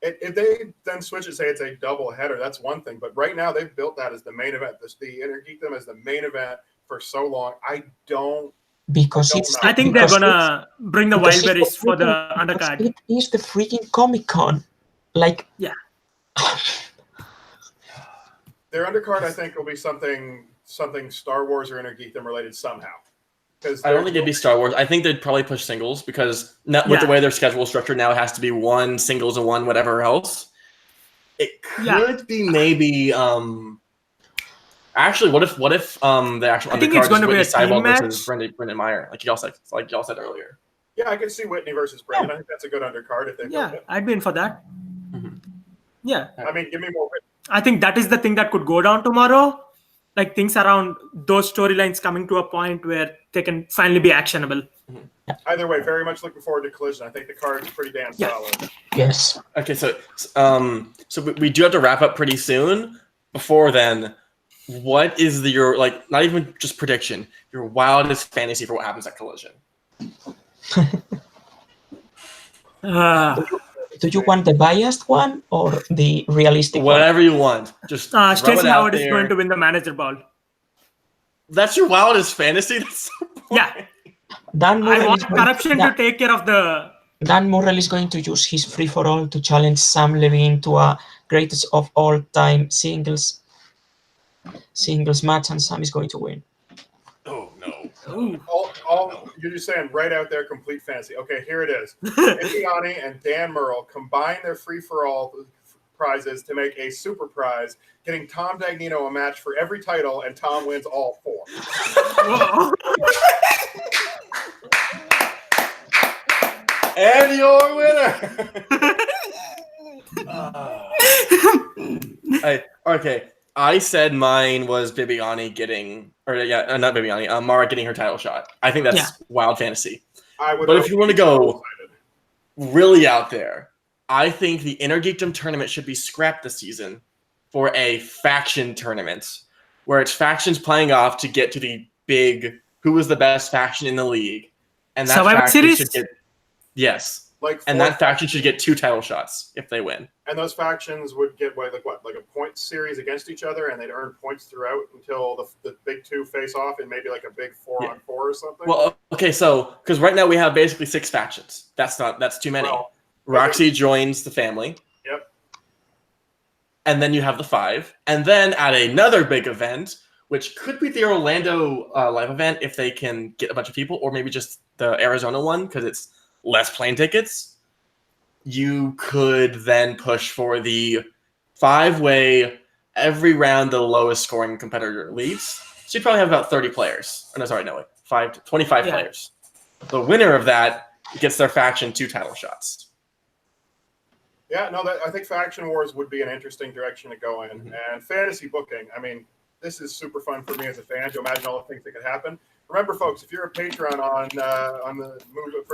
If they then switch it, say it's a double header, that's one thing. But right now, they've built that as the main event. The Intergeekdom as the main event for so long. I think they're gonna bring the Wildberries for the undercard. It is the freaking Comic-Con. Their undercard, I think, will be something Star Wars or Intergeekdom related somehow. I don't think it'd be Star Wars. I think they'd probably push singles because with the way their schedule is structured now, it has to be one singles and one whatever else. It could be maybe. Actually, what if the actual undercard is Whitney Seibold versus Brendan Meyer, like y'all said earlier? Yeah, I can see Whitney versus Brendan. I think that's a good undercard if they build it. I'd be in for that. Mm-hmm. Yeah. I mean, give me more. I think that is the thing that could go down tomorrow. Like things around those storylines coming to a point where they can finally be actionable. Mm-hmm. Either way, very much looking forward to Collision. I think the card's pretty damn solid. Yes. Okay, so we do have to wrap up pretty soon. Before then, what is your not even just prediction, your wildest fantasy for what happens at Collision? Do you want the biased one or the realistic Whatever you want. Just Stacey Howard is going to win the manager ball. That's your wildest fantasy? That's so boring. I want corruption to take care of the... Dan Murrell is going to use his free-for-all to challenge Sam Levine to a greatest of all time singles match, and Sam is going to win. Oh, no. You're just saying right out there, complete fantasy. Okay, here it is. Bibiani and Dan Murrell combine their free-for-all prizes to make a super prize, getting Tom Dagnino a match for every title, and Tom wins all 4. And your winner! Okay. I said mine was Bibiani getting, not Bibiani, Mara getting her title shot. I think that's wild fantasy. But if you want to go really out there, I think the Intergeekdom tournament should be scrapped this season for a faction tournament where it's factions playing off to get to the big, who is the best faction in the league. And that faction should get, that faction should get 2 title shots if they win. And those factions would get like a point series against each other, and they'd earn points throughout until the big 2 face off in maybe like a big 4-on-4 or something. Well, okay, so because right now we have basically 6 factions. That's too many. Well, Roxy joins the family. Yep. And then you have the 5, and then at another big event, which could be the Orlando live event if they can get a bunch of people, or maybe just the Arizona one because it's less plane tickets. You could then push for the 5-way, every round the lowest scoring competitor leaves. So you'd probably have about 30 players. 25 players. The winner of that gets their faction 2 title shots. Yeah, no, I think Faction Wars would be an interesting direction to go in. Mm-hmm. And fantasy booking, I mean, this is super fun for me as a fan to imagine all the things that could happen. Remember, folks, if you're a patron on the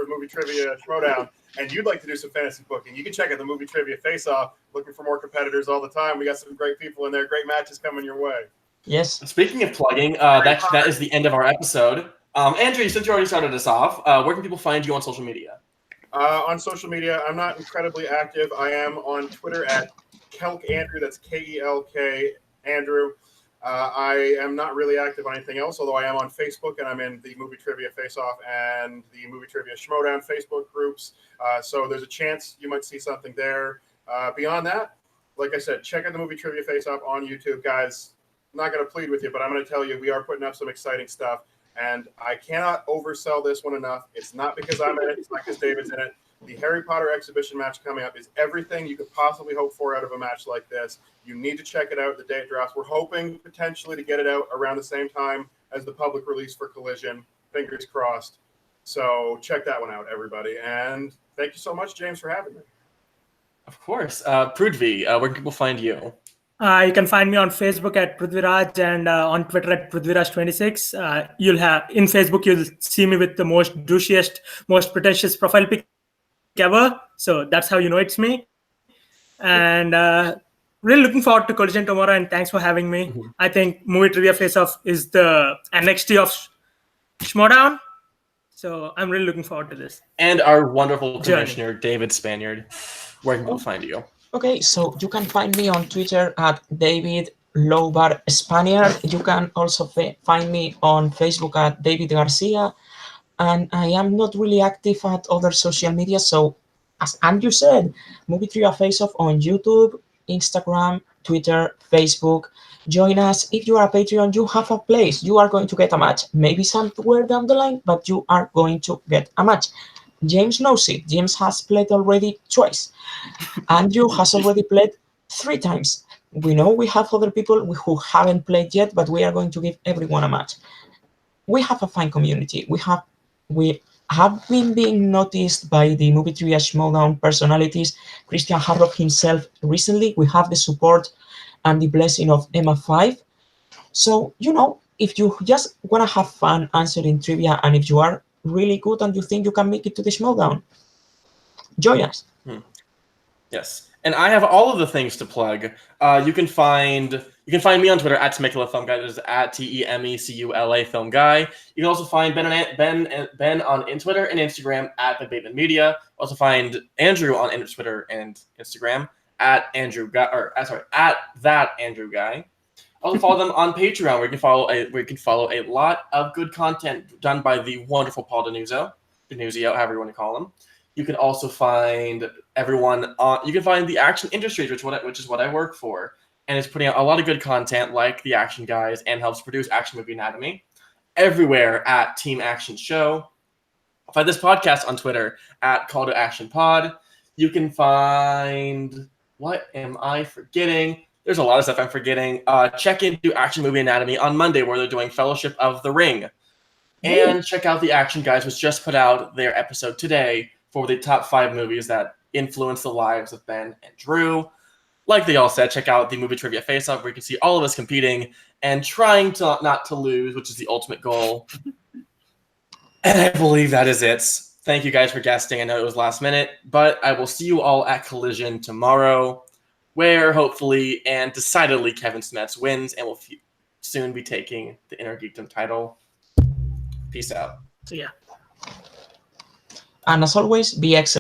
movie Trivia Schmoedown and you'd like to do some fantasy booking, you can check out the Movie Trivia Face-Off. Looking for more competitors all the time. We got some great people in there. Great matches coming your way. Yes. Speaking of plugging, that is the end of our episode. Andrew, since you already started us off, where can people find you on social media? On social media, I'm not incredibly active. I am on Twitter at Kelk Andrew. That's Kelk Andrew. I am not really active on anything else, although I am on Facebook, and I'm in the Movie Trivia Face-Off and the Movie Trivia Schmoedown Facebook groups. So there's a chance you might see something there. Beyond that, like I said, check out the Movie Trivia Face-Off on YouTube. Guys, I'm not going to plead with you, but I'm going to tell you we are putting up some exciting stuff, and I cannot oversell this one enough. It's not because I'm in it. It's not because David's in it. The Harry Potter exhibition match coming up is everything you could possibly hope for out of a match like this. You need to check it out the day it drops. We're hoping potentially to get it out around the same time as the public release for Collision. Fingers crossed. So check that one out, everybody. And thank you so much, James, for having me. Of course. Prudvi, where can people find you? You can find me on Facebook at Prithviraj and on Twitter at Prithviraj26. You'll have in Facebook, you'll see me with the most douchiest, most pretentious profile pic ever. So that's how you know it's me. And really looking forward to Collision tomorrow. And thanks for having me. Mm-hmm. I think Movie Trivia Face-Off is the NXT of Schmoedown. So I'm really looking forward to this. And our wonderful commissioner, David Spaniard. Where can people find you? Okay, so you can find me on Twitter at David Lowbar Spaniard. You can also find me on Facebook at David Garcia. And I am not really active at other social media. So as Andrew said, Movie Trivia Face-Off on YouTube, Instagram, Twitter, Facebook. Join us. If you are a Patreon, you have a place. You are going to get a match. Maybe somewhere down the line, but you are going to get a match. James knows it. James has played already twice. Andrew has already played 3 times. We know we have other people who haven't played yet, but we are going to give everyone a match. We have a fine community. We have been being noticed by the Movie Trivia Schmoedown personalities. Christian Harlock himself recently. We have the support and the blessing of Emma 5. So, if you just want to have fun answering trivia, and if you are really good and you think you can make it to the Schmoedown, join us. Yes, and I have all of the things to plug. You can find me on Twitter at Temecula Film Guy. There's at TEMECULA Film Guy. You can also find Ben on Twitter and Instagram at The Bateman Media. Also find Andrew on Twitter and Instagram at that Andrew Guy. Also follow them on Patreon, where you can follow a lot of good content done by the wonderful Paul Denuzio, however you want to call him. You can also find everyone on. You can find the Action Industries, which is what I work for, and it's putting out a lot of good content like the Action Guys and helps produce Action Movie Anatomy everywhere at Team Action Show. Find this podcast on Twitter at Call to Action Pod. You can find. What am I forgetting? There's a lot of stuff I'm forgetting. Check into Action Movie Anatomy on Monday, where they're doing Fellowship of the Ring. And check out the Action Guys, which just put out their episode today for the top 5 movies that influenced the lives of Ben and Drew. Like they all said, check out the Movie Trivia Face-Off, where you can see all of us competing and trying to not to lose, which is the ultimate goal. And I believe that is it. Thank you guys for guesting. I know it was last minute, but I will see you all at Collision tomorrow, where hopefully and decidedly Kevin Smets wins and will soon be taking the Inner Geekdom title. Peace out. So yeah. And as always, be excellent.